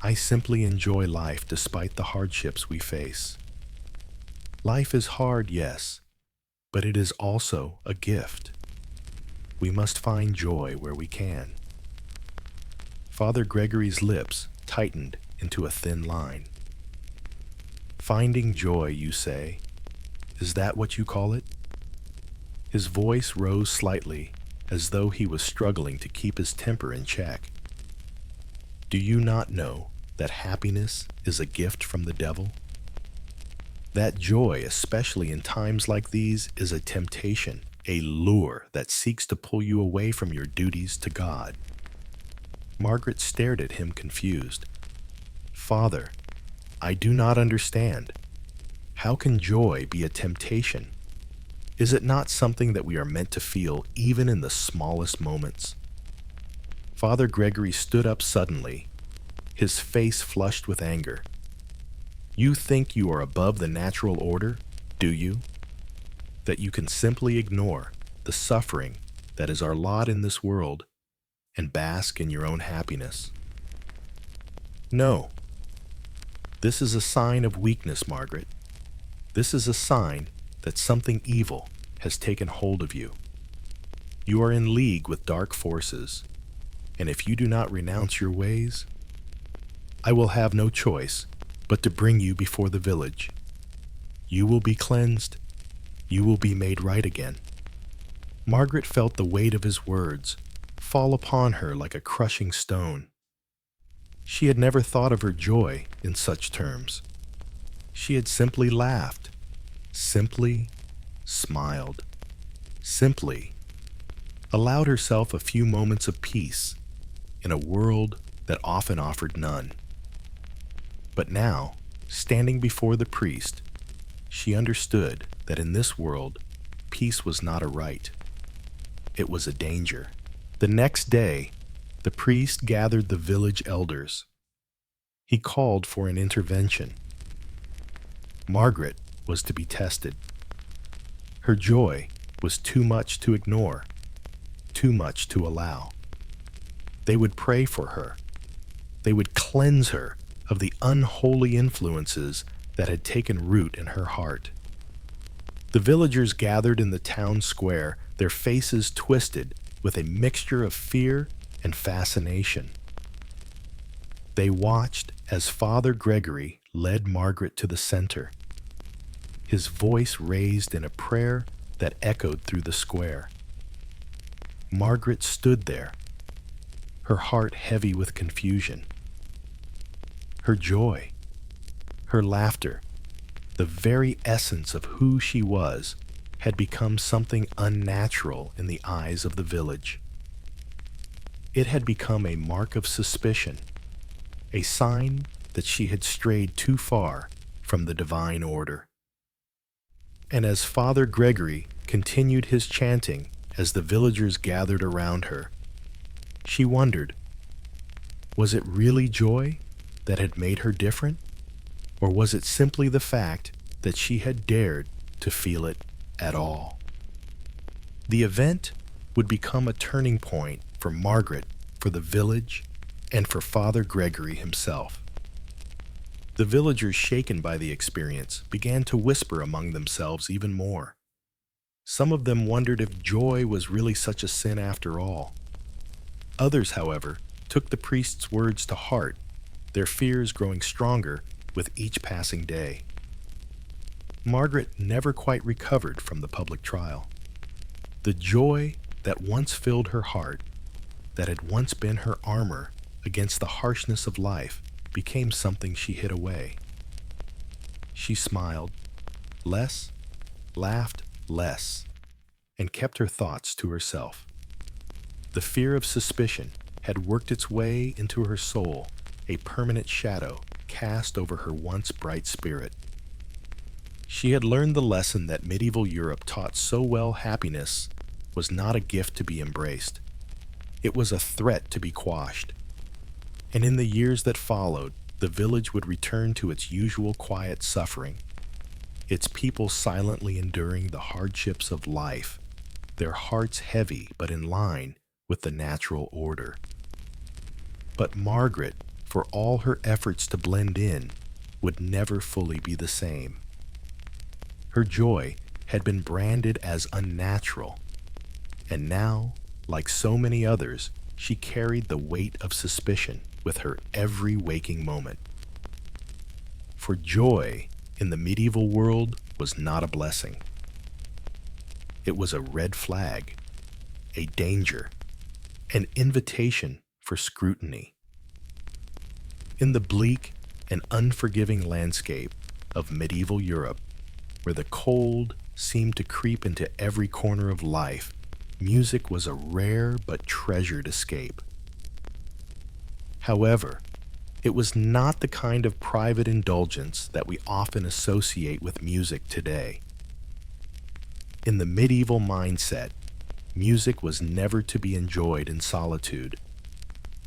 I simply enjoy life despite the hardships we face. Life is hard, yes, but it is also a gift. We must find joy where we can." Father Gregory's lips tightened into a thin line. "Finding joy, you say? Is that what you call it?" His voice rose slightly, as though he was struggling to keep his temper in check. "Do you not know that happiness is a gift from the devil? That joy, especially in times like these, is a temptation, a lure that seeks to pull you away from your duties to God." Margaret stared at him confused. "Father, I do not understand. How can joy be a temptation? Is it not something that we are meant to feel even in the smallest moments?" Father Gregory stood up suddenly, his face flushed with anger. "You think you are above the natural order, do you? That you can simply ignore the suffering that is our lot in this world and bask in your own happiness? No. This is a sign of weakness, Margaret. This is a sign that something evil has taken hold of you. You are in league with dark forces, and if you do not renounce your ways, I will have no choice but to bring you before the village. You will be cleansed. You will be made right again." Margaret felt the weight of his words fall upon her like a crushing stone. She had never thought of her joy in such terms. She had simply laughed, simply smiled, simply allowed herself a few moments of peace in a world that often offered none. But now, standing before the priest, she understood that in this world, peace was not a right. It was a danger. The next day, the priest gathered the village elders. He called for an intervention. Margaret was to be tested. Her joy was too much to ignore, too much to allow. They would pray for her. They would cleanse her of the unholy influences that had taken root in her heart. The villagers gathered in the town square, their faces twisted with a mixture of fear and fascination. They watched as Father Gregory led Margaret to the center, his voice raised in a prayer that echoed through the square. Margaret stood there, her heart heavy with confusion. Her joy, her laughter, the very essence of who she was, had become something unnatural in the eyes of the village. It had become a mark of suspicion, a sign that she had strayed too far from the divine order. And as Father Gregory continued his chanting as the villagers gathered around her, she wondered, was it really joy that had made her different? Or was it simply the fact that she had dared to feel it at all? The event would become a turning point for Margaret, for the village, and for Father Gregory himself. The villagers, shaken by the experience, began to whisper among themselves even more. Some of them wondered if joy was really such a sin after all. Others, however, took the priest's words to heart, their fears growing stronger with each passing day. Margaret never quite recovered from the public trial. The joy that once filled her heart, that had once been her armor against the harshness of life, became something she hid away. She smiled less, laughed less, and kept her thoughts to herself. The fear of suspicion had worked its way into her soul, a permanent shadow cast over her once bright spirit. She had learned the lesson that medieval Europe taught so well: happiness was not a gift to be embraced. It was a threat to be quashed. And in the years that followed, the village would return to its usual quiet suffering, its people silently enduring the hardships of life, their hearts heavy but in line with the natural order. But Margaret, for all her efforts to blend in, would never fully be the same. Her joy had been branded as unnatural, and now, like so many others, she carried the weight of suspicion with her every waking moment. For joy in the medieval world was not a blessing. It was a red flag, a danger, an invitation for scrutiny. In the bleak and unforgiving landscape of medieval Europe, where the cold seemed to creep into every corner of life, music was a rare but treasured escape. However, it was not the kind of private indulgence that we often associate with music today. In the medieval mindset, music was never to be enjoyed in solitude.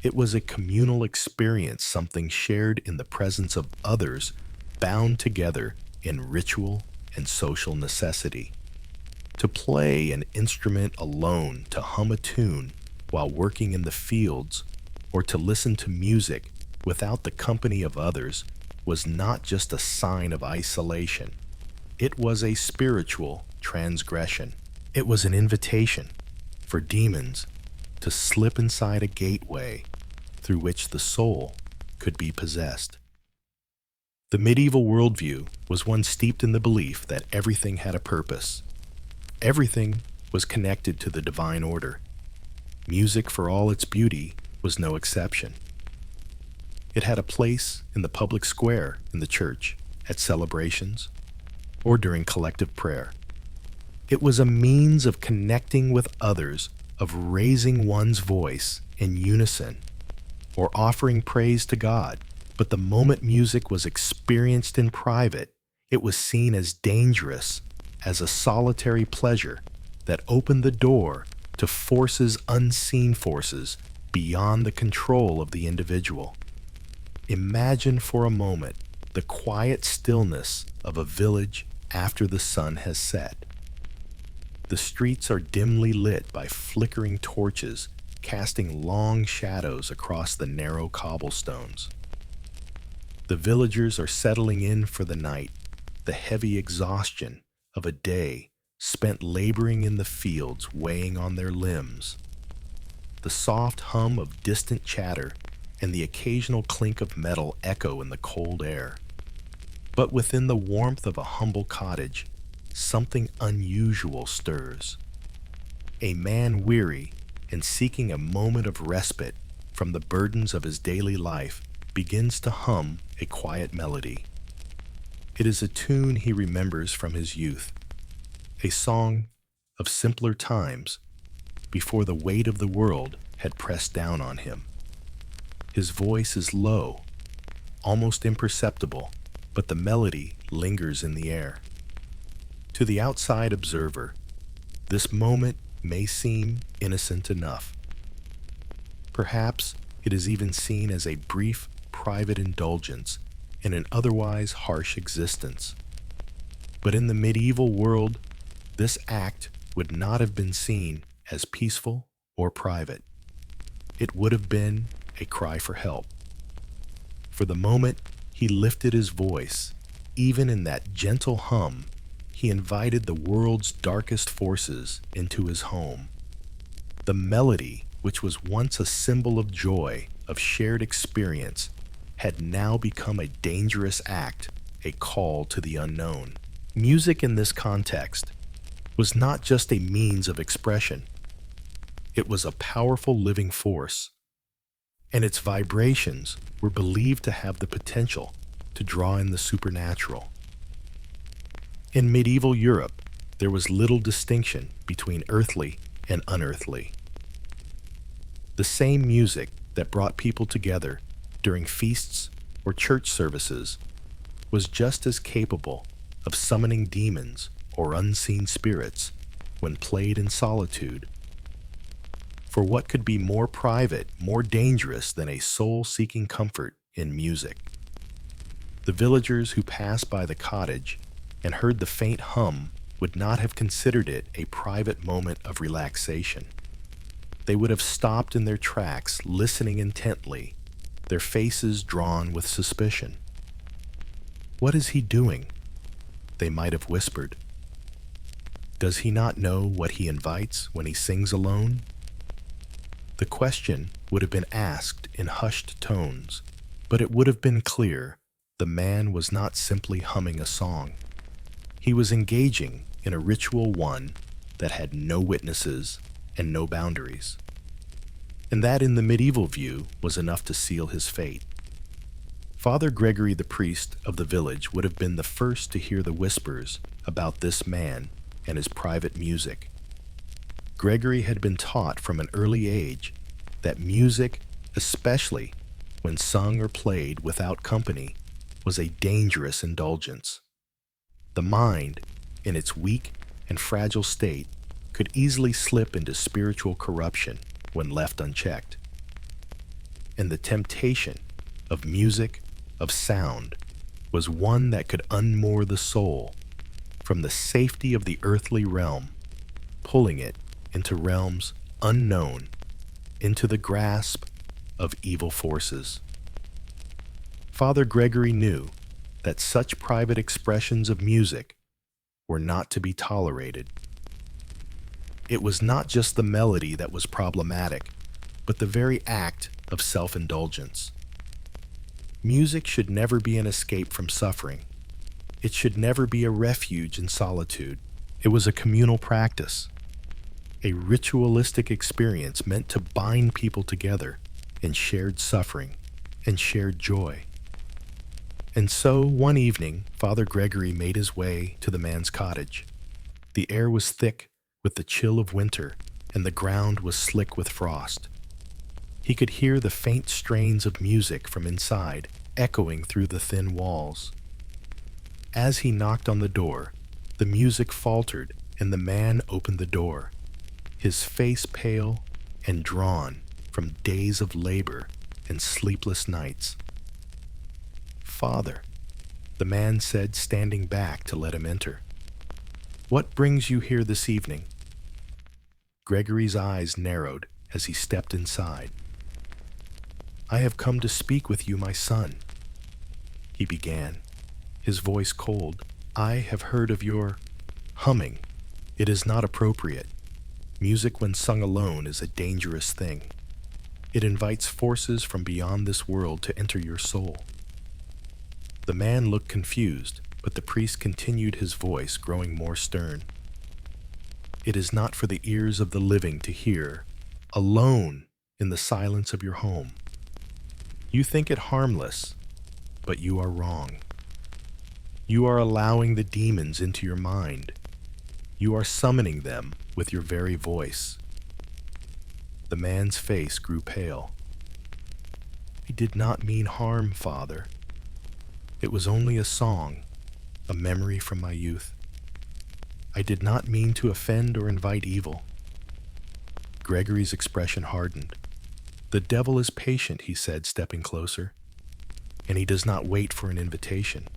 It was a communal experience, something shared in the presence of others, bound together in ritual and social necessity. To play an instrument alone, to hum a tune while working in the fields, or to listen to music without the company of others was not just a sign of isolation. It was a spiritual transgression. It was an invitation for demons to slip inside a gateway through which the soul could be possessed. The medieval worldview was one steeped in the belief that everything had a purpose. Everything was connected to the divine order. Music, for all its beauty, was no exception. It had a place in the public square in the church, at celebrations, or during collective prayer. It was a means of connecting with others, of raising one's voice in unison or offering praise to God. But the moment music was experienced in private, it was seen as dangerous, as a solitary pleasure that opened the door to unseen forces beyond the control of the individual. Imagine for a moment the quiet stillness of a village after the sun has set. The streets are dimly lit by flickering torches, casting long shadows across the narrow cobblestones. The villagers are settling in for the night, the heavy exhaustion of a day spent laboring in the fields weighing on their limbs. The soft hum of distant chatter and the occasional clink of metal echo in the cold air. But within the warmth of a humble cottage, something unusual stirs. A man weary and seeking a moment of respite from the burdens of his daily life begins to hum a quiet melody. It is a tune he remembers from his youth, a song of simpler times before the weight of the world had pressed down on him. His voice is low, almost imperceptible, but the melody lingers in the air. To the outside observer, this moment may seem innocent enough. Perhaps it is even seen as a brief, private indulgence in an otherwise harsh existence. But in the medieval world, this act would not have been seen as peaceful or private. It would have been a cry for help. For the moment he lifted his voice, even in that gentle hum, he invited the world's darkest forces into his home. The melody, which was once a symbol of joy, of shared experience, had now become a dangerous act, a call to the unknown. Music in this context was not just a means of expression. It was a powerful living force, and its vibrations were believed to have the potential to draw in the supernatural. In medieval Europe, there was little distinction between earthly and unearthly. The same music that brought people together during feasts or church services was just as capable of summoning demons or unseen spirits when played in solitude. For what could be more private, more dangerous than a soul-seeking comfort in music? The villagers who passed by the cottage and heard the faint hum would not have considered it a private moment of relaxation. They would have stopped in their tracks, listening intently, their faces drawn with suspicion. "What is he doing?" they might have whispered. "Does he not know what he invites when he sings alone?" The question would have been asked in hushed tones, but it would have been clear the man was not simply humming a song. He was engaging in a ritual one that had no witnesses and no boundaries. And that in the medieval view was enough to seal his fate. Father Gregory, the priest of the village, would have been the first to hear the whispers about this man and his private music. Gregory had been taught from an early age that music, especially when sung or played without company, was a dangerous indulgence. The mind, in its weak and fragile state, could easily slip into spiritual corruption when left unchecked. And the temptation of music, of sound, was one that could unmoor the soul from the safety of the earthly realm, pulling it into realms unknown, into the grasp of evil forces. Father Gregory knew that such private expressions of music were not to be tolerated. It was not just the melody that was problematic, but the very act of self-indulgence. Music should never be an escape from suffering. It should never be a refuge in solitude. It was a communal practice, a ritualistic experience meant to bind people together in shared suffering and shared joy. And so, one evening, Father Gregory made his way to the man's cottage. The air was thick with the chill of winter, and the ground was slick with frost. He could hear the faint strains of music from inside echoing through the thin walls. As he knocked on the door, the music faltered and the man opened the door, his face pale and drawn from days of labor and sleepless nights. "Father," the man said, standing back to let him enter. "What brings you here this evening?" Gregory's eyes narrowed as he stepped inside. "I have come to speak with you, my son," he began, his voice cold. "I have heard of your humming. It is not appropriate. Music when sung alone is a dangerous thing. It invites forces from beyond this world to enter your soul." The man looked confused, but the priest continued, his voice growing more stern. "It is not for the ears of the living to hear, alone in the silence of your home. You think it harmless, but you are wrong. You are allowing the demons into your mind. You are summoning them with your very voice." The man's face grew pale. "I did not mean harm, Father. It was only a song, a memory from my youth. I did not mean to offend or invite evil." Gregory's expression hardened. "The devil is patient," he said, stepping closer, "and he does not wait for an invitation.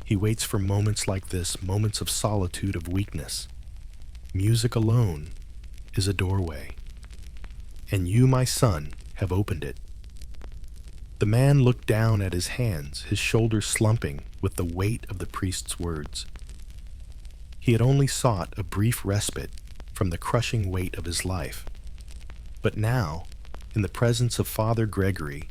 He waits for moments like this, moments of solitude, of weakness. Music alone is a doorway, and you, my son, have opened it." The man looked down at his hands, his shoulders slumping with the weight of the priest's words. He had only sought a brief respite from the crushing weight of his life. But now, in the presence of Father Gregory,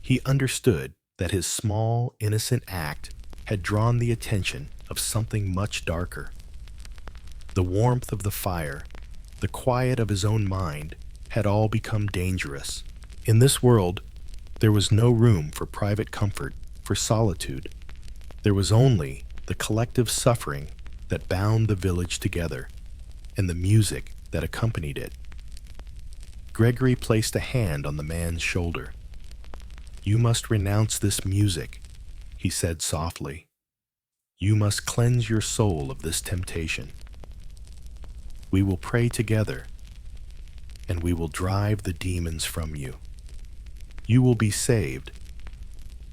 he understood that his small, innocent act had drawn the attention of something much darker. The warmth of the fire, the quiet of his own mind, had all become dangerous. In this world, there was no room for private comfort, for solitude. There was only the collective suffering that bound the village together, and the music that accompanied it. Gregory placed a hand on the man's shoulder. "You must renounce this music," he said softly. "You must cleanse your soul of this temptation. We will pray together, and we will drive the demons from you. You will be saved,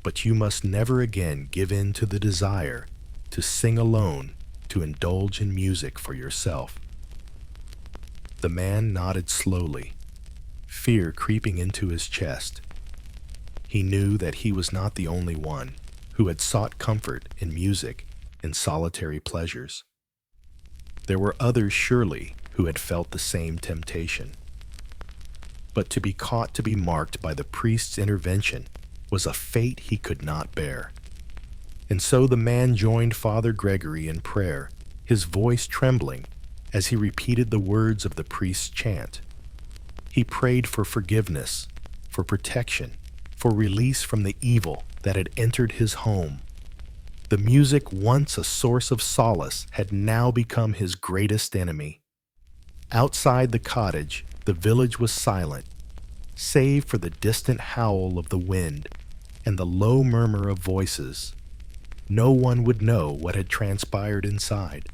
but you must never again give in to the desire to sing alone, to indulge in music for yourself." The man nodded slowly, fear creeping into his chest. He knew that he was not the only one who had sought comfort in music and solitary pleasures. There were others, surely, who had felt the same temptation. But to be caught, to be marked by the priest's intervention, was a fate he could not bear. And so the man joined Father Gregory in prayer, his voice trembling as he repeated the words of the priest's chant. He prayed for forgiveness, for protection, for release from the evil that had entered his home. The music, once a source of solace, had now become his greatest enemy. Outside the cottage, the village was silent, save for the distant howl of the wind and the low murmur of voices. No one would know what had transpired inside.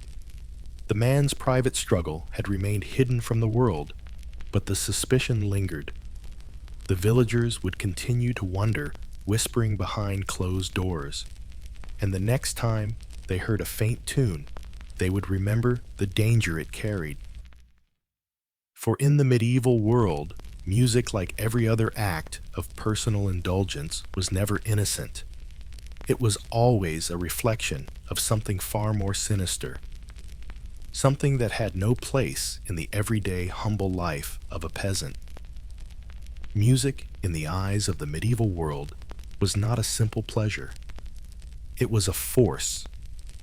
The man's private struggle had remained hidden from the world, but the suspicion lingered. The villagers would continue to wonder, whispering behind closed doors. And the next time they heard a faint tune, they would remember the danger it carried. For in the medieval world, music, like every other act of personal indulgence, was never innocent. It was always a reflection of something far more sinister, something that had no place in the everyday humble life of a peasant. Music, in the eyes of the medieval world, was not a simple pleasure. It was a force,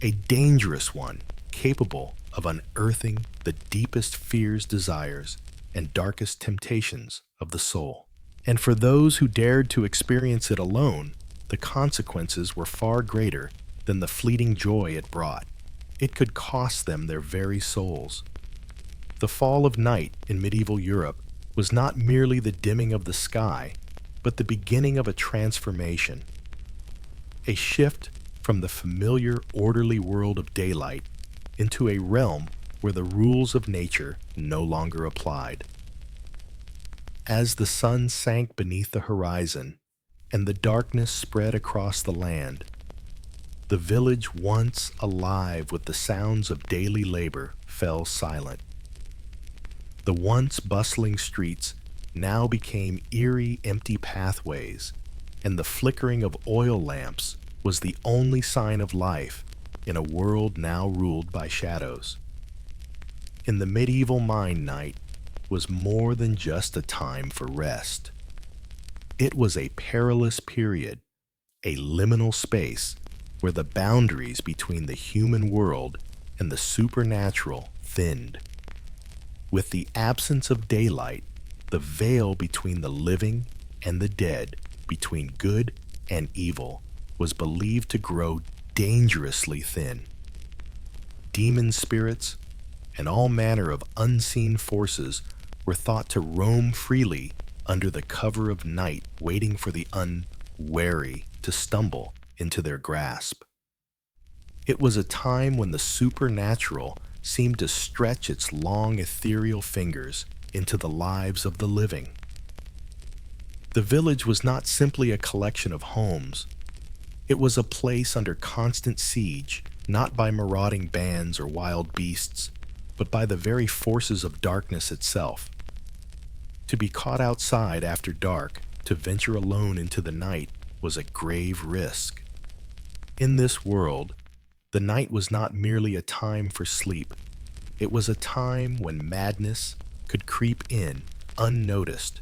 a dangerous one, capable of unearthing the deepest fears, desires, and darkest temptations of the soul. And for those who dared to experience it alone, the consequences were far greater than the fleeting joy it brought. It could cost them their very souls. The fall of night in medieval Europe was not merely the dimming of the sky, but the beginning of a transformation. A shift from the familiar, orderly world of daylight into a realm where the rules of nature no longer applied. As the sun sank beneath the horizon and the darkness spread across the land, the village once alive with the sounds of daily labor fell silent. The once bustling streets now became eerie, empty pathways, and the flickering of oil lamps was the only sign of life in a world now ruled by shadows. In the medieval mind, night was more than just a time for rest. It was a perilous period, a liminal space where the boundaries between the human world and the supernatural thinned. With the absence of daylight, the veil between the living and the dead, between good and evil, was believed to grow dangerously thin. Demon spirits and all manner of unseen forces were thought to roam freely under the cover of night, waiting for the unwary to stumble into their grasp. It was a time when the supernatural seemed to stretch its long ethereal fingers into the lives of the living. The village was not simply a collection of homes. It was a place under constant siege, not by marauding bands or wild beasts, but by the very forces of darkness itself. To be caught outside after dark, to venture alone into the night, was a grave risk. In this world, the night was not merely a time for sleep. It was a time when madness could creep in unnoticed,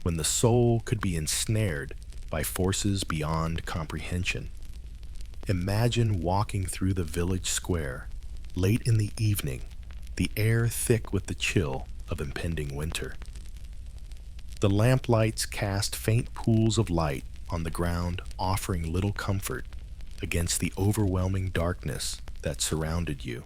when the soul could be ensnared by forces beyond comprehension. Imagine walking through the village square, late in the evening, the air thick with the chill of impending winter. The lamplights cast faint pools of light on the ground, offering little comfort against the overwhelming darkness that surrounded you.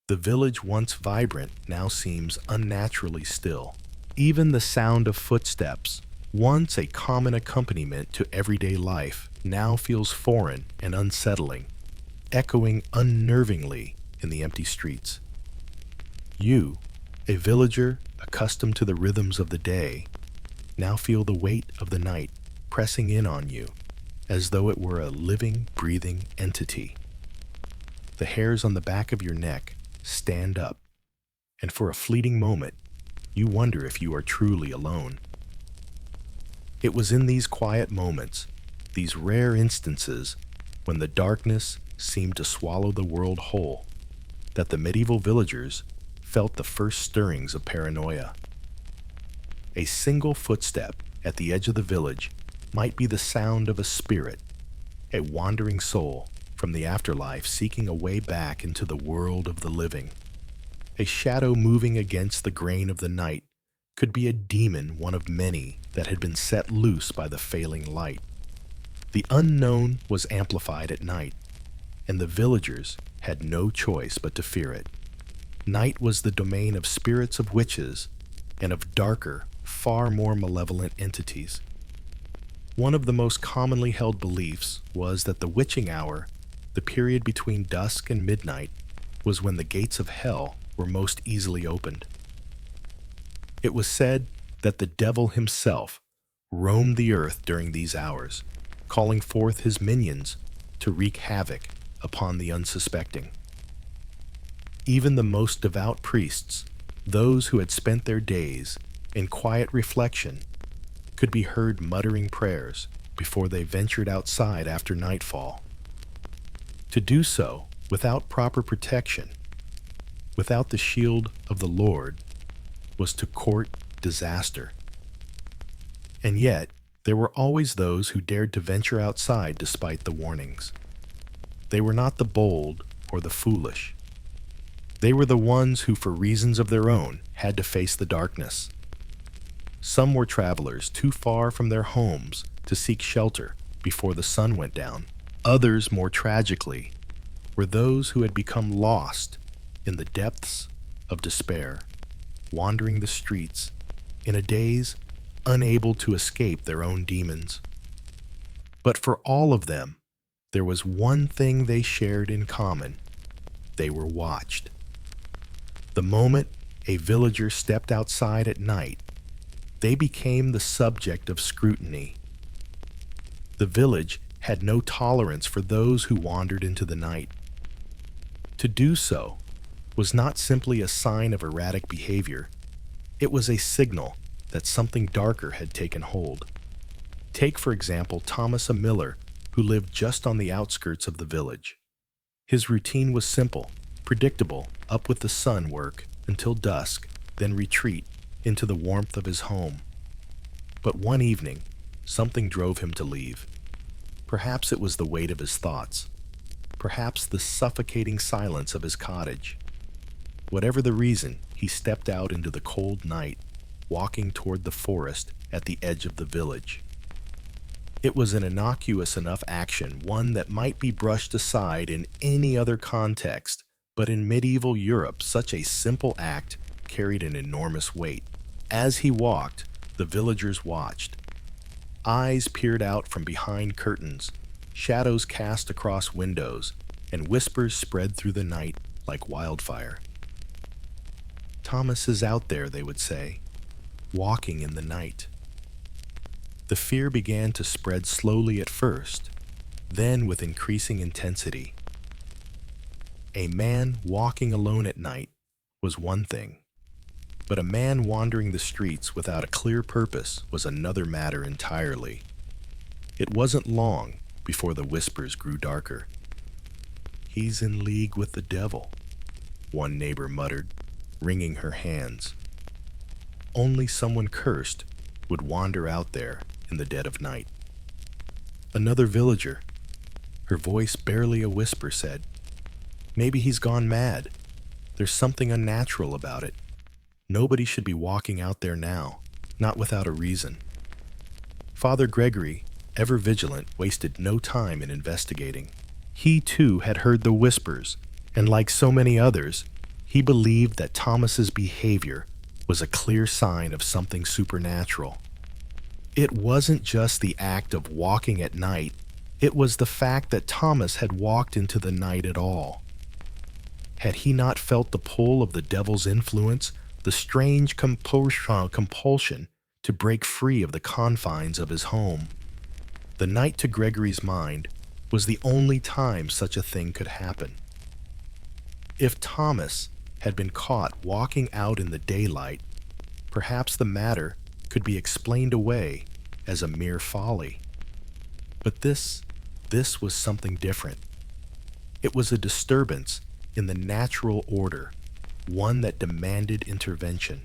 The village, once vibrant, now seems unnaturally still. Even the sound of footsteps, once a common accompaniment to everyday life, now feels foreign and unsettling, echoing unnervingly in the empty streets. You, a villager accustomed to the rhythms of the day, now feel the weight of the night pressing in on you, as though it were a living, breathing entity. The hairs on the back of your neck stand up, and for a fleeting moment, you wonder if you are truly alone. It was in these quiet moments, these rare instances, when the darkness seemed to swallow the world whole, that the medieval villagers felt the first stirrings of paranoia. A single footstep at the edge of the village might be the sound of a spirit, a wandering soul from the afterlife seeking a way back into the world of the living. A shadow moving against the grain of the night could be a demon, one of many that had been set loose by the failing light. The unknown was amplified at night, and the villagers had no choice but to fear it. Night was the domain of spirits of witches and of darker, far more malevolent entities. One of the most commonly held beliefs was that the witching hour, the period between dusk and midnight, was when the gates of hell were most easily opened. It was said that the devil himself roamed the earth during these hours, calling forth his minions to wreak havoc upon the unsuspecting. Even the most devout priests, those who had spent their days in quiet reflection, could be heard muttering prayers before they ventured outside after nightfall. To do so without proper protection, without the shield of the Lord, was to court disaster. And yet, there were always those who dared to venture outside despite the warnings. They were not the bold or the foolish. They were the ones who, for reasons of their own, had to face the darkness. Some were travelers too far from their homes to seek shelter before the sun went down. Others, more tragically, were those who had become lost in the depths of despair. wandering the streets, in a daze, unable to escape their own demons. But for all of them, there was one thing they shared in common. They were watched. The moment a villager stepped outside at night, they became the subject of scrutiny. The village had no tolerance for those who wandered into the night. To do so was not simply a sign of erratic behavior, it was a signal that something darker had taken hold. Take, for example, Thomas, a miller who lived just on the outskirts of the village. His routine was simple, predictable: up with the sun, work until dusk, then retreat into the warmth of his home. But one evening, something drove him to leave. Perhaps it was the weight of his thoughts. Perhaps the suffocating silence of his cottage. Whatever the reason, he stepped out into the cold night, walking toward the forest at the edge of the village. It was an innocuous enough action, one that might be brushed aside in any other context, but in medieval Europe, such a simple act carried an enormous weight. As he walked, the villagers watched. Eyes peered out from behind curtains, shadows cast across windows, and whispers spread through the night like wildfire. "Thomas is out there," they would say, "walking in the night." The fear began to spread slowly at first, then with increasing intensity. A man walking alone at night was one thing, but a man wandering the streets without a clear purpose was another matter entirely. It wasn't long before the whispers grew darker. "He's in league with the devil," one neighbor muttered, wringing her hands. Only someone cursed would wander out there in the dead of night. Another villager, her voice barely a whisper, said, "Maybe he's gone mad. There's something unnatural about it. Nobody should be walking out there now, not without a reason." Father Gregory, ever vigilant, wasted no time in investigating. He too had heard the whispers, and like so many others, he believed that Thomas's behavior was a clear sign of something supernatural. It wasn't just the act of walking at night, it was the fact that Thomas had walked into the night at all. Had he not felt the pull of the devil's influence, the strange compulsion to break free of the confines of his home? The night, to Gregory's mind, was the only time such a thing could happen. If Thomas had been caught walking out in the daylight, perhaps the matter could be explained away as a mere folly. But this was something different. It was a disturbance in the natural order, one that demanded intervention.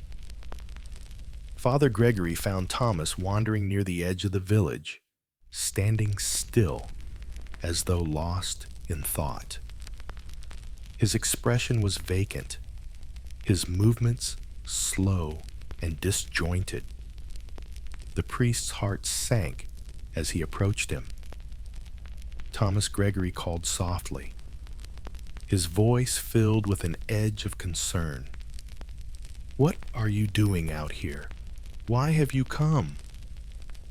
Father Gregory found Thomas wandering near the edge of the village, standing still, as though lost in thought. His expression was vacant, his movements slow and disjointed. The priest's heart sank as he approached him. Thomas Gregory called softly, his voice filled with an edge of concern. "What are you doing out here? Why have you come?"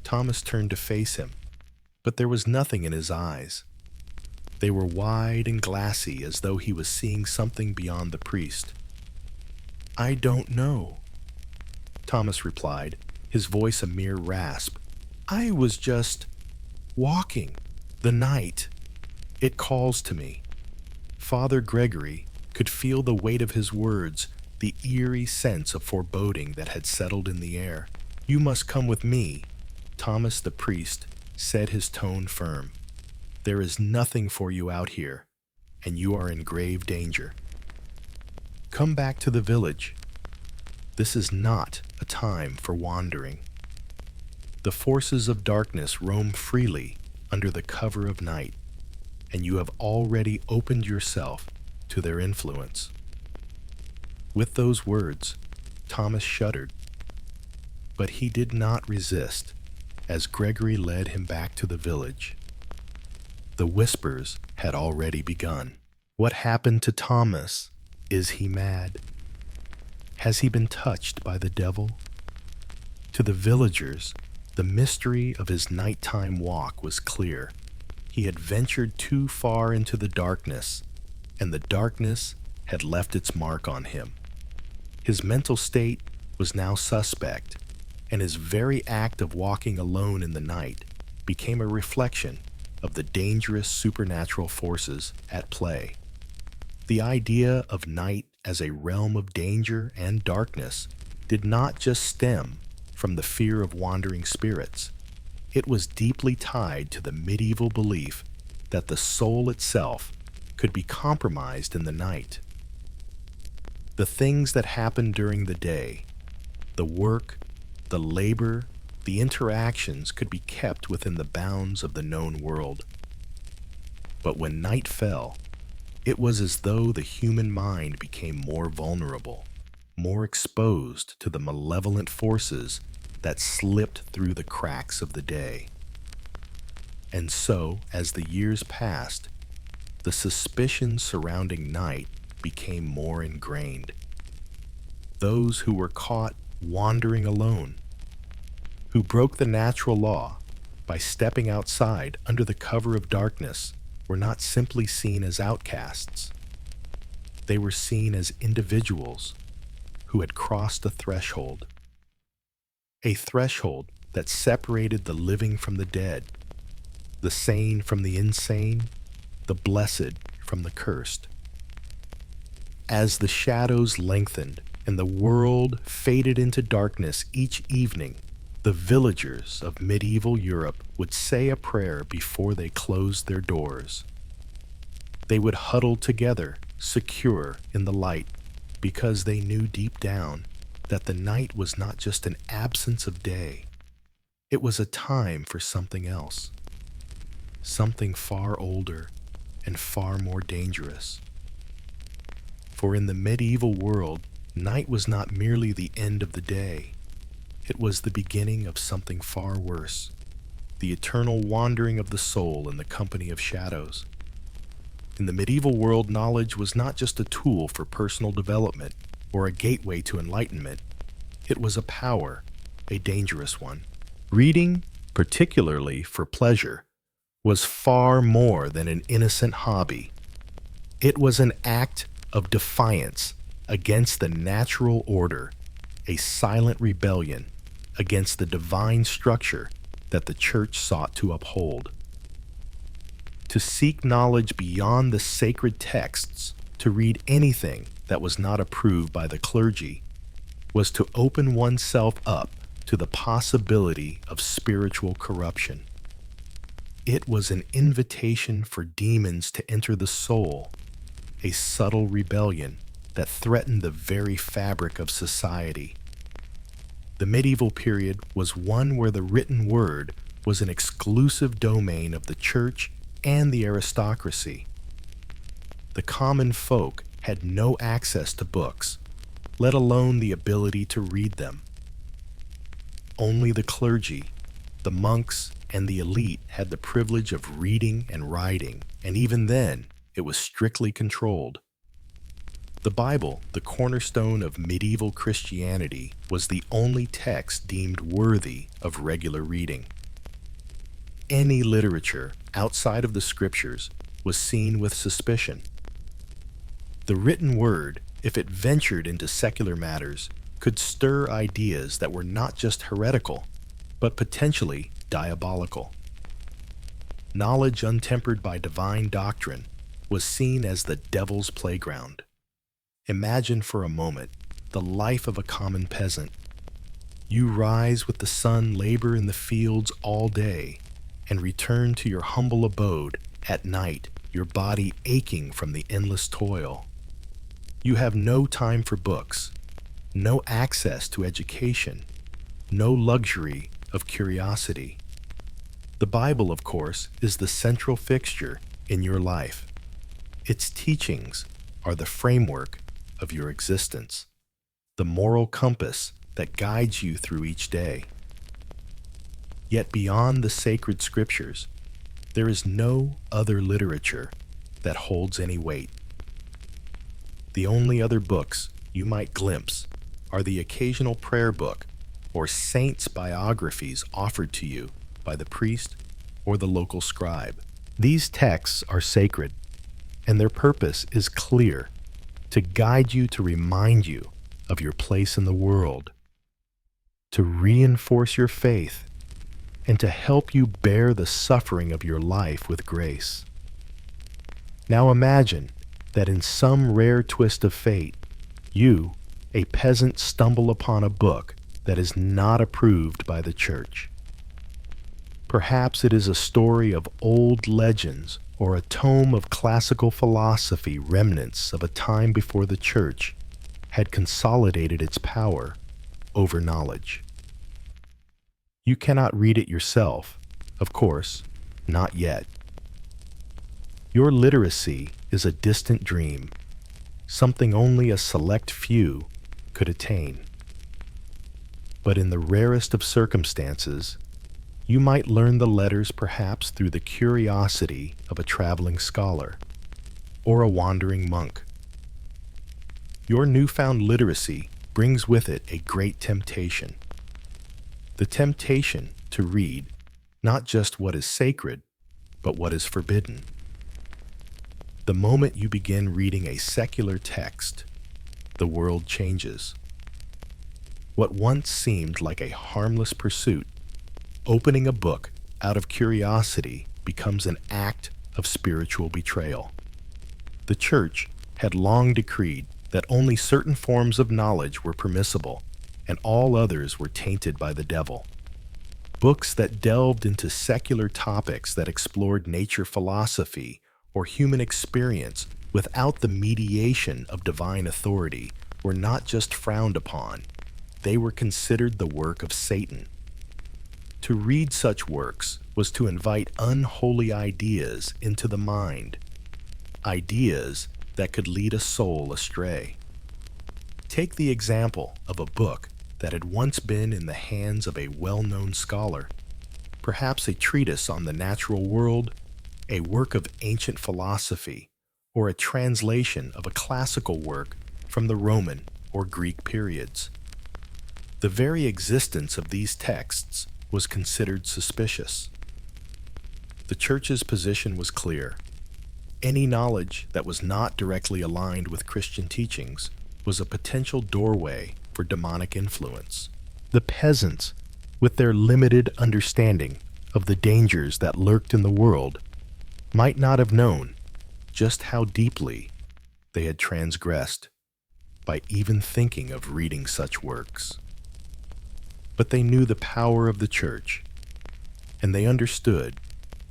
Thomas turned to face him, but there was nothing in his eyes. They were wide and glassy, as though he was seeing something beyond the priest. "I don't know," Thomas replied, his voice a mere rasp. "I was just walking. The night. It calls to me." Father Gregory could feel the weight of his words, the eerie sense of foreboding that had settled in the air. "You must come with me," Thomas the priest said, his tone firm. "There is nothing for you out here, and you are in grave danger. Come back to the village. This is not a time for wandering. The forces of darkness roam freely under the cover of night, and you have already opened yourself to their influence." With those words, Thomas shuddered, but he did not resist as Gregory led him back to the village. The whispers had already begun. What happened to Thomas? Is he mad? Has he been touched by the devil? To the villagers, the mystery of his nighttime walk was clear. He had ventured too far into the darkness, and the darkness had left its mark on him. His mental state was now suspect, and his very act of walking alone in the night became a reflection of the dangerous supernatural forces at play. The idea of night as a realm of danger and darkness did not just stem from the fear of wandering spirits. It was deeply tied to the medieval belief that the soul itself could be compromised in the night. The things that happened during the day, the work, the labor, the interactions could be kept within the bounds of the known world. But when night fell, it was as though the human mind became more vulnerable, more exposed to the malevolent forces that slipped through the cracks of the day. And so, as the years passed, the suspicion surrounding night became more ingrained. Those who were caught wandering alone, who broke the natural law by stepping outside under the cover of darkness, were not simply seen as outcasts. They were seen as individuals who had crossed a threshold that separated the living from the dead, the sane from the insane, the blessed from the cursed. As the shadows lengthened and the world faded into darkness each evening, the villagers of medieval Europe would say a prayer before they closed their doors. They would huddle together, secure in the light, because they knew deep down that the night was not just an absence of day. It was a time for something else, something far older and far more dangerous. For in the medieval world, night was not merely the end of the day. It was the beginning of something far worse, the eternal wandering of the soul in the company of shadows. In the medieval world, knowledge was not just a tool for personal development or a gateway to enlightenment. It was a power, a dangerous one. Reading, particularly for pleasure, was far more than an innocent hobby. It was an act of defiance against the natural order, a silent rebellion against the divine structure that the church sought to uphold. To seek knowledge beyond the sacred texts, to read anything that was not approved by the clergy, was to open oneself up to the possibility of spiritual corruption. It was an invitation for demons to enter the soul, a subtle rebellion that threatened the very fabric of society. The medieval period was one where the written word was an exclusive domain of the church and the aristocracy. The common folk had no access to books, let alone the ability to read them. Only the clergy, the monks, and the elite had the privilege of reading and writing, and even then, it was strictly controlled. The Bible, the cornerstone of medieval Christianity, was the only text deemed worthy of regular reading. Any literature outside of the scriptures was seen with suspicion. The written word, if it ventured into secular matters, could stir ideas that were not just heretical, but potentially diabolical. Knowledge untempered by divine doctrine was seen as the devil's playground. Imagine for a moment the life of a common peasant. You rise with the sun, labor in the fields all day, and return to your humble abode at night, your body aching from the endless toil. You have no time for books, no access to education, no luxury of curiosity. The Bible, of course, is the central fixture in your life. Its teachings are the framework of your existence, the moral compass that guides you through each day. Yet beyond the sacred scriptures, there is no other literature that holds any weight. The only other books you might glimpse are the occasional prayer book or saints' biographies offered to you by the priest or the local scribe. These texts are sacred, and their purpose is clear: to guide you, to remind you of your place in the world, to reinforce your faith, and to help you bear the suffering of your life with grace. Now imagine that in some rare twist of fate, you, a peasant, stumble upon a book that is not approved by the church. Perhaps it is a story of old legends or a tome of classical philosophy, remnants of a time before the church had consolidated its power over knowledge. You cannot read it yourself, of course, not yet. Your literacy is a distant dream, something only a select few could attain. But in the rarest of circumstances, you might learn the letters perhaps through the curiosity of a traveling scholar or a wandering monk. Your newfound literacy brings with it a great temptation. The temptation to read not just what is sacred, but what is forbidden. The moment you begin reading a secular text, the world changes. What once seemed like a harmless pursuit, opening a book out of curiosity, becomes an act of spiritual betrayal. The church had long decreed that only certain forms of knowledge were permissible, and all others were tainted by the devil. Books that delved into secular topics that explored nature philosophy or human experience without the mediation of divine authority were not just frowned upon, they were considered the work of Satan. To read such works was to invite unholy ideas into the mind, ideas that could lead a soul astray. Take the example of a book that had once been in the hands of a well-known scholar, perhaps a treatise on the natural world, a work of ancient philosophy, or a translation of a classical work from the Roman or Greek periods. The very existence of these texts was considered suspicious. The church's position was clear. Any knowledge that was not directly aligned with Christian teachings was a potential doorway for demonic influence. The peasants, with their limited understanding of the dangers that lurked in the world, might not have known just how deeply they had transgressed by even thinking of reading such works. But they knew the power of the church, and they understood,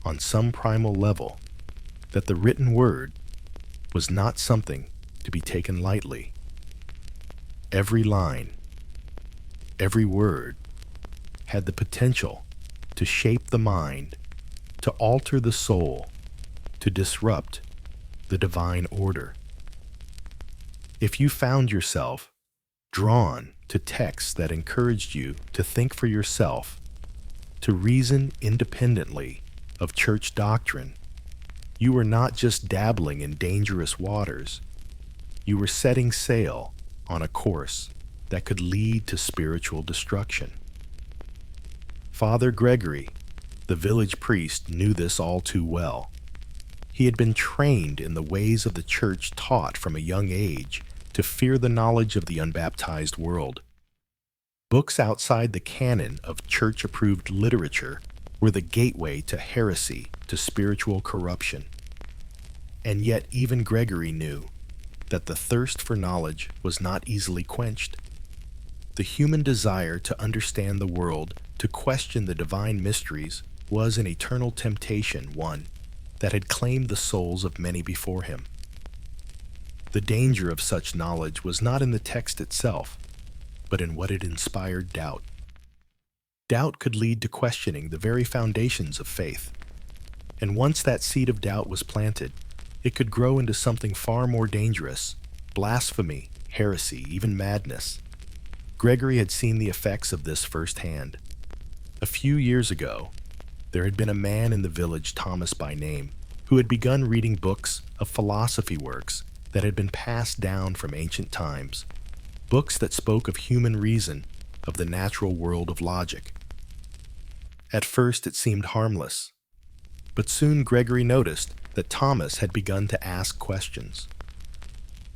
on some primal level, that the written word was not something to be taken lightly. Every line, every word, had the potential to shape the mind, to alter the soul, to disrupt the divine order. If you found yourself drawn to texts that encouraged you to think for yourself, to reason independently of church doctrine, you were not just dabbling in dangerous waters, you were setting sail on a course that could lead to spiritual destruction. Father Gregory, the village priest, knew this all too well. He had been trained in the ways of the church, taught from a young age to fear the knowledge of the unbaptized world. Books outside the canon of church-approved literature were the gateway to heresy, to spiritual corruption. And yet even Gregory knew that the thirst for knowledge was not easily quenched. The human desire to understand the world, to question the divine mysteries, was an eternal temptation, one that had claimed the souls of many before him. The danger of such knowledge was not in the text itself, but in what it inspired doubt. Doubt could lead to questioning the very foundations of faith. And once that seed of doubt was planted, it could grow into something far more dangerous: blasphemy, heresy, even madness. Gregory had seen the effects of this firsthand. A few years ago, there had been a man in the village, Thomas by name, who had begun reading books of philosophy works that had been passed down from ancient times. books that spoke of human reason, of the natural world of logic. At first it seemed harmless, but soon Gregory noticed that Thomas had begun to ask questions.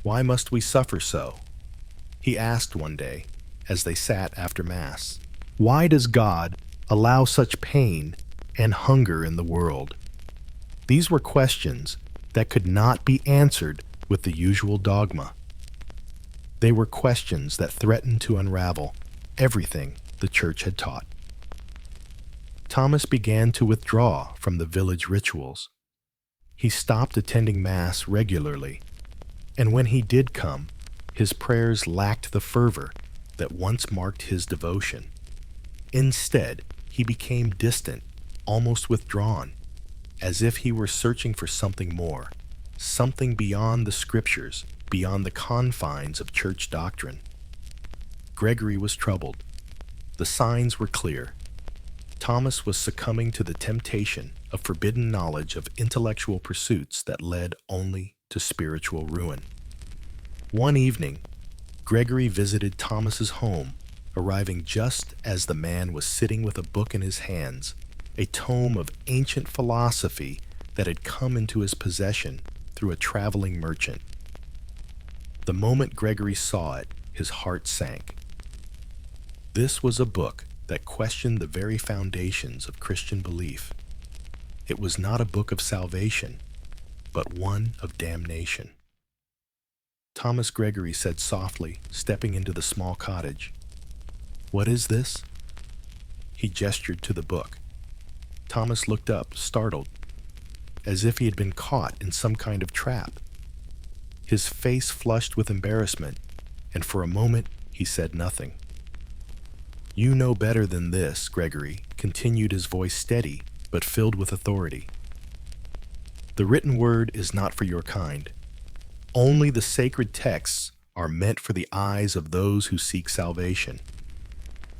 "Why must we suffer so?" he asked one day as they sat after Mass. "Why does God allow such pain and hunger in the world?" These were questions that could not be answered with the usual dogma. They were questions that threatened to unravel everything the church had taught. Thomas began to withdraw from the village rituals. He stopped attending Mass regularly, and when he did come, his prayers lacked the fervor that once marked his devotion. Instead, he became distant, almost withdrawn, as if he were searching for something more, something beyond the scriptures, beyond the confines of church doctrine. Gregory was troubled. The signs were clear. Thomas was succumbing to the temptation of forbidden knowledge of intellectual pursuits that led only to spiritual ruin. One evening, Gregory visited Thomas's home, arriving just as the man was sitting with a book in his hands, a tome of ancient philosophy that had come into his possession through a traveling merchant. The moment Gregory saw it, his heart sank. This was a book that questioned the very foundations of Christian belief. It was not a book of salvation, but one of damnation. Thomas Gregory said softly, stepping into the small cottage, "What is this?" He gestured to the book. Thomas looked up, startled, as if he had been caught in some kind of trap. His face flushed with embarrassment, and for a moment he said nothing. "You know better than this," Gregory continued, his voice steady but filled with authority. "The written word is not for your kind. Only the sacred texts are meant for the eyes of those who seek salvation.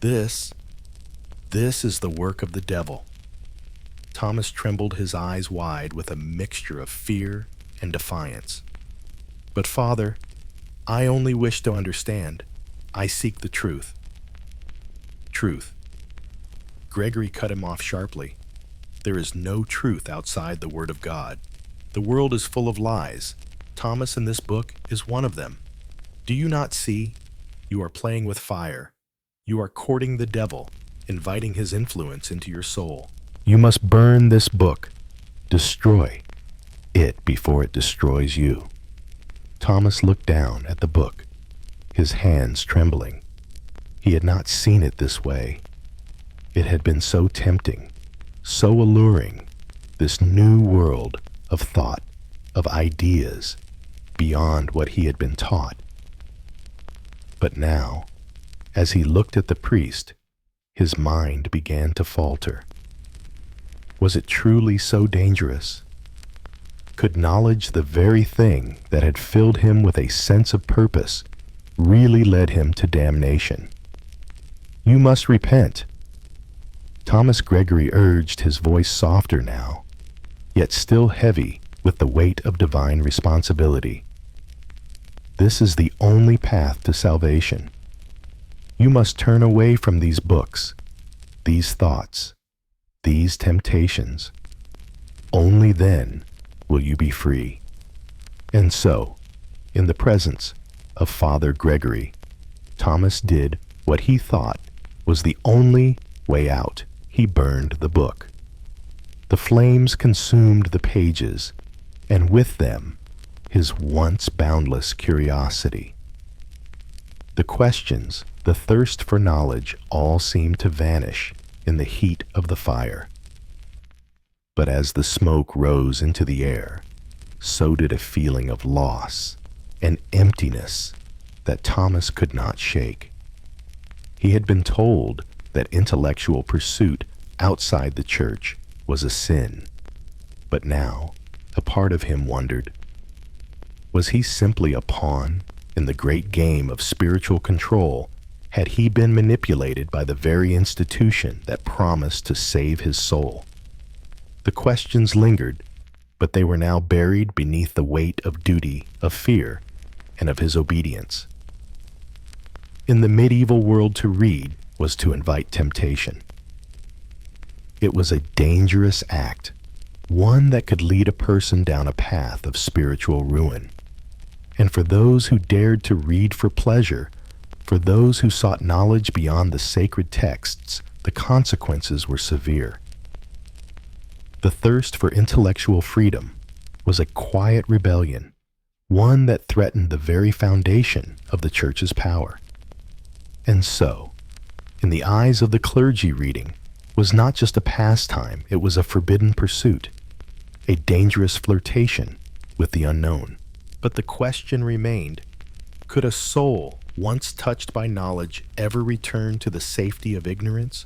This is the work of the devil." Thomas trembled, his eyes wide with a mixture of fear and defiance. "But Father, I only wish to understand. I seek the truth." "Truth?" Gregory cut him off sharply. "There is no truth outside the Word of God. The world is full of lies. Thomas, in this book, is one of them. Do you not see? You are playing with fire. You are courting the devil, inviting his influence into your soul. You must burn this book. Destroy it before it destroys you." Thomas looked down at the book, his hands trembling. He had not seen it this way. It had been so tempting, so alluring, this new world of thought, of ideas, beyond what he had been taught. But now, as he looked at the priest, his mind began to falter. Was it truly so dangerous? Could knowledge, the very thing that had filled him with a sense of purpose, really lead him to damnation? "You must repent." Thomas Gregory urged, his voice softer now, yet still heavy with the weight of divine responsibility. "This is the only path to salvation. You must turn away from these books, these thoughts, these temptations. Only then will you be free." And so, in the presence of Father Gregory, Thomas did what he thought was the only way out. He burned the book. The flames consumed the pages, and with them, his once boundless curiosity. The questions, the thirst for knowledge, all seemed to vanish in the heat of the fire. But as the smoke rose into the air, so did a feeling of loss and emptiness that Thomas could not shake. He had been told that intellectual pursuit outside the church was a sin, but now a part of him wondered, was he simply a pawn in the great game of spiritual control? Had he been manipulated by the very institution that promised to save his soul? The questions lingered, but they were now buried beneath the weight of duty, of fear, and of his obedience. in the medieval world to read was to invite temptation. It was a dangerous act, one that could lead a person down a path of spiritual ruin. And for those who dared to read for pleasure, for those who sought knowledge beyond the sacred texts, the consequences were severe. The thirst for intellectual freedom was a quiet rebellion, one that threatened the very foundation of the church's power. And so, in the eyes of the clergy, reading was not just a pastime, it was a forbidden pursuit, a dangerous flirtation with the unknown. But the question remained, could a soul once touched by knowledge ever return to the safety of ignorance?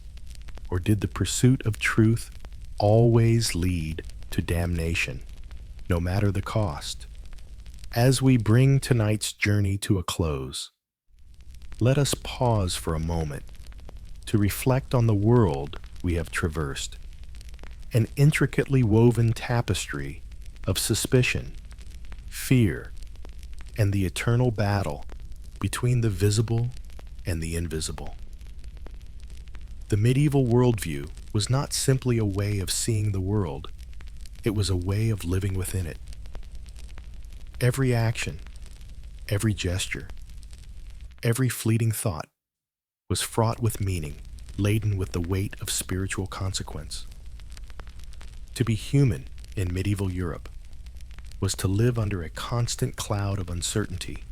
Or did the pursuit of truth always lead to damnation, no matter the cost? As we bring tonight's journey to a close, let us pause for a moment to reflect on the world we have traversed, an intricately woven tapestry of suspicion, fear, and the eternal battle between the visible and the invisible. The medieval worldview was not simply a way of seeing the world, it was a way of living within it. Every action, every gesture, every fleeting thought was fraught with meaning, laden with the weight of spiritual consequence. To be human in medieval Europe was to live under a constant cloud of uncertainty,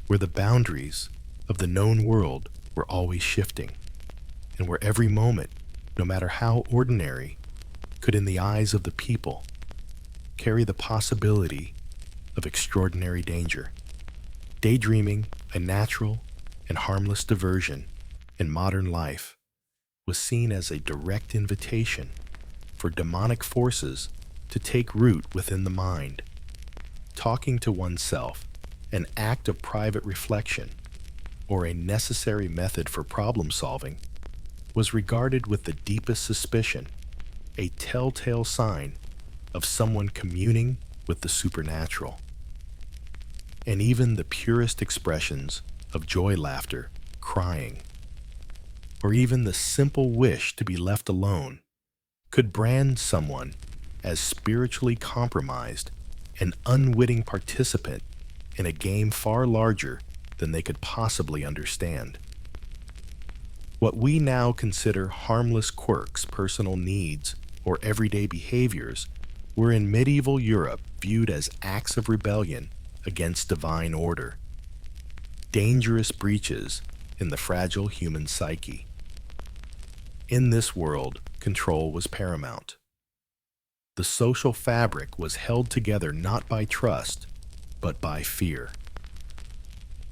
where the boundaries of the known world were always shifting, and where every moment, no matter how ordinary, could in the eyes of the people carry the possibility of extraordinary danger. Daydreaming, a natural and harmless diversion in modern life, was seen as a direct invitation for demonic forces to take root within the mind. Talking to oneself, an act of private reflection, or a necessary method for problem solving, was regarded with the deepest suspicion, a telltale sign of someone communing with the supernatural. And even the purest expressions of joy, laughter, crying, or even the simple wish to be left alone could brand someone as spiritually compromised, an unwitting participant in a game far larger than they could possibly understand. What we now consider harmless quirks, personal needs, or everyday behaviors were in medieval Europe viewed as acts of rebellion against divine order, dangerous breaches in the fragile human psyche. In this world, control was paramount. The social fabric was held together not by trust, but by fear.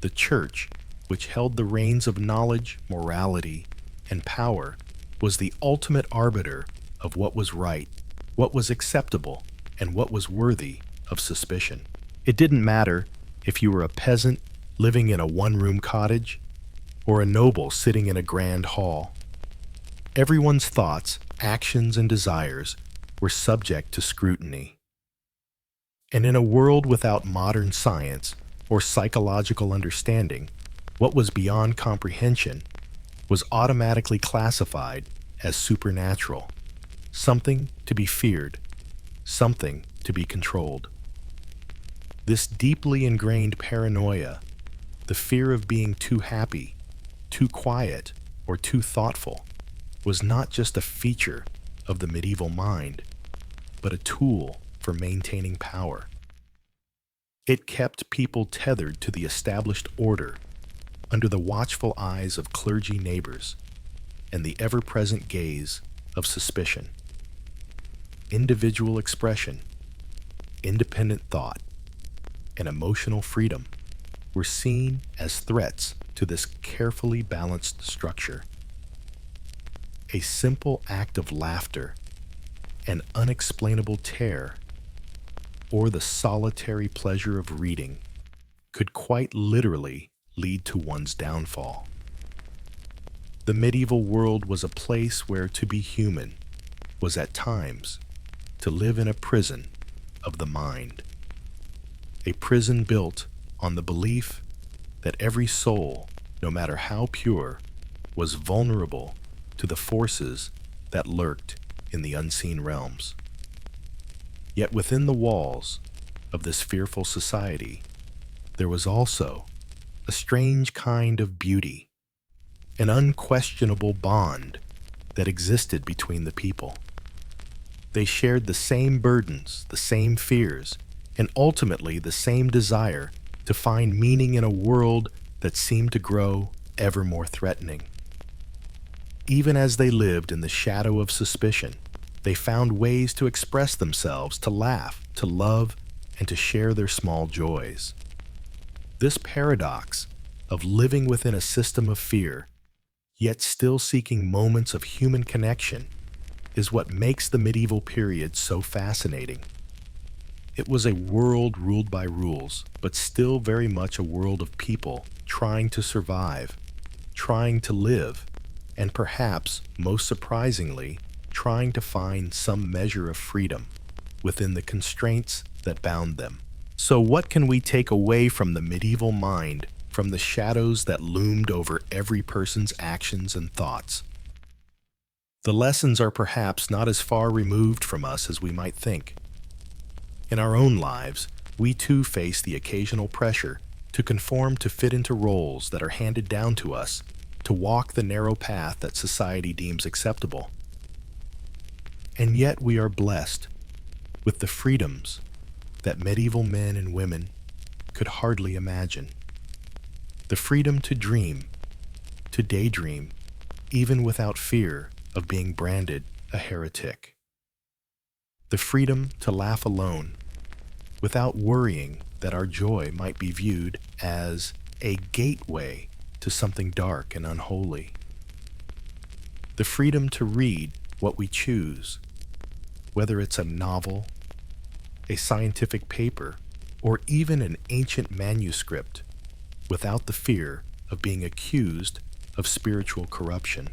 The church, which held the reins of knowledge, morality, and power, was the ultimate arbiter of what was right, what was acceptable, and what was worthy of suspicion. It didn't matter if you were a peasant living in a one-room cottage or a noble sitting in a grand hall. Everyone's thoughts, actions, and desires were subject to scrutiny. And in a world without modern science or psychological understanding, what was beyond comprehension was automatically classified as supernatural, something to be feared, something to be controlled. This deeply ingrained paranoia, the fear of being too happy, too quiet, or too thoughtful, was not just a feature of the medieval mind, but a tool for maintaining power. It kept people tethered to the established order under the watchful eyes of clergy neighbors and the ever-present gaze of suspicion. Individual expression, independent thought, and emotional freedom were seen as threats to this carefully balanced structure. A simple act of laughter, an unexplainable terror, or the solitary pleasure of reading could quite literally lead to one's downfall. The medieval world was a place where to be human was at times to live in a prison of the mind, a prison built on the belief that every soul no matter how pure, was vulnerable to the forces that lurked in the unseen realms. Yet within the walls of this fearful society, there was also a strange kind of beauty, an unquestionable bond that existed between the people. They shared the same burdens, the same fears, and ultimately the same desire to find meaning in a world that seemed to grow ever more threatening. Even as they lived in the shadow of suspicion, they found ways to express themselves, to laugh, to love, and to share their small joys. This paradox of living within a system of fear, yet still seeking moments of human connection, is what makes the medieval period so fascinating. It was a world ruled by rules, but still very much a world of people trying to survive, trying to live, and perhaps, most surprisingly, trying to find some measure of freedom within the constraints that bound them. So what can we take away from the medieval mind, from the shadows that loomed over every person's actions and thoughts? The lessons are perhaps not as far removed from us as we might think. In our own lives, we too face the occasional pressure to conform to fit into roles that are handed down to us, to walk the narrow path that society deems acceptable. And yet we are blessed with the freedoms that medieval men and women could hardly imagine. The freedom to dream, to daydream, even without fear of being branded a heretic. The freedom to laugh alone, without worrying that our joy might be viewed as a gateway to something dark and unholy. The freedom to read what we choose, whether it's a novel, a scientific paper, or even an ancient manuscript, without the fear of being accused of spiritual corruption.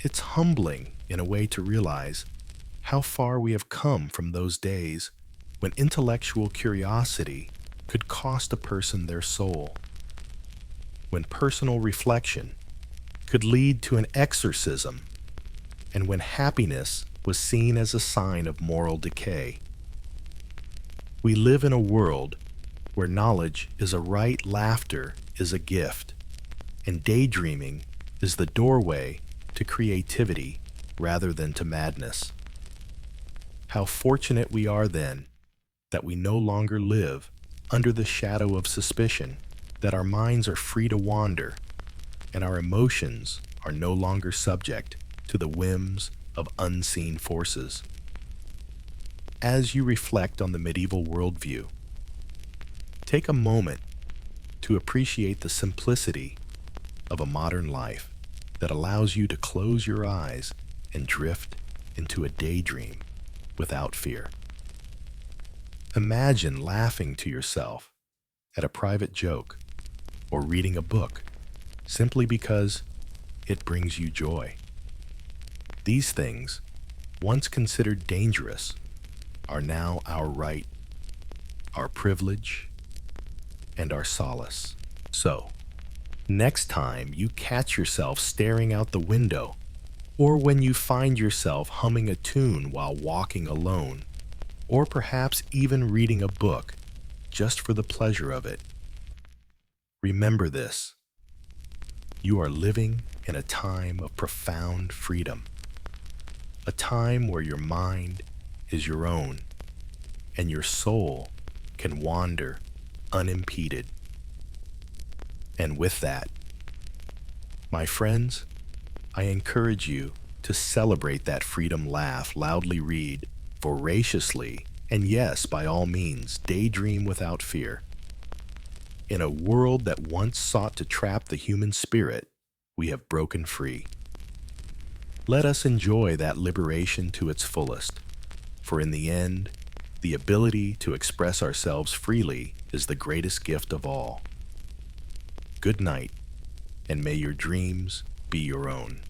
It's humbling in a way to realize how far we have come from those days when intellectual curiosity could cost a person their soul, when personal reflection could lead to an exorcism, and when happiness was seen as a sign of moral decay. We live in a world where knowledge is a right, laughter is a gift, and daydreaming is the doorway to creativity rather than to madness. How fortunate we are then that we no longer live under the shadow of suspicion, that our minds are free to wander, and our emotions are no longer subject to the whims of unseen forces. As you reflect on the medieval worldview, take a moment to appreciate the simplicity of a modern life that allows you to close your eyes and drift into a daydream without fear. Imagine laughing to yourself at a private joke or reading a book simply because it brings you joy. These things, once considered dangerous, are now our right, our privilege, and our solace. So, next time you catch yourself staring out the window, or when you find yourself humming a tune while walking alone, or perhaps even reading a book just for the pleasure of it, remember this: you are living in a time of profound freedom, a time where your mind is your own and your soul can wander unimpeded. And with that, my friends, I encourage you to celebrate that freedom, laugh, loudly read, voraciously, and yes, by all means, daydream without fear. In a world that once sought to trap the human spirit, we have broken free. Let us enjoy that liberation to its fullest, for in the end, the ability to express ourselves freely is the greatest gift of all. Good night, and may your dreams be your own.